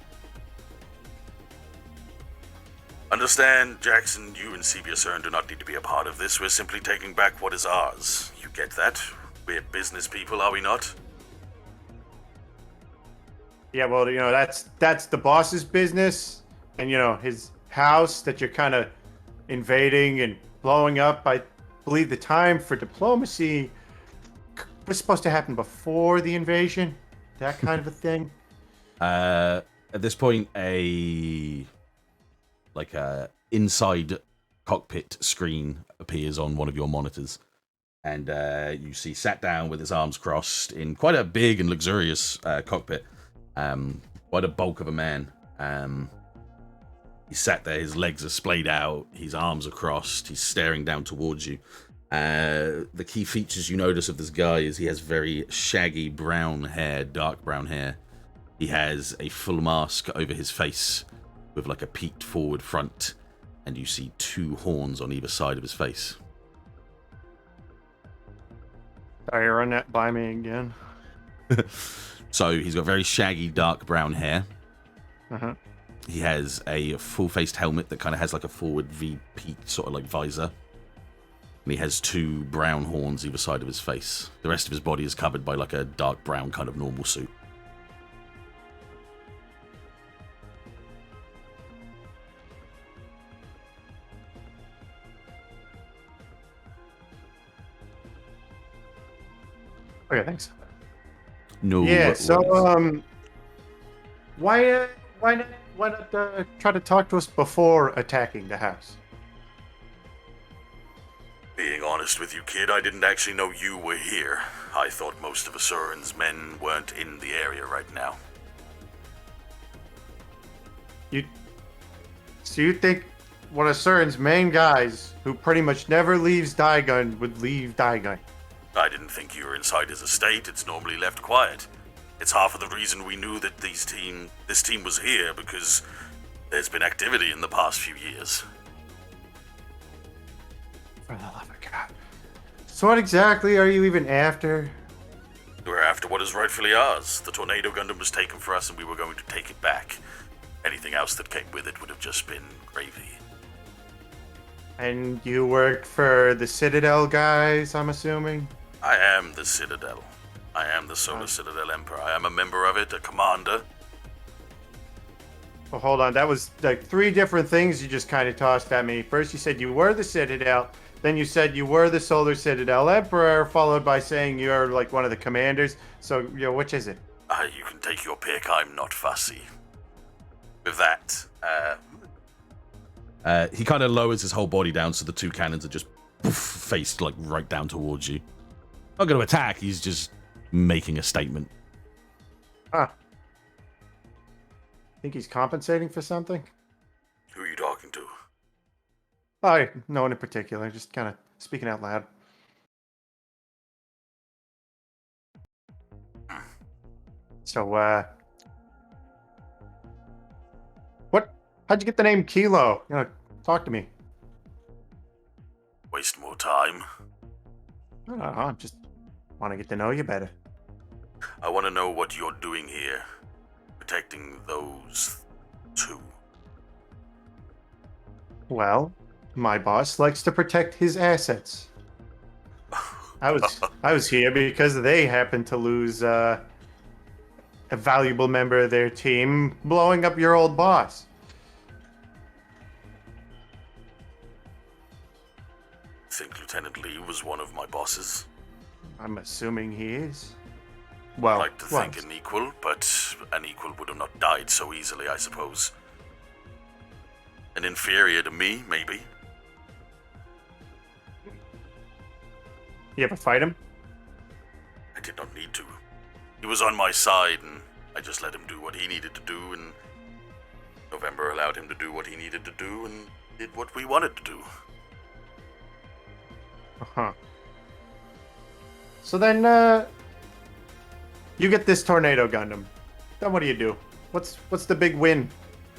Understand, Jackson, you and Sevia Cern do not need to be a part of this. We're simply taking back what is ours. You get that? We're business people, are we not? Yeah, well, you know, that's the boss's business, and you know, his house that you're kind of invading and blowing up. I believe the time for diplomacy was supposed to happen before the invasion, that kind of a thing. At this point, a inside cockpit screen appears on one of your monitors, and you see sat down with his arms crossed in quite a big and luxurious cockpit, quite a bulk of a man. He's sat there, his legs are splayed out, his arms are crossed, he's staring down towards you. The key features you notice of this guy is he has very shaggy brown hair, dark brown hair. He has a full mask over his face, with like a peaked forward front, and you see 2 horns on either side of his face. Sorry, run that by me again. So he's got very shaggy, dark brown hair. Uh-huh. He has a full-faced helmet that kind of has like a forward V-peaked sort of like visor. And he has 2 brown horns either side of his face. The rest of his body is covered by like a dark brown kind of normal suit. Okay, thanks. No. Yeah. what- So, what- why not try to talk to us before attacking the house? Being honest with you, kid, I didn't actually know you were here. I thought most of Asuran's men weren't in the area right now. So you think one of Surin's main guys, who pretty much never leaves Daigun, would leave Daigun? I didn't think you were inside his estate. It's normally left quiet. It's half of the reason we knew that this team was here, because there's been activity in the past few years. For the love of God. So what exactly are you even after? We're after what is rightfully ours. The Tornado Gundam was taken for us and we were going to take it back. Anything else that came with it would have just been gravy. And you work for the Citadel guys, I'm assuming? I am the Citadel. I am the Solar Citadel Emperor. I am a member of it, a commander. Well, hold on. That was like 3 different things you just kind of tossed at me. First you said you were the Citadel, then you said you were the Solar Citadel Emperor, followed by saying you're like one of the commanders. So, which is it? You can take your pick. I'm not fussy. With that, he kind of lowers his whole body down so the 2 cannons are just faced like right down towards you. Not going to attack, he's just making a statement. Huh. Think he's compensating for something? who are you talking to? No one in particular, just kind of speaking out loud. So, how'd you get the name Kilo? Talk to me. Waste more time. I don't know, I just want to get to know you better. I want to know what you're doing here. Protecting those 2. Well, my boss likes to protect his assets. I was here because they happened to lose a valuable member of their team blowing up your old boss. I think Lieutenant Lee was one of my bosses. I'm assuming he is. Well, I'd like to think an equal, but an equal would have not died so easily, I suppose. An inferior to me, maybe. You ever fight him? I did not need to. He was on my side, and I just let him do what he needed to do, and November allowed him to do what he needed to do, and did what we wanted to do. Uh-huh. So then, you get this Tornado Gundam. Then what do? What's the big win?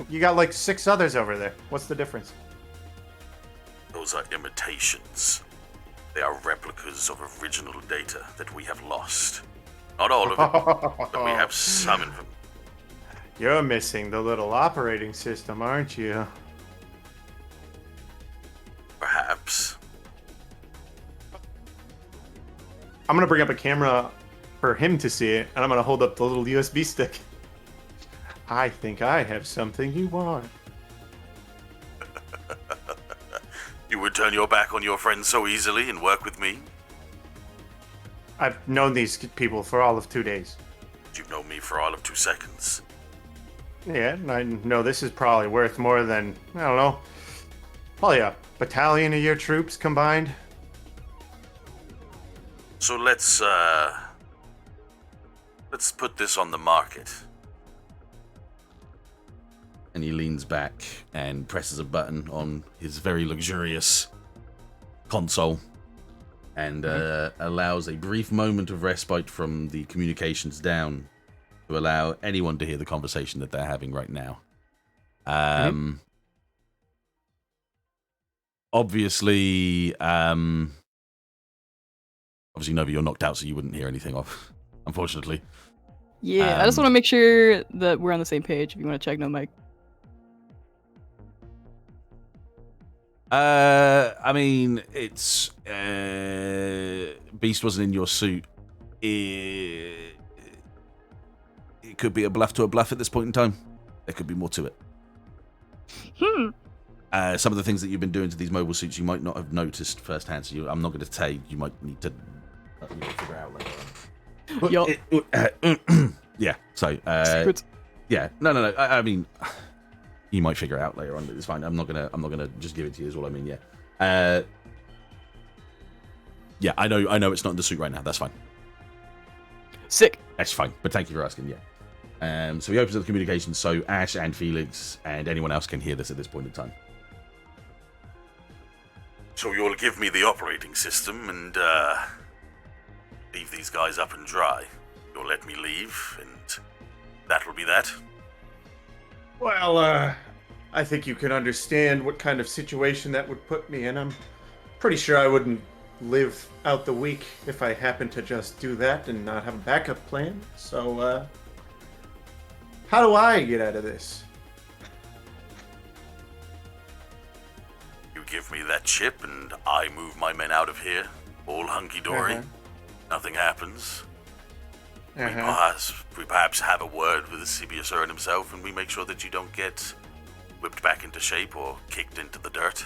You got like 6 others over there. What's the difference? Those are imitations. They are replicas of original data that we have lost. Not all of it, but we have some of them. You're missing the little operating system, aren't you? Perhaps. I'm gonna bring up a camera for him to see it, and I'm gonna hold up the little USB stick. I think I have something you want. You would turn your back on your friends so easily and work with me? I've known these people for all of 2 days. You've known me for all of 2 seconds. Yeah, and I know this is probably worth more than, I don't know, probably a battalion of your troops combined. So let's put this on the market. And he leans back and presses a button on his very luxurious console and allows a brief moment of respite from the communications down to allow anyone to hear the conversation that they're having right now. Obviously, Nova, you're knocked out, so you wouldn't hear anything off, unfortunately. Yeah, I just want to make sure that we're on the same page. If you want to check no mic. I mean, it's Beast wasn't in your suit. It could be a bluff to a bluff at this point in time. There could be more to it. Some of the things that you've been doing to these mobile suits, you might not have noticed firsthand. So I'm not going to say. You might need to figure out later on. Yeah. So. Yeah. No. I mean, you might figure it out later on. It's fine. I'm not gonna just give it to you. Is all I mean. Yeah. Yeah. I know. It's not in the suit right now. That's fine. Sick. That's fine. But thank you for asking. Yeah. So he opens up the communication so Ashe and Felix and anyone else can hear this at this point in time. So you'll give me the operating system and leave these guys up and dry. You'll let me leave, and that'll be that. Well, I think you can understand what kind of situation that would put me in. I'm pretty sure I wouldn't live out the week if I happened to just do that and not have a backup plan. So, how do I get out of this? You give me that chip and I move my men out of here, all hunky-dory. Nothing happens. We perhaps have a word with the CBSR himself, and we make sure that you don't get whipped back into shape or kicked into the dirt.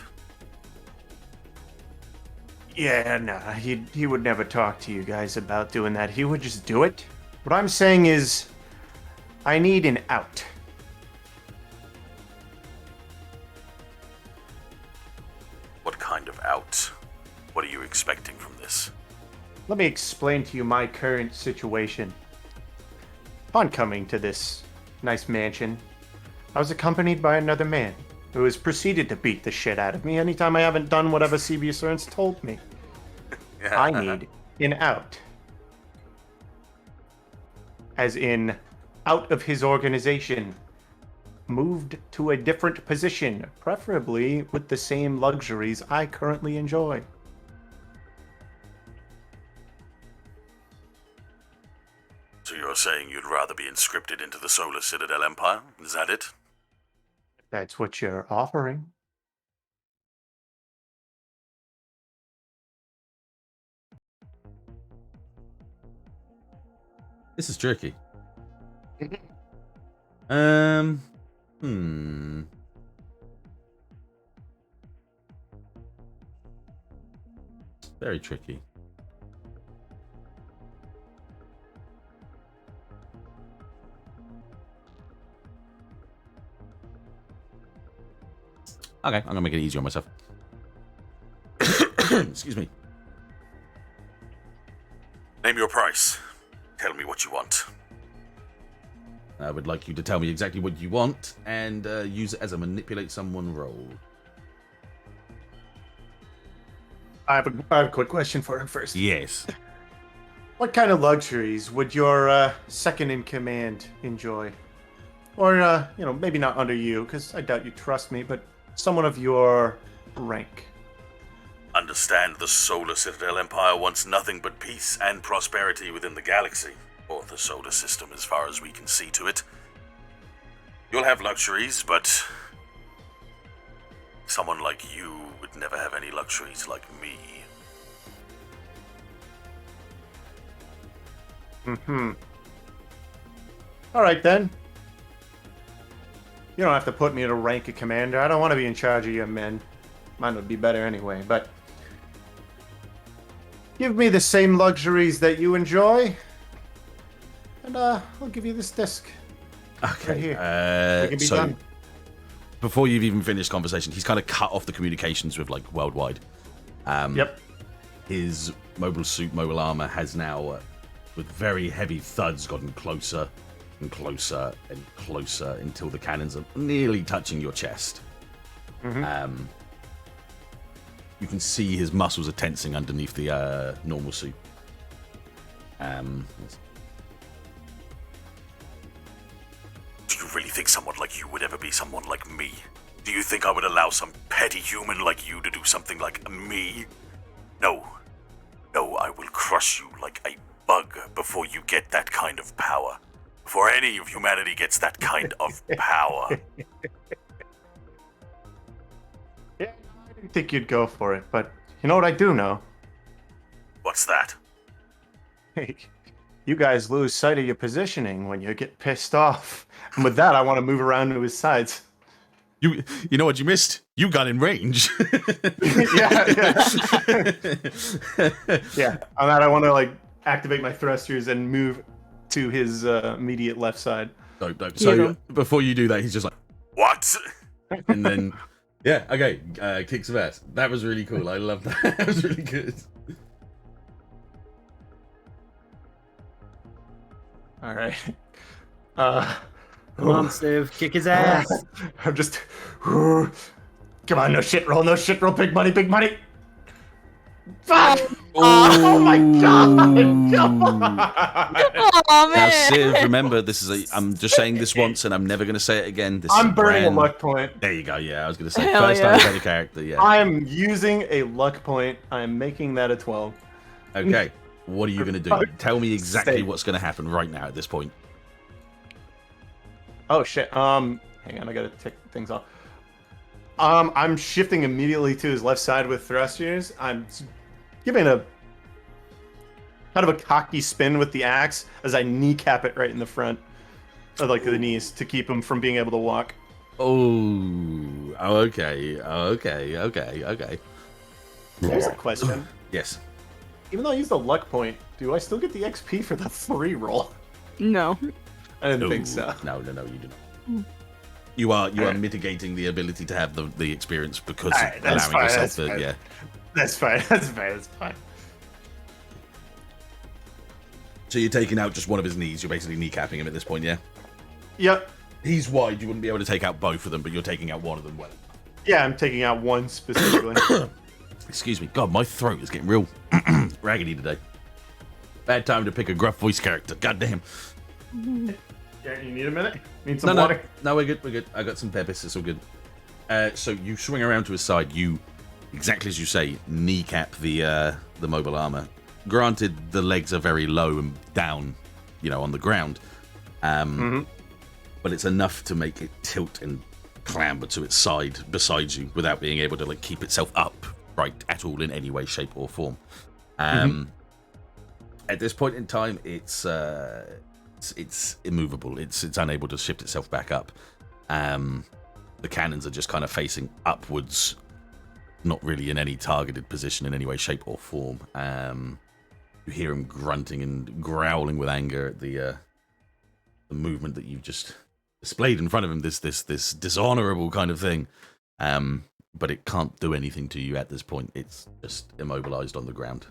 Yeah, no, he would never talk to you guys about doing that. He would just do it. What I'm saying is, I need an out. What kind of out? What are you expecting from this? Let me explain to you my current situation. Upon coming to this nice mansion, I was accompanied by another man who has proceeded to beat the shit out of me anytime I haven't done whatever CBSR's told me. I need an out. As in, out of his organization. Moved to a different position, preferably with the same luxuries I currently enjoy. So you're saying you'd rather be inscripted into the Solar Citadel Empire? Is that it? That's what you're offering. This is tricky. Very tricky. Okay, I'm gonna make it easier on myself. Excuse me. Name your price. Tell me what you want. I would like you to tell me exactly what you want and use it as a manipulate someone roll. I have a quick question for him first. Yes. What kind of luxuries would your second in command enjoy? Or, maybe not under you, because I doubt you trust me, but someone of your rank. Understand the Solar Citadel Empire wants nothing but peace and prosperity within the galaxy, or the solar system as far as we can see to it. You'll have luxuries, but someone like you would never have any luxuries like me. Alright then. You don't have to put me at a rank of commander. I don't want to be in charge of your men. Mine would be better anyway, but give me the same luxuries that you enjoy, and I'll give you this disc. Okay. Right here. We can be So done. before you've even finished conversation, he's kind of cut off the communications with like worldwide. Yep. His mobile suit, mobile armor has now, with very heavy thuds, gotten closer and closer and closer until the cannons are nearly touching your chest. You can see his muscles are tensing underneath the normal suit. Do you really think someone like you would ever be someone like me? Do you think I would allow some petty human like you to do something like me? No. No, I will crush you like a bug before you get that kind of power. Before any of humanity gets that kind of power. Yeah, I didn't think you'd go for it, but you know what I do know? What's that? Hey, you guys lose sight of your positioning when you get pissed off. And with that, I want to move around to his sides. You know what you missed? You got in range. Yeah. Yeah, on that, I want to like activate my thrusters and move to his immediate left side. Dope. So before you do that, he's just like, What? and then, yeah, okay, kicks of ass. That was really cool. I love that. That was really good. All right. Come on, Steve, kick his ass. I'm just. Come on, no shit roll, big money. Fuck! Oh my god! Come on! Oh Now, man. Civ, remember, this is I'm just saying this once, and I'm never going to say it again. This I'm is burning brand... a luck point. There you go. Yeah, I was going to say Hell first yeah. time better character. Yeah. I'm using a luck point. I'm making that a 12. Okay. What are you going to do? Tell me exactly Stay. what's going to happen right now at this point. Oh shit. Hang on, I gotta tick things off. I'm shifting immediately to his left side with thrusters. I'm giving a kind of a cocky spin with the axe as I kneecap it right in the front of like the knees to keep him from being able to walk. Oh, okay. Here's a question. Yes. Even though I used a luck point, do I still get the XP for the 3 roll? No. I didn't think so. No, you do not. You are mitigating the ability to have the experience because Alright, of that's allowing fine, yourself that's to, fine. yeah. That's fine. So you're taking out just one of his knees. You're basically kneecapping him at this point, yeah? Yep. He's wide. You wouldn't be able to take out both of them, but you're taking out one of them. Well, Yeah, I'm taking out one specifically. excuse me. God, my throat is getting real raggedy today. Bad time to pick a gruff voice character. God damn. Yeah, you need a minute? Need some No, water? no, we're good. I got some pepis. It's all good. So you swing around to his side. You, exactly as you say, kneecap the mobile armor. Granted, the legs are very low and down, on the ground. But it's enough to make it tilt and clamber to its side beside you without being able to keep itself upright at all in any way, shape, or form. At this point in time, it's immovable. It's unable to shift itself back up. The cannons are just kind of facing upwards, not really in any targeted position in any way, shape, or form. You hear him grunting and growling with anger at the movement that you've just displayed in front of him. This dishonorable kind of thing. But it can't do anything to you at this point. It's just immobilized on the ground.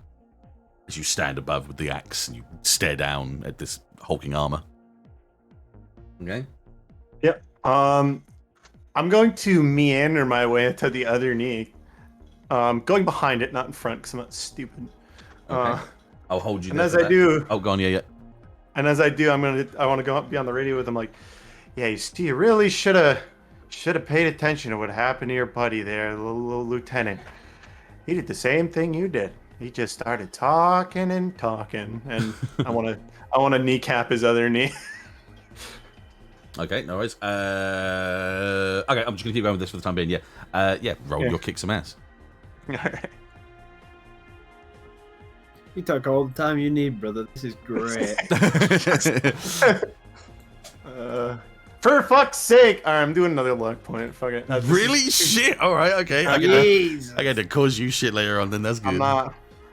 As you stand above with the axe and you stare down at this hulking armor. Okay. Yep. I'm going to meander my way to the other knee. Going behind it, not in front, because I'm not stupid. Okay. I'll hold you. And there as for I that. do, Oh, go on, yeah. and as I do, I want to go up, be on the radio with him, like, yeah, you see, you really should have paid attention to what happened to your buddy there, the little lieutenant. He did the same thing you did. He just started talking, and I want to kneecap his other knee. Okay, no worries. Okay, I'm just gonna keep going with this for the time being. Yeah. Roll your kick some ass. All right. You talk all the time you need, brother. This is great. For fuck's sake! All right, I'm doing another luck point. Fuck it. Really? Shit. All right. Okay. I get to cause you shit later on. Then that's good.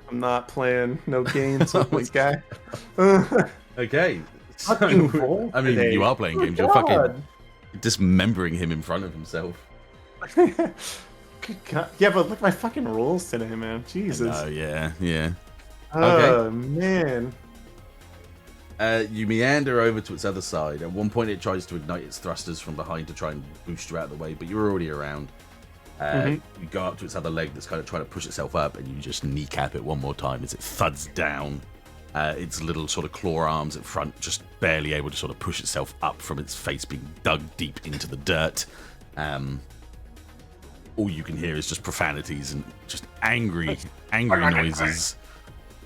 I'm not playing no games with this guy. Okay. So, Fucking roll I mean, today. you are playing games. You're God. fucking dismembering him in front of himself. Good God. Yeah, but look at my fucking rolls today, man. Jesus. Oh yeah. Oh man. You meander over to its other side. At one point, it tries to ignite its thrusters from behind to try and boost you out of the way, but you're already around. You go up to its other leg that's kind of trying to push itself up, and you just kneecap it one more time as it thuds down. its little sort of claw arms at front just barely able to sort of push itself up from its face being dug deep into the dirt. All you can hear is just profanities and just angry noises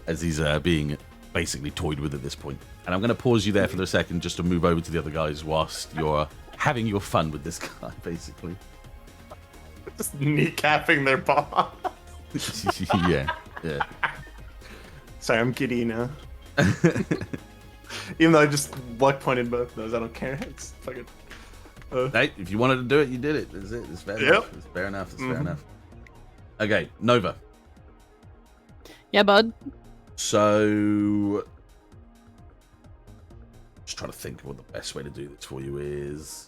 as he's being basically toyed with at this point. And I'm going to pause you there for a second just to move over to the other guys whilst you're having your fun with this guy, basically. Just kneecapping their paw. yeah. Sorry, I'm giddy now. Even though I just luck pointed both of those, I don't care. It's fucking. Hey, if you wanted to do it, you did it. That's it. It's fair enough. It's fair enough. It's fair enough. Okay, Nova. Yeah, bud. So, just trying to think of what the best way to do this for you is.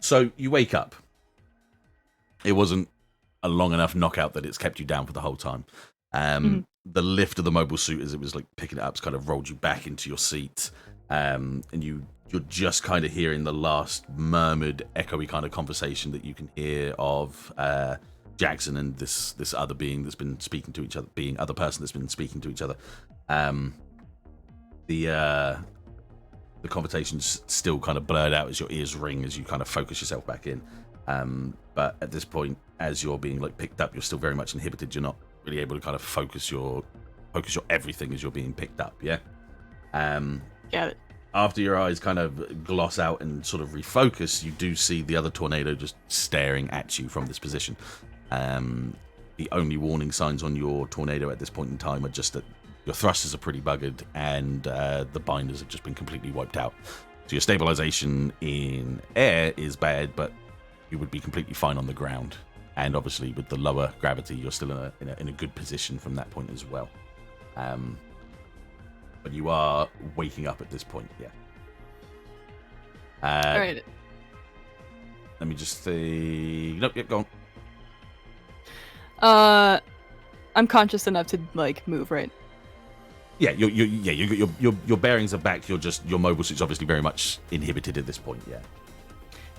So you wake up. It wasn't a long enough knockout that it's kept you down for the whole time. The lift of the mobile suit as it was like picking it up has kind of rolled you back into your seat. And you're just kind of hearing the last murmured, echoey kind of conversation that you can hear of Jackson and this other being that's been speaking to each other, other person that's been speaking to each other. The conversation's still kind of blurred out as your ears ring as you kind of focus yourself back in. But at this point, as you're being like picked up, you're still very much inhibited. You're not really able to kind of focus your everything as you're being picked up. Yeah. Got it. After your eyes kind of gloss out and sort of refocus, you do see the other tornado just staring at you from this position. The only warning signs on your tornado at this point in time are just that your thrusters are pretty buggered and the binders have just been completely wiped out. So your stabilization in air is bad, but you would be completely fine on the ground. And obviously with the lower gravity, you're still in a good position from that point as well. But you are waking up at this point, yeah. All right. Let me just see. Nope, yep, go on. I'm conscious enough to like move, right? Yeah, your bearings are back. Your mobile suit's obviously very much inhibited at this point. Yeah.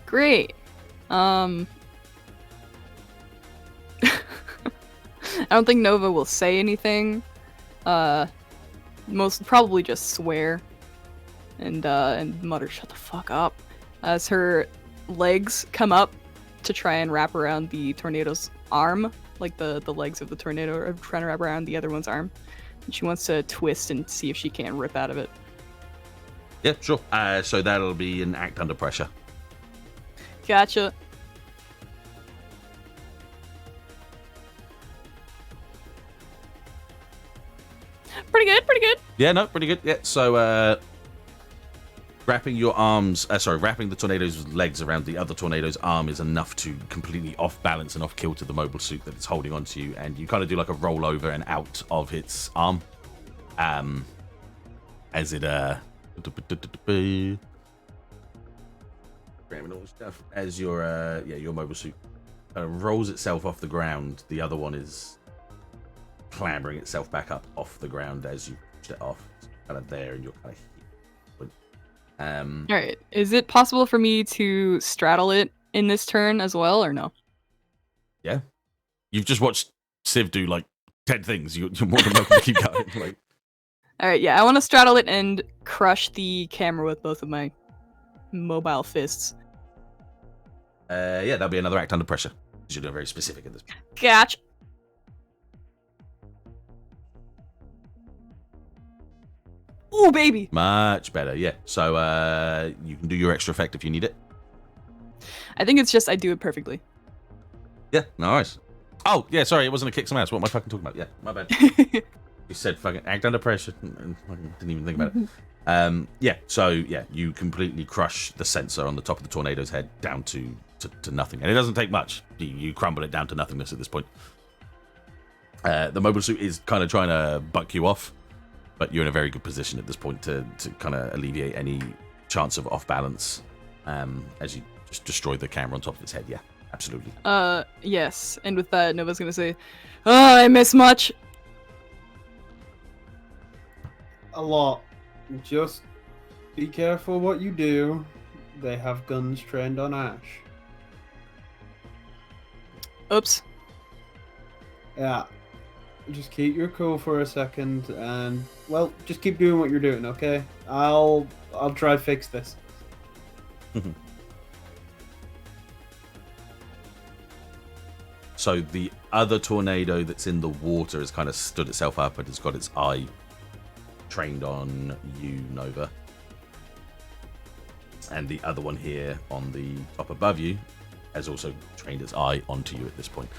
Great. I don't think Nova will say anything. Most probably just swear and mutter "shut the fuck up" as her legs come up to try and wrap around the tornado's arm, like the legs of the tornado are trying to wrap around the other one's arm. And she wants to twist and see if she can't rip out of it. Yeah, sure. So that'll be an act under pressure. Gotcha. Pretty good. Yeah, no, pretty good. Yeah, so wrapping the tornado's legs around the other tornado's arm is enough to completely off balance and off kilter the mobile suit that it's holding onto you, and you kind of do like a roll over and out of its arm. As it as your mobile suit rolls itself off the ground, the other one is clambering itself back up off the ground as you push it off. It's kind of there, and you're kind of all right. Is it possible for me to straddle it in this turn as well, or no? Yeah. You've just watched Civ do like 10 things. You're more than welcome to keep going. Like. All right, yeah, I want to straddle it and crush the camera with both of my mobile fists. Yeah, that'll be another act under pressure. You're doing very specific at this point. Gotcha. Ooh, baby. Much better, yeah. So you can do your extra effect if you need it. I think it's just I do it perfectly. Yeah, nice. Oh, yeah, sorry, it wasn't a kick some ass. What am I fucking talking about? Yeah, my bad. You said fucking act under pressure and didn't even think about it. Yeah, so yeah, you completely crush the sensor on the top of the tornado's head down to nothing. And it doesn't take much. You crumble it down to nothingness at this point. The mobile suit is kind of trying to buck you off, but you're in a very good position at this point to kind of alleviate any chance of off balance as you just destroy the camera on top of its head. Yeah, absolutely. Yes. And with that, Nova's gonna say, "Oh, I miss much." A lot. Just be careful what you do. They have guns trained on Ashe. Oops. Yeah. Just keep your cool for a second, and well, just keep doing what you're doing, okay? I'll try to fix this. So the other tornado that's in the water has kind of stood itself up and has got its eye trained on you, Nova. And the other one here on the top above you has also trained its eye onto you at this point.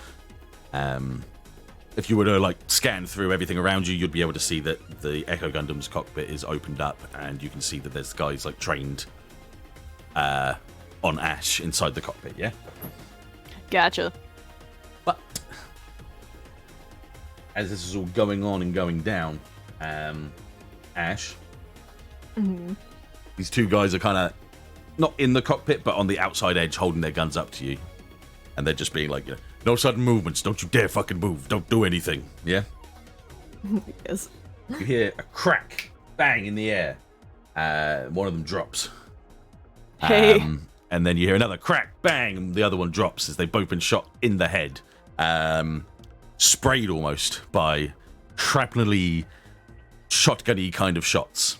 If you were to like scan through everything around you, you'd be able to see that the Echo Gundam's cockpit is opened up, and you can see that there's guys like trained on Ashe inside the cockpit. Yeah. Gotcha. But as this is all going on and going down, Ashe, these two guys are kind of not in the cockpit, but on the outside edge, holding their guns up to you, and they're just being like, you know, no sudden movements. Don't you dare fucking move. Don't do anything. Yeah? Yes. You hear a crack, bang in the air. One of them drops. Hey. And then you hear another crack, bang, and the other one drops as they've both been shot in the head. Sprayed almost by shrapnel-y, shotgun-y kind of shots.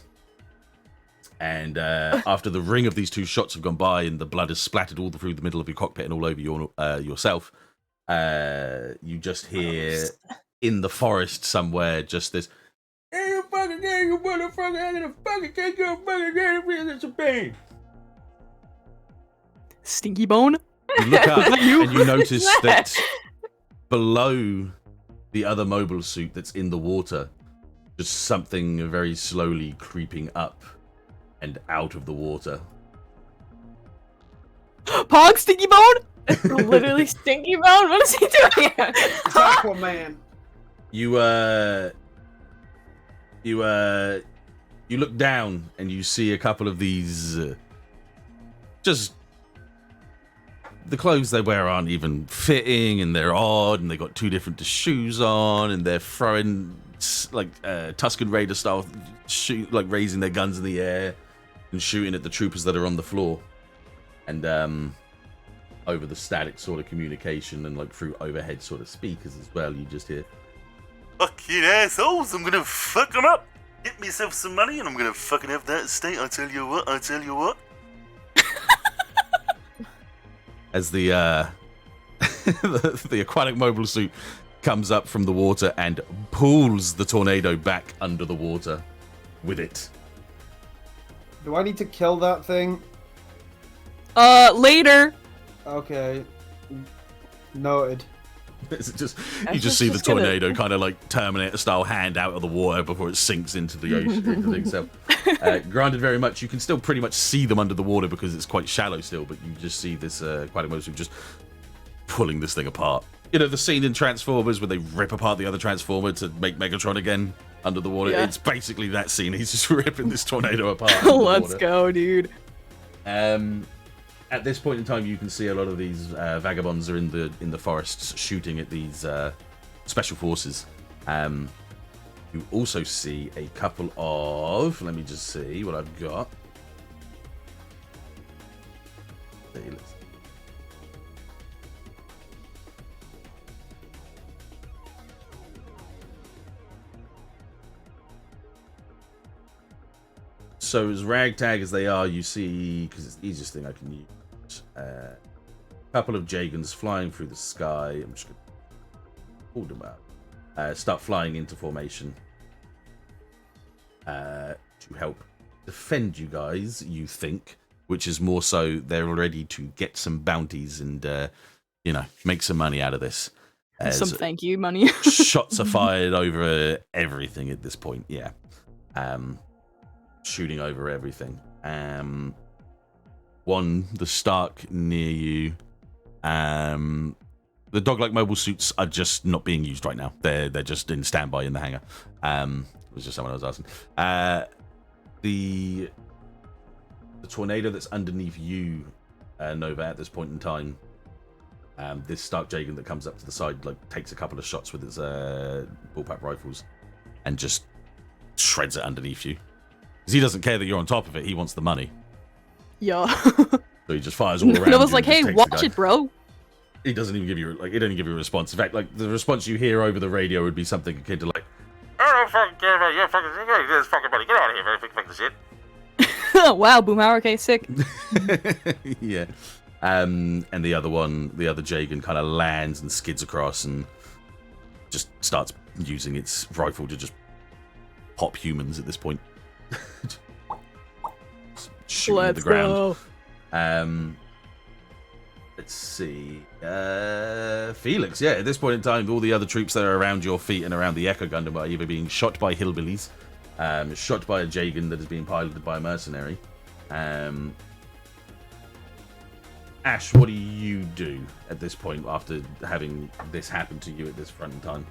And after the ring of these two shots have gone by and the blood has splattered all through the middle of your cockpit and all over yourself, you just hear in the forest somewhere just this, "Hey, you fucking gay, you motherfucker, I'm gonna fucking take your fucking it's a pain." Stinky bone? You look up and you notice that below the other mobile suit that's in the water, just something very slowly creeping up and out of the water. Pog, Stinky bone? Literally Stinky Bone? What is he doing here? It's Aquaman. You look down and you see a couple of these just the clothes they wear aren't even fitting, and they're odd, and they got two different shoes on, and they're throwing like Tusken Raider style shoot, like raising their guns in the air and shooting at the troopers that are on the floor. And over the static sort of communication and like through overhead sort of speakers as well, you just hear, "Fucking assholes, I'm gonna fuck them up. Get myself some money and I'm gonna fucking have that estate, I tell you what. As the the aquatic mobile suit comes up from the water and pulls the tornado back under the water with it. Do I need to kill that thing? Later. Okay. Noted. It's just you just see the tornado kind of like Terminator style hand out of the water before it sinks into the ocean itself. Granted, very much you can still pretty much see them under the water because it's quite shallow still, but you just see this aquatic mobile suit just pulling this thing apart. You know the scene in Transformers where they rip apart the other Transformer to make Megatron again under the water? Yeah. It's basically that scene. He's just ripping this tornado apart. Let's go, dude. At this point in time, you can see a lot of these vagabonds are in the forests shooting at these special forces. You also see a couple of... Let me just see what I've got. So as ragtag as they are, you see, because it's the easiest thing I can use, a couple of Jagans flying through the sky. I'm just going to pull them out. Start flying into formation to help defend you guys, you think, which is more so they're ready to get some bounties and, make some money out of this. Some thank you money. Shots are fired over everything at this point, yeah. Shooting over everything. One, the Stark near you. The dog-like mobile suits are just not being used right now. They're just in standby in the hangar. It was just someone I was asking. The tornado that's underneath you, Nova, at this point in time. This Stark Jagan that comes up to the side, like takes a couple of shots with his bullpup rifles, and just shreds it underneath you. Because he doesn't care that you're on top of it. He wants the money. Yeah. So he just fires all around. And I was you like, and hey, just takes watch the it, bro. He doesn't even give you he don't even give you a response. In fact, like the response you hear over the radio would be something akin to like, "I don't fucking care about your fucking buddy. Get out of here, fuck this shit." Wow, Boomhauer, okay, sick. Yeah. And the other Jagan kind of lands and skids across and just starts using its rifle to just pop humans at this point. Shooting at the ground. Go. Let's see. Felix, yeah, at this point in time, all the other troops that are around your feet and around the Echo Gundam are either being shot by hillbillies, shot by a Jagan that is being piloted by a mercenary. Ash, what do you do at this point after having this happen to you at this front in time?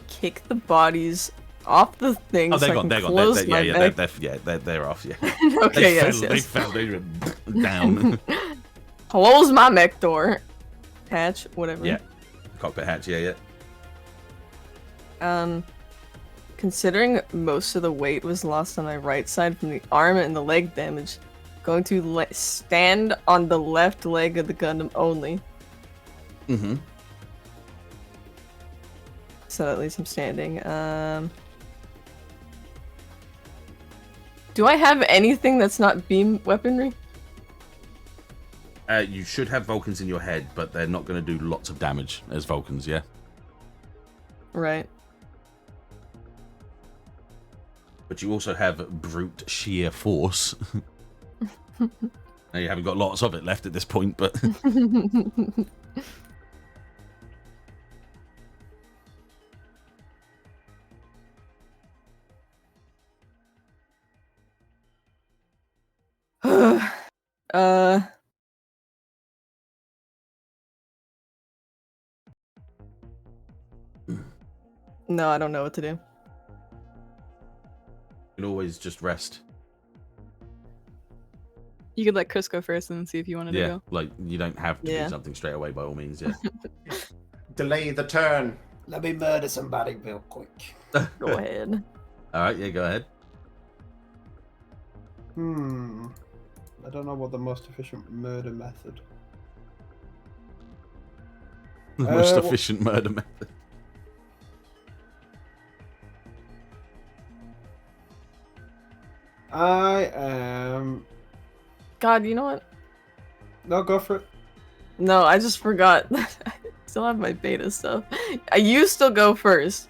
Kick the bodies off the things. Oh, they're so gone. I They're can gone. close my neck. They're off. Yeah. Okay, They yes. fell. They went down. Close my mech door. Hatch, whatever. Yeah. Cockpit hatch. Yeah. Considering most of the weight was lost on my right side from the arm and the leg damage, going to stand on the left leg of the Gundam only. Mm-hmm. So at least I'm standing. Do I have anything that's not beam weaponry? You should have Vulcans in your head, but they're not going to do lots of damage as Vulcans, yeah? Right. But you also have brute sheer force. Now you haven't got lots of it left at this point, but... No, I don't know what to do. You can always just rest. You could let Chris go first and see if you wanted to Yeah, go. like, you don't have to do something straight away by all means, yeah. Delay the turn. Let me murder somebody real quick. Go ahead. Alright, yeah, go ahead. I don't know what the most efficient murder method. The most efficient murder method. I am. God, you know what? No, go for it. No, I just forgot. I still have my beta stuff. You still go first.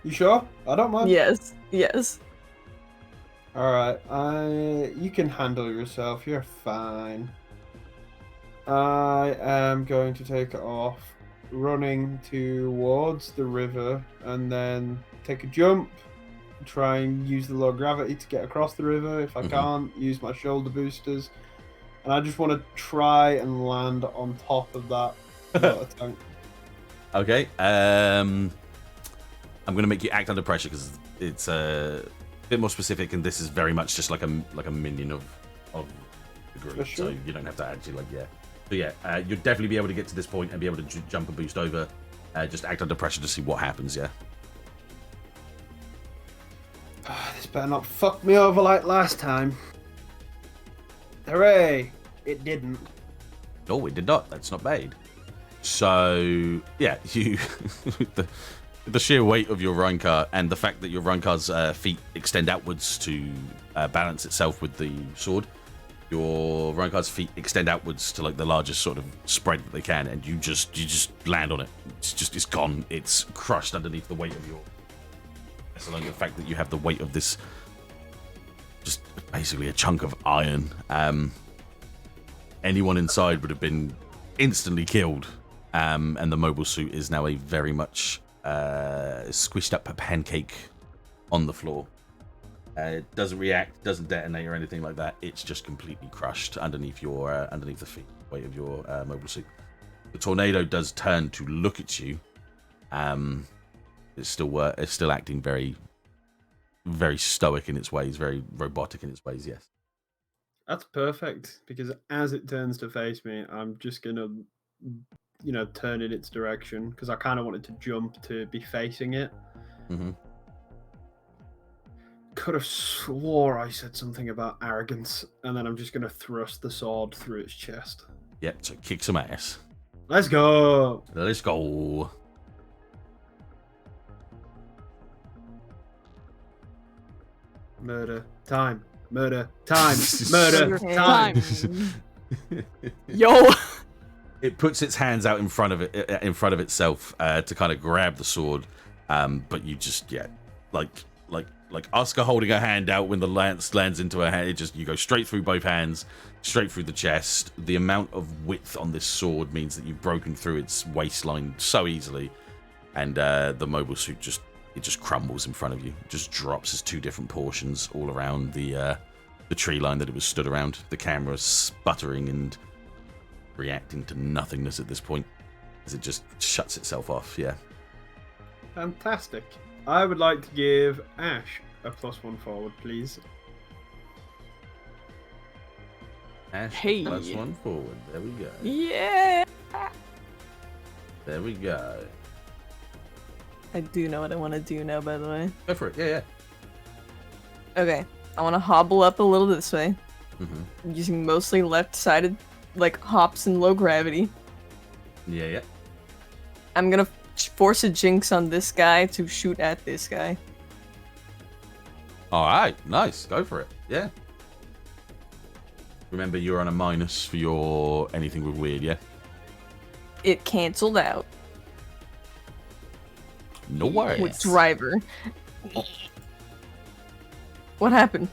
You sure? I don't mind. Yes. Yes. Alright, you can handle yourself, you're fine. I am going to take off, running towards the river, and then take a jump, try and use the low gravity to get across the river. If I can't, use my shoulder boosters. And I just want to try and land on top of that water tank. Okay, I'm going to make you act under pressure because it's a bit more specific, and this is very much just like a minion of the group, Sure. so you don't have to actually But yeah, you'll definitely be able to get to this point and be able to jump and boost over. Just act under pressure to see what happens. Yeah. This better not fuck me over like last time. Hooray! It didn't. No, it did not. That's not bad. So yeah, you the sheer weight of your Reincar and the fact that your Reincar's feet extend outwards to balance itself with the sword, your Reincar's feet extend outwards to like the largest sort of spread that they can, and you just land on it. It's gone. It's crushed underneath the weight of your. It's along the fact that you have the weight of this, just basically a chunk of iron. Anyone inside would have been instantly killed, and the mobile suit is now a very much squished up pancake on the floor. It doesn't react, doesn't detonate or anything like that. It's just completely crushed underneath your underneath the feet weight of your mobile suit. The tornado does turn to look at you. It's still acting very, very stoic in its ways, very robotic in its ways. Yes. That's perfect, because as it turns to face me, I'm just gonna, turn in its direction, because I kind of wanted to jump to be facing it. Mm-hmm. could have swore I said something about arrogance, and then I'm just going to thrust the sword through its chest. Yep, so kick some ass. Let's go! Let's go. Murder time. Murder time. Murder Okay. time. Yo. It puts its hands out in front of itself to kind of grab the sword, but you just like Oscar holding her hand out when the lance lands into her hand. You go straight through both hands, straight through the chest. The amount of width on this sword means that you've broken through its waistline so easily, and the mobile suit just crumbles in front of you. It just drops as two different portions all around the tree line that it was stood around. The camera's sputtering and reacting to nothingness at this point as it just shuts itself off. Yeah. Fantastic. I would like to give Ashe a +1 forward, please. Ashe Hey. +1 forward. There we go. Yeah. There we go. I do know what I want to do now, by the way. Go for it. Yeah. Okay, I want to hobble up a little this way, Mm-hmm. using mostly left-sided, like, hops and low gravity. Yeah. I'm gonna force a jinx on this guy to shoot at this guy. All right. Nice. Go for it. Yeah. Remember, you're on a minus for your anything with weird. Yeah. It canceled out No worries. with driver. What happened?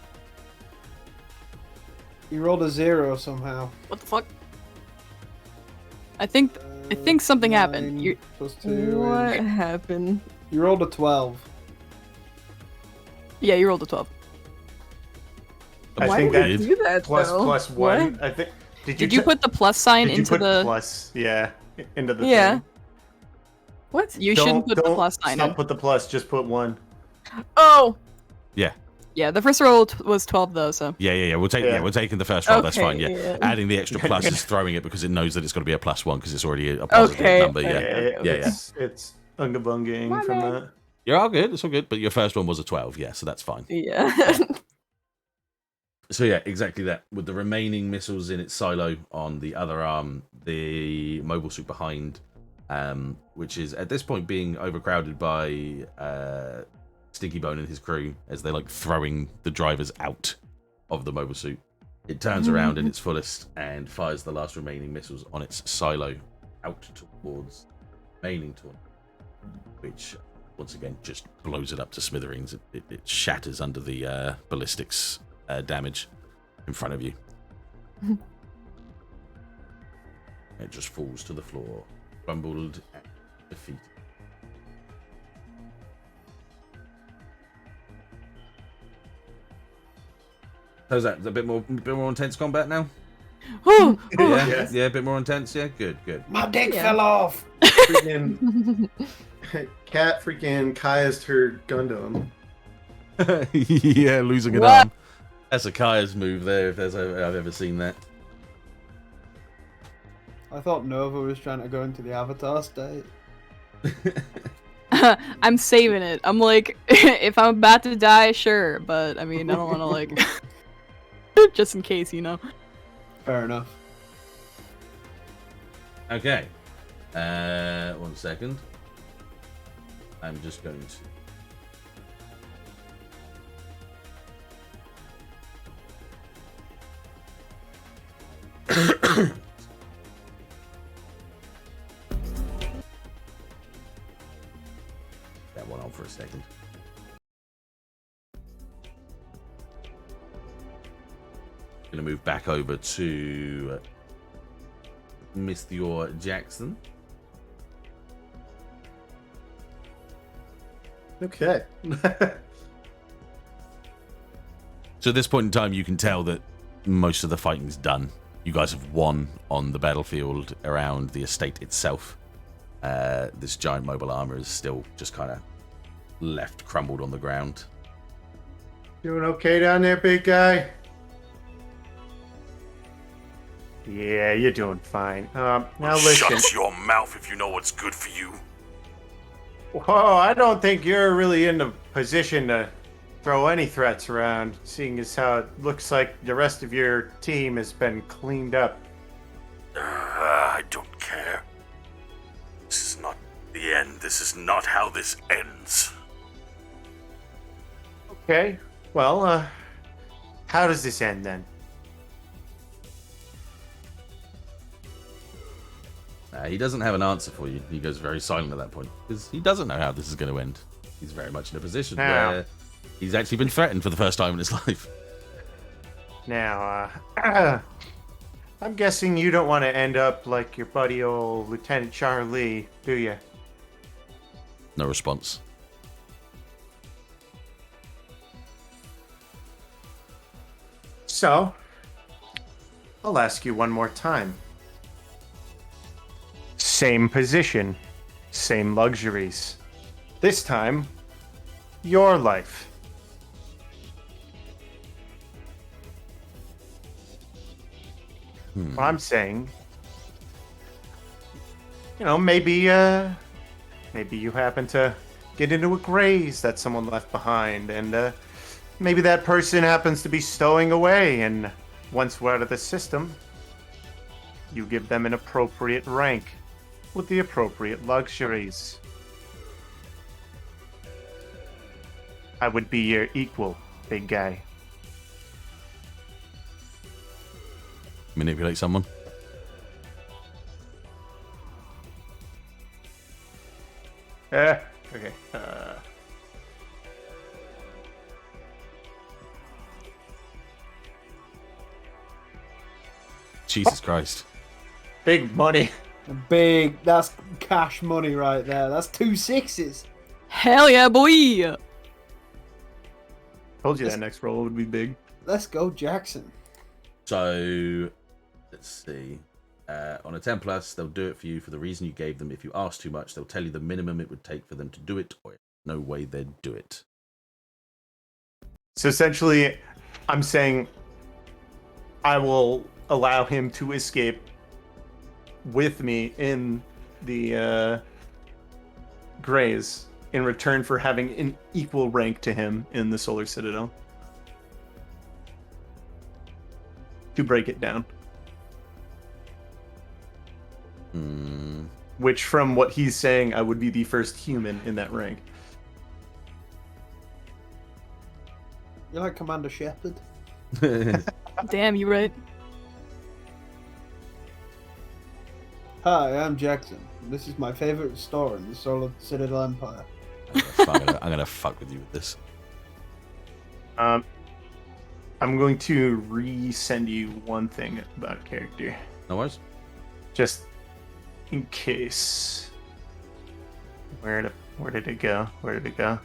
You rolled a 0 somehow. What the fuck? I think something happened. 9 You plus 2 What is... happened? You rolled a 12. Yeah, you rolled a 12. I Why think did that you do that, plus though? plus one. What? I think. Did you put the plus sign Did you into put the plus? Yeah, into the Yeah. thing. What? You shouldn't put the Don't plus sign stop in. put the plus. Just put 1. Oh! Yeah, the first roll was 12 though, so. Yeah. We're Yeah. taking the first roll. That's Okay, fine. Yeah. yeah. Adding the extra plus is throwing it because it knows that it's got to be a +1 because it's already a positive Okay, number. Yeah. okay. Yeah. It's ungabunging from that. You're all good. It's all good. But your first one was a 12. Yeah, so that's fine. Yeah. So yeah, exactly that. With the remaining missiles in its silo on the other arm, the mobile suit behind, which is at this point being overcrowded by Stinky Bone and his crew as they're like throwing the drivers out of the mobile suit. It turns around in its fullest and fires the last remaining missiles on its silo out towards remaining torn, which once again just blows it up to smithereens. It shatters under the ballistics damage in front of you. It just falls to the floor, crumbled and defeated. How's that? A bit more intense combat now? Yeah, a bit more intense. Yeah, good. My dick Yeah. fell off. Freaking Cat freaking Kaya's her Gundam. Yeah, losing an What? arm. That's a Kaya's move there, if I've ever seen that. I thought Nova was trying to go into the Avatar state. I'm saving it. I'm like, if I'm about to die, sure, but I mean, I don't want to like, just in case, you know. Fair enough. Okay. 1 second. I'm just going to. That one on for a second. Gonna move back over to Mr. Jackson. Okay. So at this point in time, you can tell that most of the fighting's done. You guys have won on the battlefield around the estate itself. This giant mobile armor is still just kind of left crumbled on the ground. Doing okay down there, big guy? Yeah, you're doing fine. Now listen. Shut your mouth if you know what's good for you. Whoa, I don't think you're really in the position to throw any threats around, seeing as how it looks like the rest of your team has been cleaned up. I don't care. This is not the end. This is not how this ends. Okay, well, how does this end then? He doesn't have an answer for you. He goes very silent at that point because he doesn't know how this is going to end. He's very much in a position where he's actually been threatened for the first time in his life. Now, I'm guessing you don't want to end up like your buddy old Lieutenant Charlie, do you? No response. So, I'll ask you one more time. Same position, same luxuries. This time, your life. What I'm saying, maybe you happen to get into a graze that someone left behind, and maybe that person happens to be stowing away, and once we're out of the system, you give them an appropriate rank with the appropriate luxuries. I would be your equal, big guy. Manipulate someone. Okay. Jesus Christ. Big money. That's cash money right there. That's 2 6s. Hell yeah, boy! Told you that next roll would be big. Let's go, Jackson. So, let's see. On a 10 plus, they'll do it for you for the reason you gave them. If you ask too much, they'll tell you the minimum it would take for them to do it, or no way they'd do it. So essentially, I'm saying I will allow him to escape with me in the Grays in return for having an equal rank to him in the Solar Citadel. To break it down. Which, from what he's saying, I would be the first human in that rank. You're like Commander Shepard. Damn, you right. Hi, I'm Jackson. This is my favorite store in the Solar Citadel Empire. I'm gonna fuck with you with this. I'm going to resend you one thing about character. No worries. Just in case. Where did it go? Where did it go?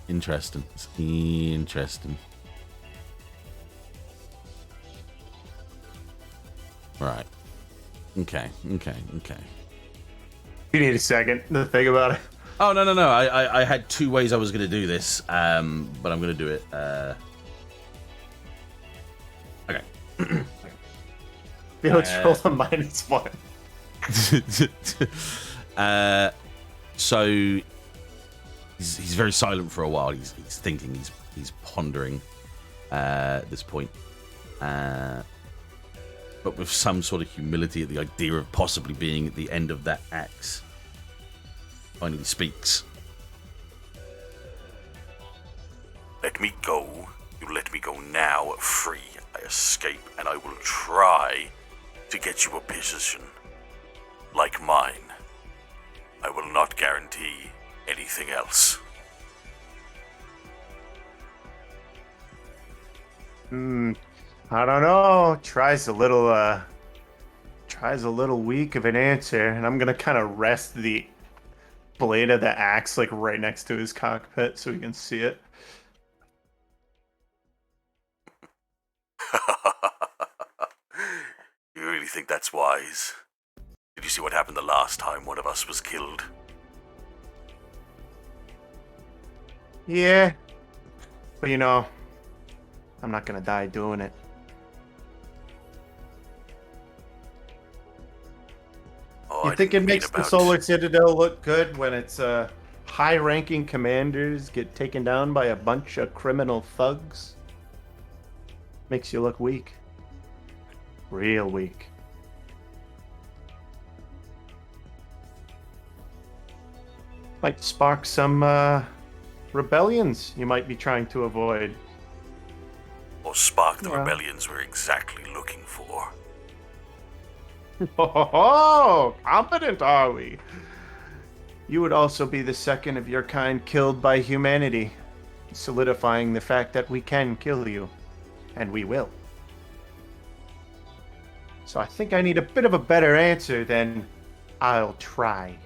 Interesting. It's interesting. Right. Okay. You need a second to think about it. Oh, no. I had two ways I was going to do this, but I'm going to do it. Okay. Felix rolled a -1. So he's very silent for a while. He's thinking. He's pondering at this point, but with some sort of humility at the idea of possibly being at the end of that axe. Finally speaks. Let me go. You let me go now, free. I escape, and I will try to get you a position like mine. I will not guarantee anything else. I don't know. Tries a little tries a little weak of an answer, and I'm gonna kind of rest the blade of the axe like right next to his cockpit so he can see it. You really think that's wise? Did you see what happened the last time one of us was killed? Yeah. But you know, I'm not gonna die doing it. Oh, You think it makes the Solar Citadel look good when its high-ranking commanders get taken down by a bunch of criminal thugs? Makes you look weak. Real weak. Might spark some rebellions you might be trying to avoid. Or spark the rebellions we're exactly looking for. Oh, competent are we? You would also be the second of your kind killed by humanity, solidifying the fact that we can kill you, and we will. So I think I need a bit of a better answer than I'll try.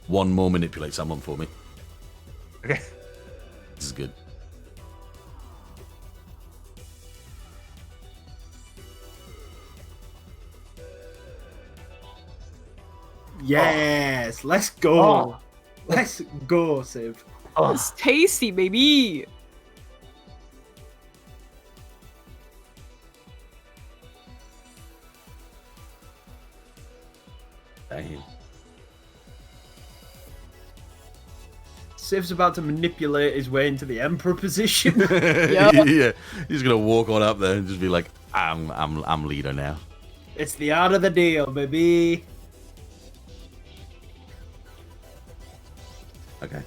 One more manipulate someone for me. Okay. This is good. Yes, let's go. Oh. Let's go, Civ. It's tasty, baby. Damn. Civ's about to manipulate his way into the Emperor position. Yeah, he's gonna walk on up there and just be like, "I'm leader now." It's the art of the deal, baby. Okay,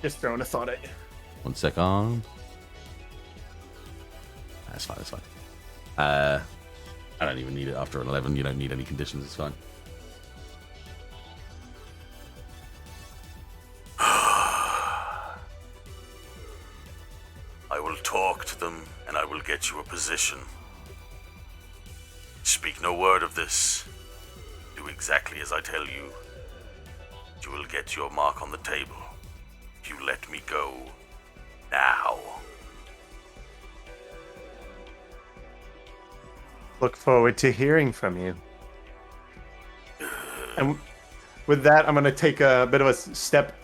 Just throwing a thought at you. 1 second. That's fine. That's fine. I don't even need it after an 11. You don't need any conditions. It's fine. I will talk to them, and I will get you a position. Speak no word of this. Do exactly as I tell you. You will get your mark on the table. If you let me go now. Look forward to hearing from you. And with that, I'm going to take a bit of a step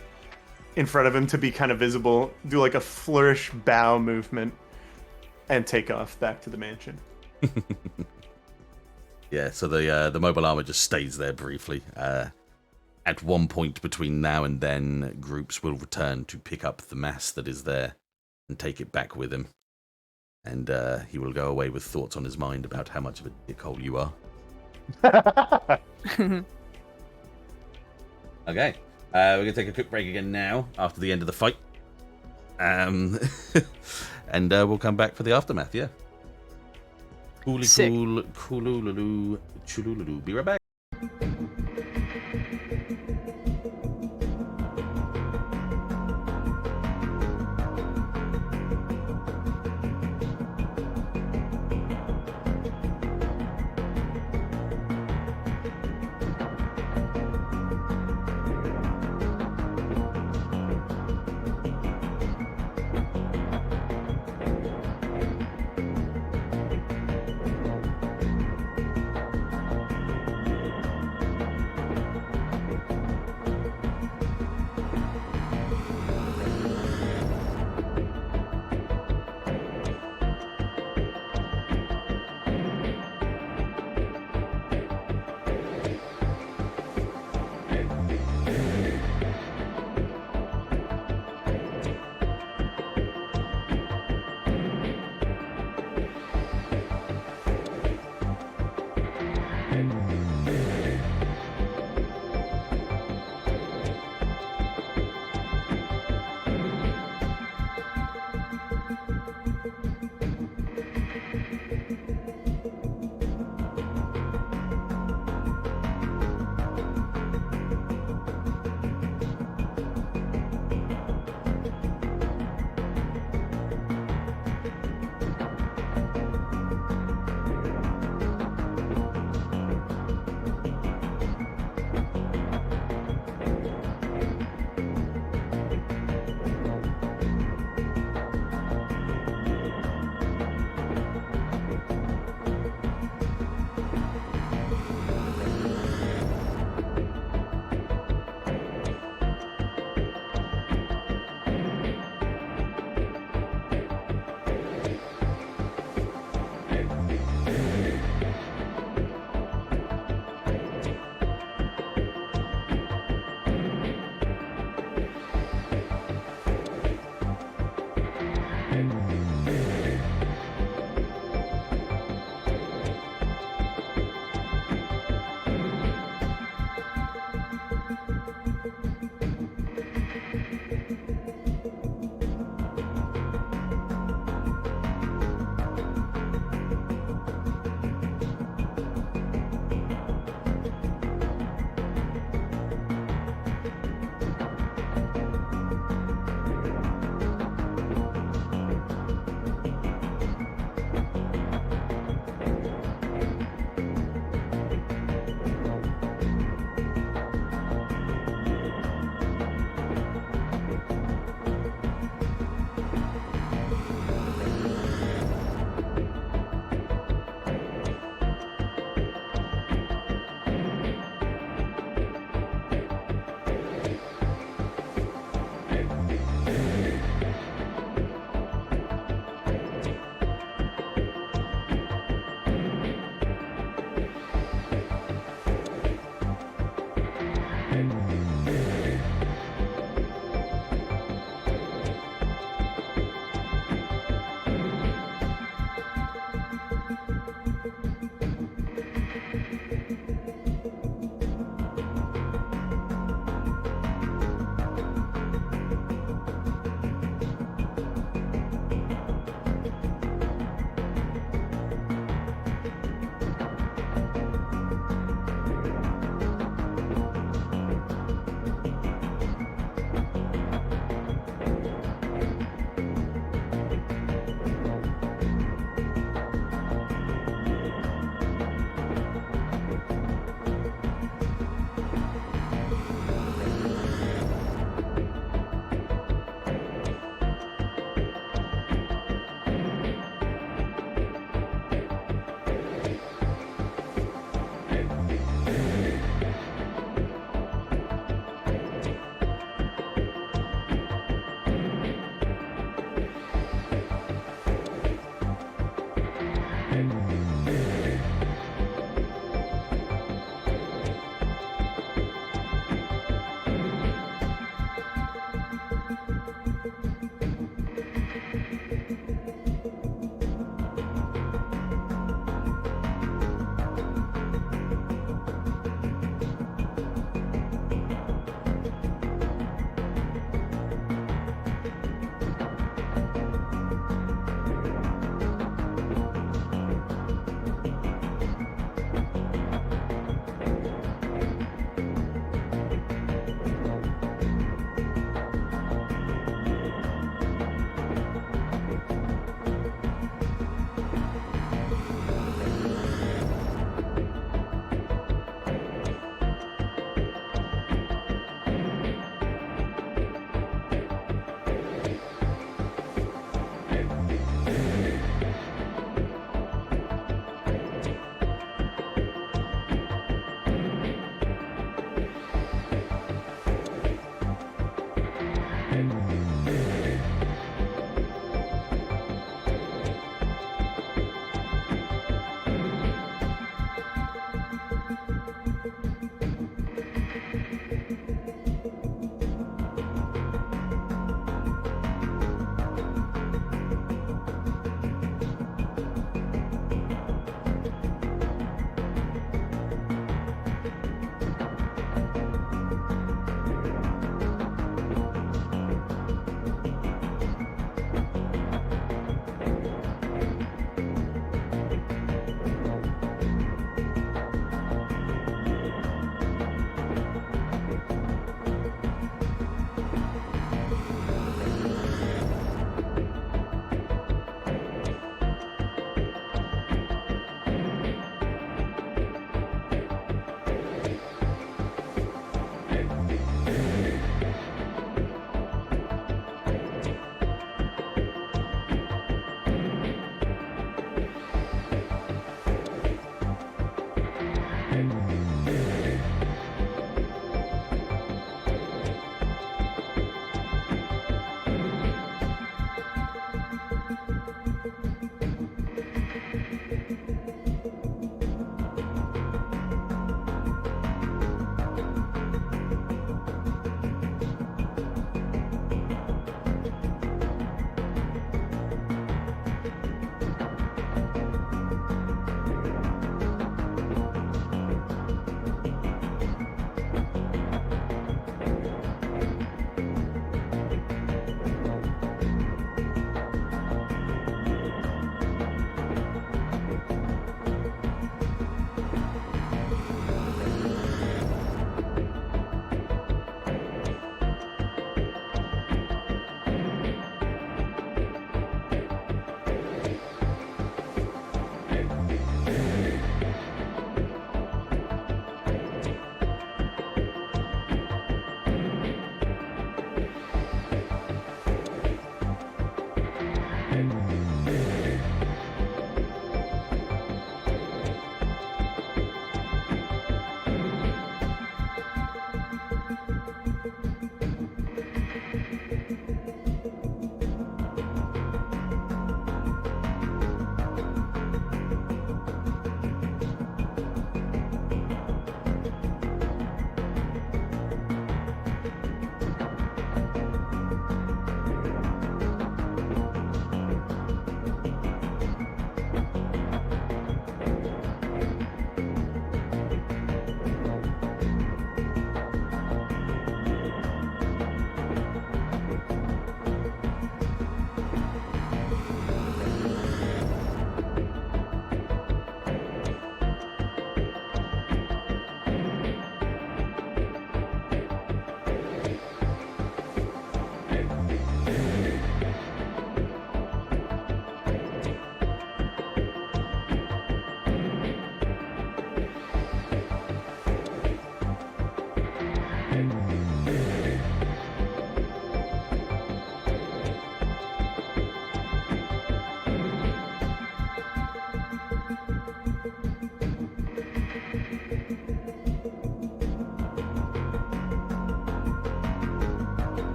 in front of him to be kind of visible, do like a flourish bow movement, and take off back to the mansion. Yeah. So the mobile armor just stays there briefly. At one point between now and then, groups will return to pick up the mass that is there and take it back with him. And he will go away with thoughts on his mind about how much of a dickhole you are. Okay. We're going to take a quick break again now, after the end of the fight. And we'll come back for the aftermath, yeah. Coolly Sick. cool, coolululu, chulululu. Be right back.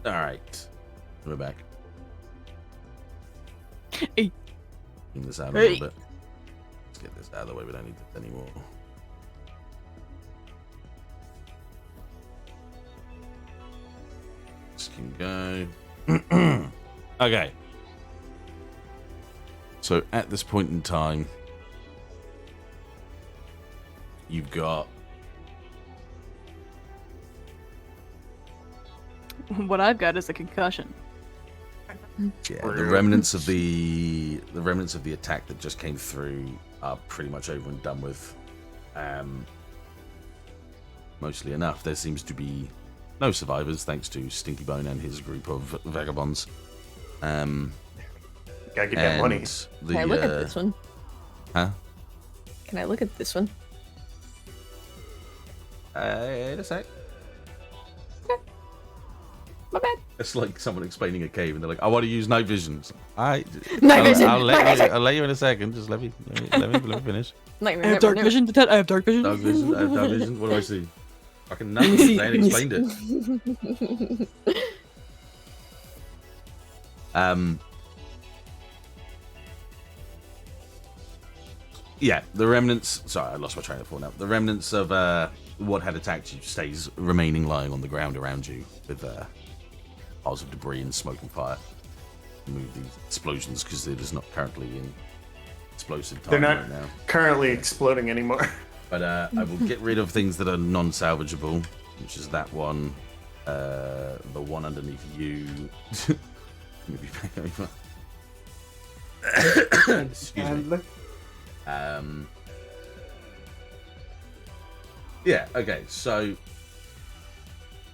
All right, we're back. Hey. Clean this out a little bit. Let's get this out of the way. We don't need this anymore. This can go. Okay. So at this point in time, you've got What I've got is a concussion. the remnants of the attack that just came through are pretty much over and done with. Mostly enough. There seems to be no survivors, thanks to Stinky Bone and his group of vagabonds. Gotta get that money. Can I look at this one? Huh? Can I look at this one? Wait a sec. My bad. It's like someone explaining a cave, and they're like, "I want to use night visions." Night vision. I'll let you in a second. Just let me finish. I have dark vision. Dettet, I have dark vision. Dark vision. I have dark vision. What do I see? Fucking nothing. They ain't explained it. Yeah, the remnants. Sorry, I lost my train of thought now. The remnants of what had attacked you stays remaining lying on the ground around you with piles of debris and smoke and fire. Move these explosions because it is not currently in explosive time. They're not right now. currently exploding anymore. But I will get rid of things that are non-salvageable, which is that one, the one underneath you. Maybe back over. Excuse me. Yeah, okay, so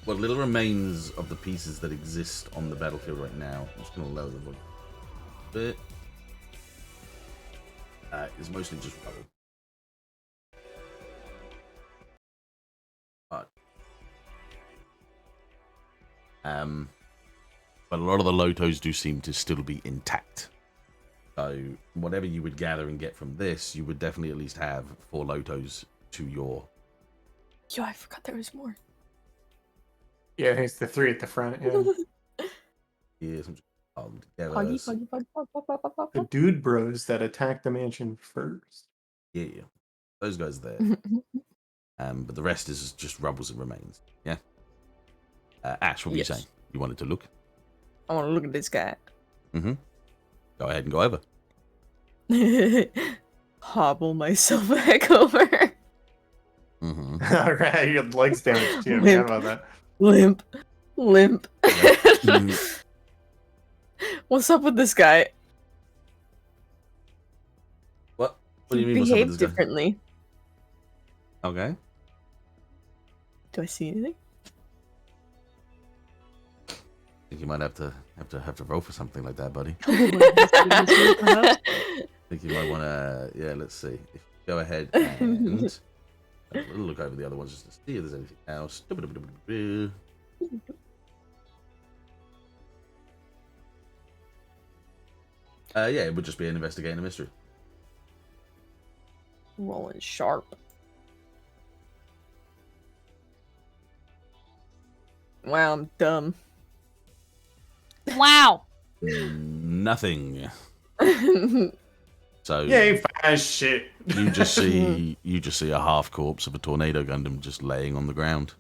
what little remains of the pieces that exist on the battlefield right now, I'm just going to lower the volume a bit, is mostly just rubble. But a lot of the Lotos do seem to still be intact. So whatever you would gather and get from this, you would definitely at least have 4 Lotos to your... Yo, I forgot there was more. Yeah, I think it's the 3 at the front. Yeah. Yes, together. The dude bros that attacked the mansion first. Yeah, those guys there. But the rest is just rubbles and remains. Yeah. Ash, what were you saying? You wanted to look? I want to look at this guy. Mm-hmm. Go ahead and go over. Hobble myself back over. Mm-hmm. All right, your legs damaged too. Limp. How about that? Limp. Mm-hmm. What's up with this guy? What do you mean? What's up Behave with this guy? differently. Okay. Do I see anything? I think you might have to roll for something like that, buddy. I I think you might want to. Yeah, let's see. If you go ahead and we'll look over the other ones just to see if there's anything else. Yeah, it would just be an investigating a mystery. Rolling sharp. Wow, I'm dumb. Wow. Nothing. So Yeah, you fine shit. you just see a half corpse of a tornado Gundam just laying on the ground,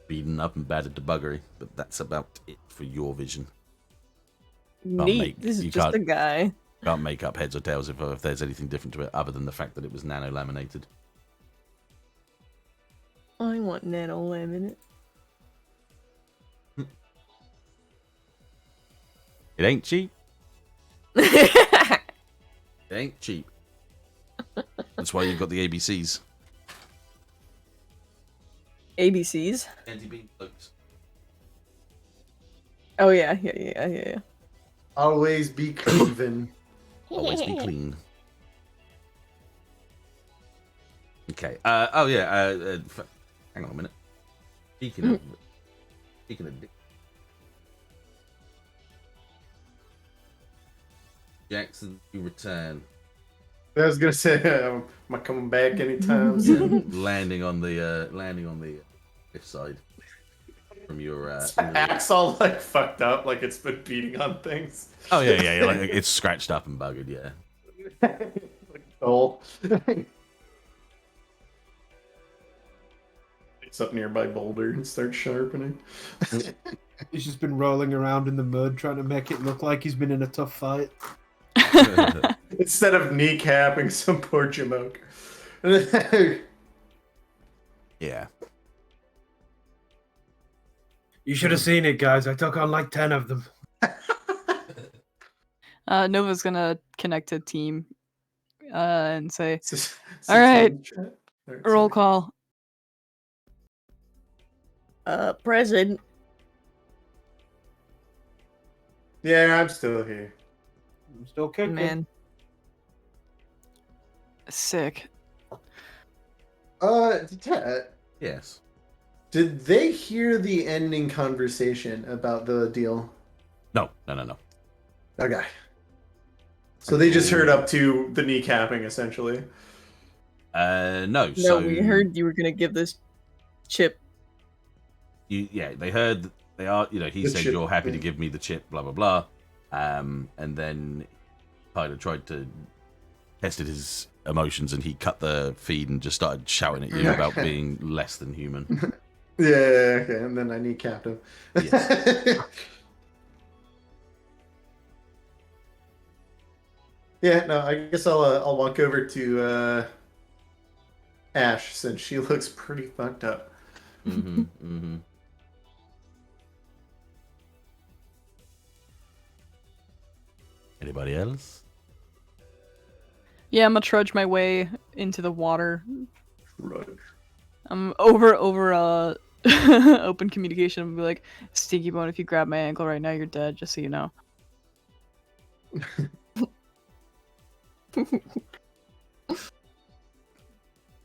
beaten up and battered to buggery. But that's about it for your vision. Neat. This is just a guy. Can't make up heads or tails if there's anything different to it, other than the fact that it was nano laminated. I want nano laminate. It ain't cheap. It ain't cheap. That's why you've got the ABCs. ABCs? Anti-beam cloaks. Oh yeah. Always be cleaving. Always be clean. Okay. Hang on a minute. Speaking of dick. Jackson, you return. I was gonna say, am I coming back anytime soon? landing on the left side. from your. Axe all like fucked up, like it's been beating on things. Oh yeah. Like it's scratched up and buggered. Yeah. Oh. It's up nearby boulder and starts sharpening. He's just been rolling around in the mud, trying to make it look like he's been in a tough fight. Instead of kneecapping some poor Jamoke. Yeah. You should have seen it, guys. I took on like 10 of them. Nova's gonna connect to team and say, all right, roll call. Present. Yeah, I'm still here. I'm still kicking. Man. Sick. Dettet, Yes. did they hear the ending conversation about the deal? No. Okay. So they just heard up to the kneecapping, essentially. No. No, So we heard you were gonna give this chip. they heard. They are. He The said chip, you're happy to yeah. give me the chip. Blah blah blah. And then kind of tried to tested his emotions, and he cut the feed and just started shouting at you about being less than human. Yeah, okay, and then I kneecapped him. Yes. Yeah, no, I guess I'll walk over to Ashe since she looks pretty fucked up. Mm-hmm. Anybody else? Yeah, I'm gonna trudge my way into the water. Right. I'm over open communication and be like, Stinky Bone, if you grab my ankle right now, you're dead, just so you know.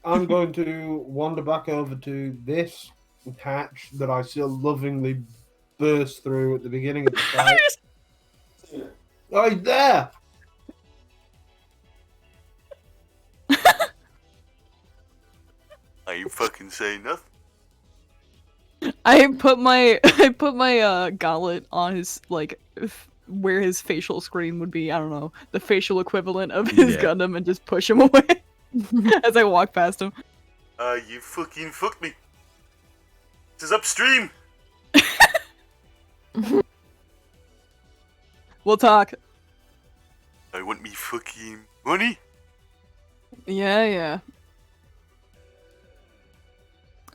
I'm going to wander back over to this hatch that I still lovingly burst through at the beginning of the fight. Oh, he's there! I ain't fucking saying nothing. I put my gauntlet on his where his facial screen would be. I don't know, the facial equivalent of his Yeah. Gundam, and just push him away as I walk past him. You fucking fucked me. This is upstream. We'll talk. I want me fucking money. Yeah.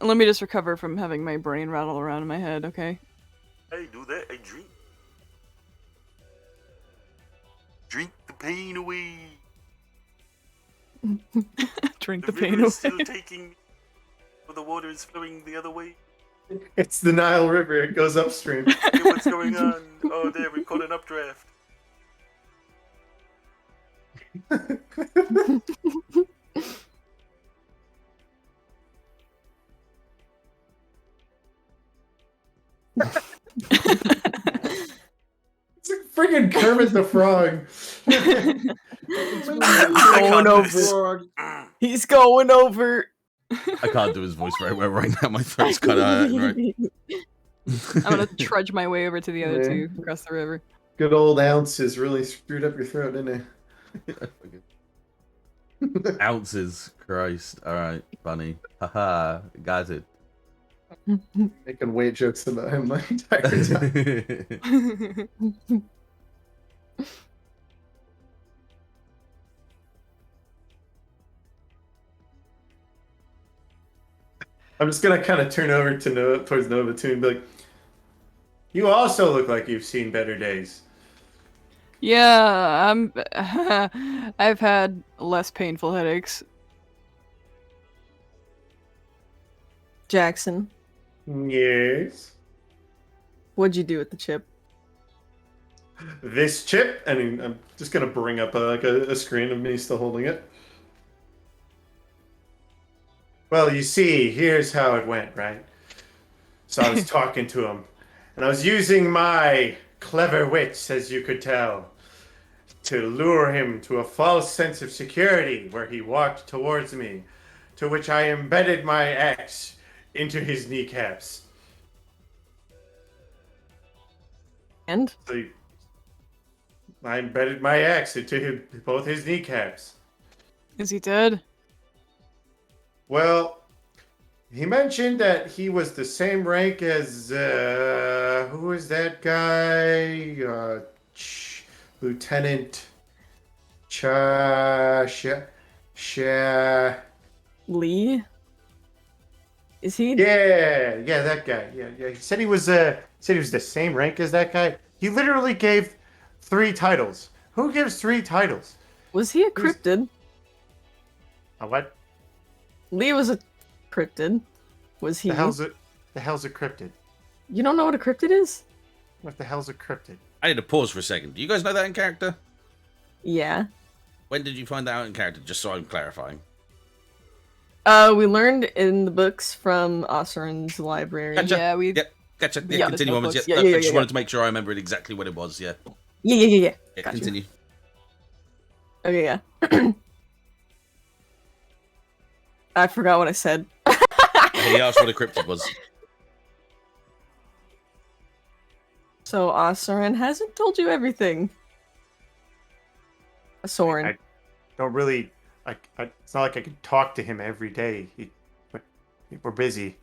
Let me just recover from having my brain rattle around in my head, okay? I do that. I drink. Drink the pain away. Drink The the pain river away. is still taking me, but the water is flowing the other way. It's the Nile River. It goes upstream. Hey, what's going on? Oh, there, we caught an updraft. It's like friggin' Kermit the Frog. Going over. He's going over. I can't do his voice very well right now. My throat's kind of hurting, right? I'm gonna trudge my way over to the other Yeah. two across the river. Good old ounces really screwed up your throat, didn't it? Ounces, Christ. All right, funny. Haha, got it. Making weight jokes about him my entire time. I'm just gonna kind of turn over to towards Nova too and be like, "You also look like you've seen better days." Yeah, I've had less painful headaches. Jackson, Yes. what'd you do with the chip? This chip, and I'm just gonna bring up a screen of me still holding it. Well, you see, here's how it went, right? So I was talking to him, and I was using my clever wits, as you could tell, to lure him to a false sense of security where he walked towards me, to which I embedded my axe into his kneecaps. And So I embedded my axe into both his kneecaps. Is he dead? Well, he mentioned that he was the same rank as who is that guy? Lieutenant Cha. Lee? Is he? Yeah, that guy. Yeah. He said he was the same rank as that guy. He literally gave 3 titles. Who gives 3 titles? Was he a cryptid? A what? Lee was a cryptid. Was he? The hell's a cryptid? You don't know what a cryptid is? What the hell's a cryptid? I need to pause for a second. Do you guys know that in character? Yeah. When did you find that out in character? Just so I'm clarifying. We learned in the books from Osrin's library. Gotcha. Yeah, we. Yep. Gotcha. Yeah, Yeah, continue onwards. yeah, I yeah, just yeah. wanted to make sure I remembered exactly what it was. Yeah. Yeah. Yeah, Gotcha. continue. Okay, yeah. I forgot what I said. He asked what a cryptid was. So Osrin hasn't told you everything. Soren. I don't really. It's not like I can talk to him every day. We're busy.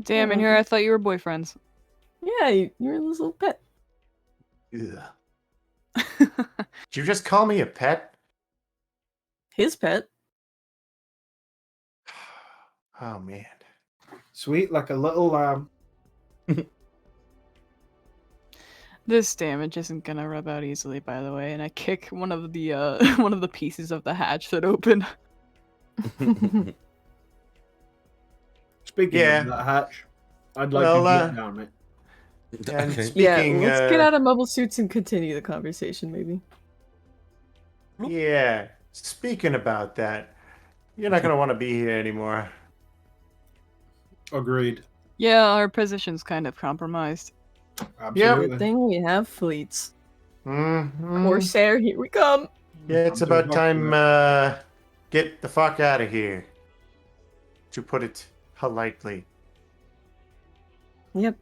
Damn, in here I thought you were boyfriends. Yeah, you're this little pet. Ugh. Did you just call me a pet? His pet. Oh man. Sweet, like a little lamb. This damage isn't gonna rub out easily, by the way, and I kick one of the one of the pieces of the hatch that opened. Speaking Yeah. of that hatch, I'd like Well, to get down it. And Okay. speaking, Yeah, let's get out of mobile suits and continue the conversation, maybe. Yeah. Speaking about that, you're not gonna want to be here anymore. Agreed. Yeah, our position's kind of compromised. Absolutely. Good thing we have fleets. Mm-hmm. Corsair, here we come. Yeah, it's I'm so about time. fucked Get the fuck out of here. To put it politely. Yep.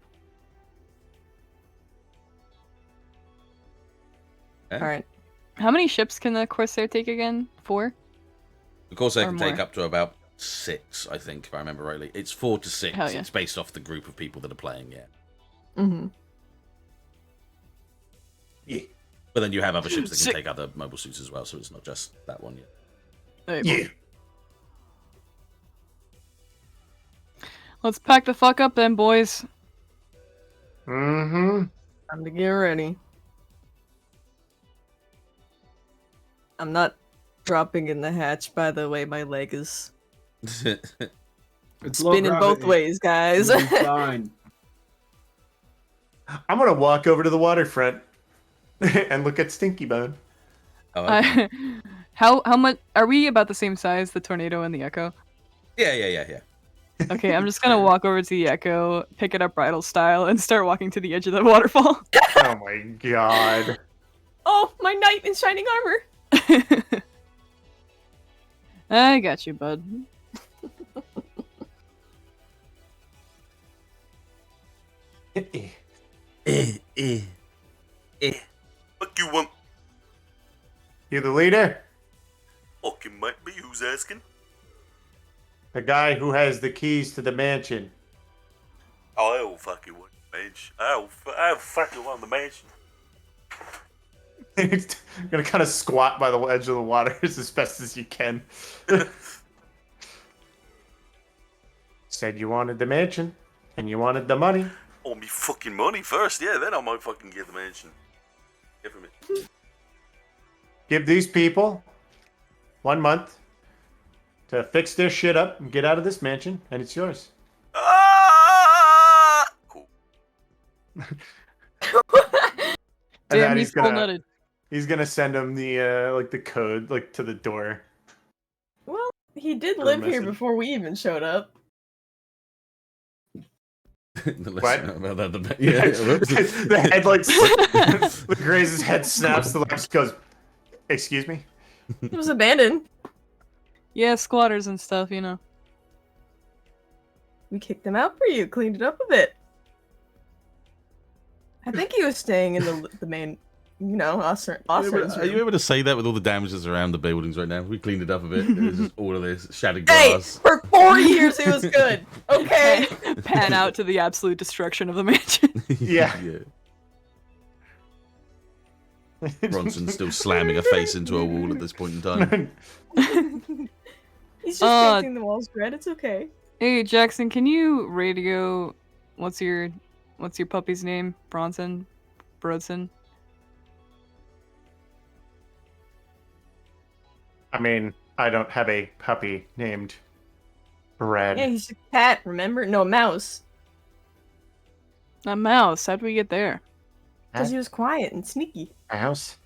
Yeah. All right. How many ships can the Corsair take again? 4? Of course, they Or can take more. up to about 6, I think, if I remember rightly. It's 4 to 6. Hell yeah. It's based off the group of people that are playing, yeah. Mm-hmm. Yeah. But then you have other ships that can Sick. take other mobile suits as well, so it's not just that one yet. Hey, Yeah. Let's pack the fuck up then, boys. Mm-hmm. Time to get ready. I'm not dropping in the hatch, by the way. My leg is It's spinning both ways, guys. You'll be fine. I'm gonna walk over to the waterfront and look at Stinky Bone. Oh, okay. How much are we about the same size, the tornado and the echo? Yeah. Okay, I'm just gonna walk over to the echo, pick it up bridal style, and start walking to the edge of the waterfall. Oh my god. Oh, my knight in shining armor. I got you, bud. What you want? You the leader? Fucking might be. Who's asking? The guy who has the keys to the mansion. Oh, I don't fucking want the mansion. I don't fucking want the mansion. You're gonna kind of squat by the edge of the water as best as you can. Said you wanted the mansion, and you wanted the money. Oh, me fucking money first. Yeah, then I might fucking get the mansion. Give me. Give these people 1 month to fix their shit up and get out of this mansion, and it's yours. Ah! Cool. And Damn, then he's full nutted. he's gonna send him the the code to the door. Well, he did Or live here message. before we even showed up. What? Yeah. The head the Graze's head snaps. The light goes. Excuse me. It was abandoned. Yeah, squatters and stuff, you know. We kicked them out for you, cleaned it up a bit. I think he was staying in the main, Oscar. Are you able to say that with all the damages around the buildings right now? We cleaned it up a bit. There's just all of this shattered Hey, glass. for 4 years he was good. Okay. Pan out to the absolute destruction of the mansion. Yeah. Bronson's still slamming a face into a wall at this point in time. He's just painting the walls red. It's okay. Hey Jackson, can you radio? What's your puppy's name? Bronson. I mean, I don't have a puppy named Brad. Yeah, he's a cat. Remember? No, a mouse. A mouse. How'd we get there? Because he was quiet and sneaky. Mouse?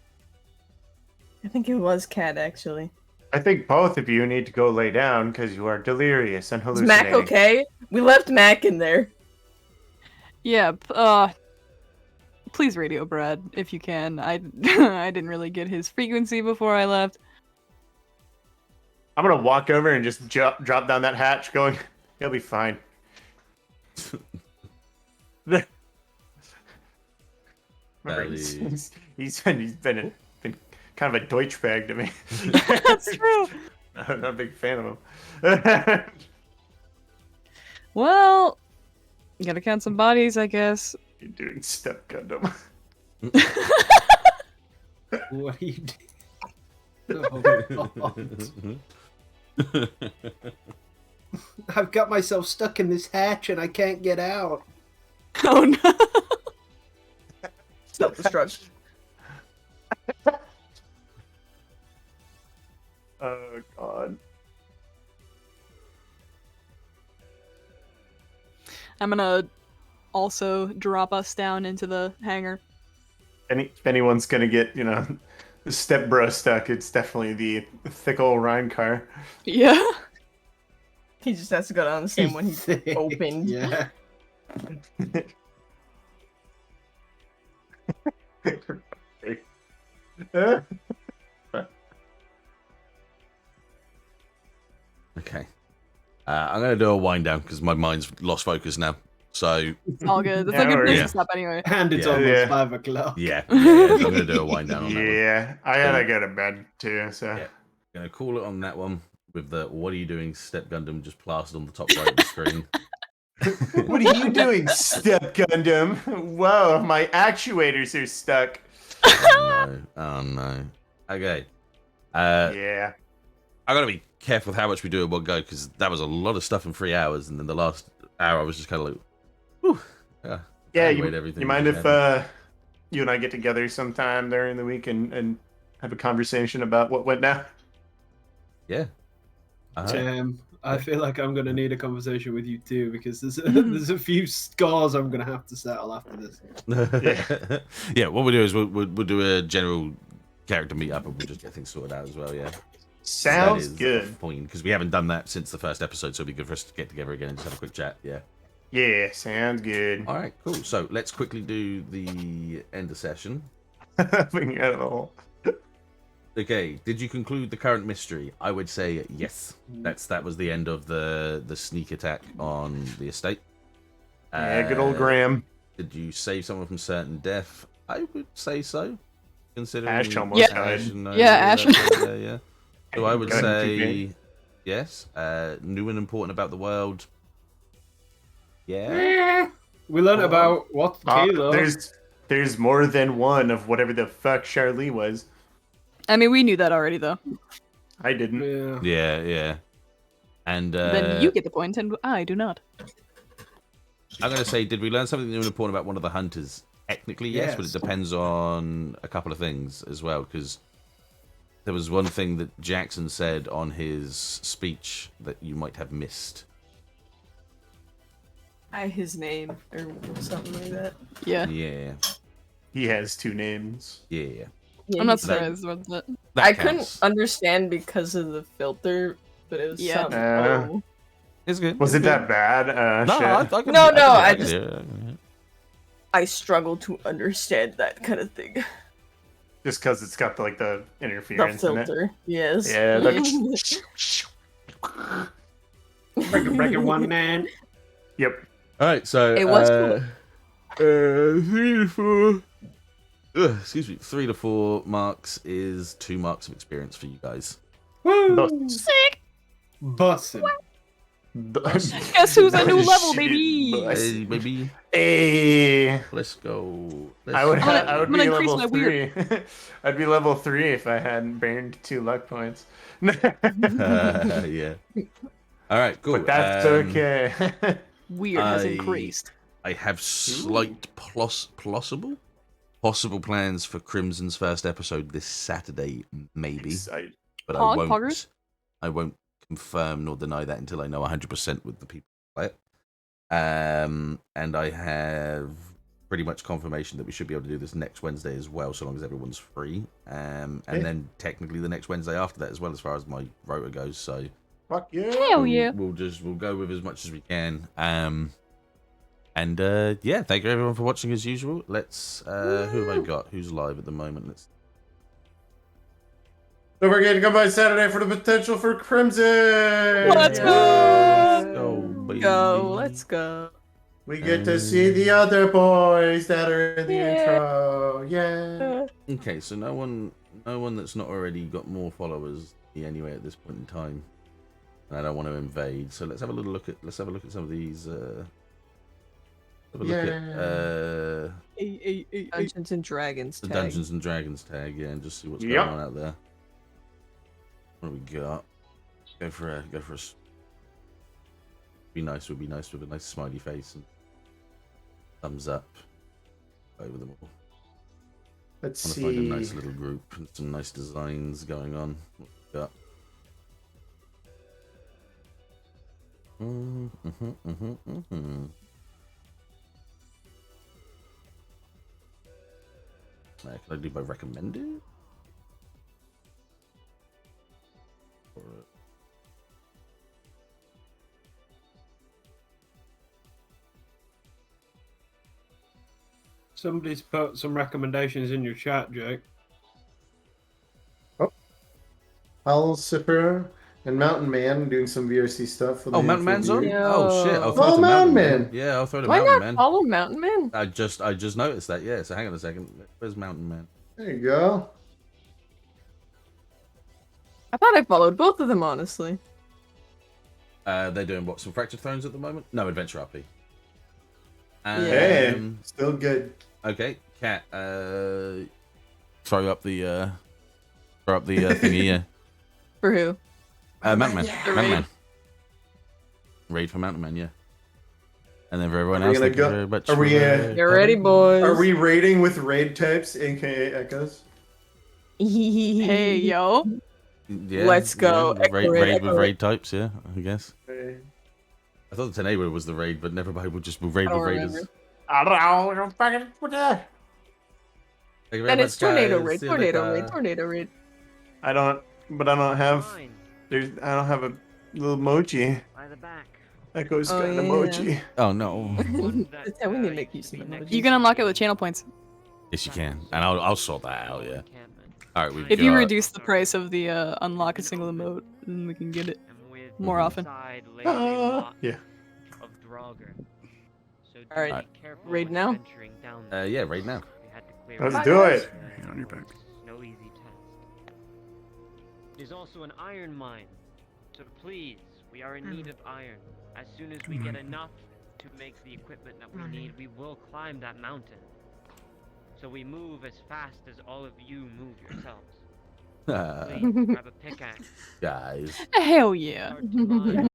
I think it was cat, actually. I think both of you need to go lay down because you are delirious and Is hallucinating. Mac okay? We left Mac in there. Yeah. Please radio Brad if you can. I didn't really get his frequency before I left. I'm gonna walk over and just drop down that hatch, going, "He'll be fine." Remember, he's been kind of a Deutschbag to me. That's true. I'm not a big fan of him. Well, you gotta count some bodies, I guess. You're doing step Gundam. What are you doing? Oh, I've got myself stuck in this hatch and I can't get out. Oh no. Self-destruct. Oh god. I'm gonna also drop us down into the hangar. If anyone's gonna get, the step bro stuck, it's definitely the thick old Rhine car. Yeah. He just has to go down the same one he opened. Yeah. Okay. I'm going to do a wind down because my mind's lost focus now. So, It's all good. That's Yeah, a good place yeah. to stop anyway. And it's Yeah. almost Yeah. 5 o'clock. yeah. So I'm going to do a wind down on that one. Yeah, I gotta go to bed too, so. Yeah. Going to call it on that one with the "What are you doing?" Step Gundam just plastered on the top right of the screen. What are you doing, Step Gundam? Whoa, my actuators are stuck. Oh no. Okay. Yeah. I got to be careful with how much we do at one go because that was a lot of stuff in 3 hours, and then the last hour I was just kind of like, whew. Yeah, evaluate everything you mind we if had. you and I get together sometime during the week and have a conversation about what went down? Yeah. Tim, I feel like I'm going to need a conversation with you too because there's a few scores I'm going to have to settle after this. Yeah. What we'll do is we'll do a general character meetup and we'll just get things sorted out as well. Yeah. Sounds good. Because we haven't done that since the first episode, so it'll be good for us to get together again and just have a quick chat. Yeah. Yeah, sounds good. All right. Cool. So let's quickly do the end of session. Okay. Did you conclude the current mystery? I would say yes. That was the end of the sneak attack on the estate. Yeah, good old Graham. Did you save someone from certain death? I would say so. Considering Ash almost Yeah. died. Yeah, Ash. Yeah. So I would Go ahead, say yes. New and important about the world. Yeah. We learned about what Kilo. There's more than one of whatever the fuck Charlie was. I mean, we knew that already, though. I didn't. Yeah. Yeah. And Then you get the point, and I do not. I'm gonna say, did we learn something new and important about one of the hunters? Technically, yes, but it Yes. depends on a couple of things as well. Because there was one thing that Jackson said on his speech that you might have missed. His name or something like that. Yeah. Yeah. He has two names. Yeah. Yeah, I'm not he said- surprised about that. That I counts. couldn't understand because of the filter, but it was Yeah. something. Uh, It's good. Was It's it good. that bad? No, Shit. I can, No, I no, can- I can just- do it. I struggle to understand that kind of thing. Just because it's got the The interference in it. filter, yes. Yeah, Break it one man. Yep. All right, so It was cool. 3 to 4. Excuse me. 3 to 4 marks is 2 marks of experience for you guys. Woo! Sick. Bussin'. Guess who's a new level, baby? Hey, baby. Hey. Let's go. I would I'm be gonna increase level my 3. I'd be level 3 if I hadn't burned 2 luck points. Yeah. All right, cool. But that's okay. Weird has increased. I have slight possible plans for Crimson's first episode this Saturday, maybe. Excited. But Poggers? I won't confirm nor deny that until I know 100% with the people who play it. And I have pretty much confirmation that we should be able to do this next Wednesday as well, so long as everyone's free. And then technically the next Wednesday after that as well, as far as my rota goes. So Fuck yeah. Hell yeah. we'll go with as much as we can. And yeah, thank you everyone for watching as usual. Let's who have I got? Who's live at the moment? Let's Don't forget to come by Saturday for the potential for Crimson. Let's go. baby. Let's go. We get to see the other boys that are in the intro. Yeah. Okay, so no one that's not already got more followers anyway at this point in time. And I don't want to invade. So let's have a look at some of these have a look at Dungeons and Dragons the tag. Dungeons and Dragons tag, yeah, and just see what's going on out there. What do we got? Go for a would be nice with a nice smiley face and thumbs up over them all. Let's I want to find a nice little group and some nice designs going on. What we got? Can I do by recommended? Or... Somebody's put some recommendations in your chat, Jake. Alcipper and Mountain Man doing some VRC stuff. For the Mountain Man's on? Yeah. Oh shit! I'll throw it to Mountain Man. Man. Yeah, I'll throw it to Why Mountain not Man. follow Mountain Man? I just noticed that. Yeah. So hang on a second. Where's Mountain Man? There you go. I thought I followed both of them, honestly. They're doing what? Some Fractured Thrones at the moment? No, Adventure RP. Hey, still good. Okay, Cat. Throw up the thingy. Yeah. For who? Mountain Man. The Mountain raid. Man. Raid for Mountain Man. Yeah. And then for everyone Are we else, gonna thank you go- very much. are we, Get ready, boys. Are we raiding with raid types, aka echoes? Hey, yo. Yeah, Let's go. Yeah, raid with Echo raid types. Yeah, I guess. Hey. I thought the Teneba was the raid, but never mind. We'll just raid I don't with raiders. remember. I don't know. Thank you very And it's much, guys. tornado raid, See you tornado later. raid, tornado raid. I don't have a little emoji. By the back. Echo's Oh, got an yeah. emoji. Oh no. That's how we need to make use of emojis. You can unlock it with channel points. Yes, you can, and I'll sort that out. Yeah. All right. We've If you got- reduce the price of the unlock a single emote, then we can get it more often. Yeah. Alright, raid now? Yeah, right now. Let's do it. On your back. No easy task. There's also an iron mine. So please, we are in need of iron. As soon as we get enough to make the equipment that we need, we will climb that mountain. So we move as fast as all of you move yourselves. Please, grab a pickaxe. Guys. Hell yeah. Start to mine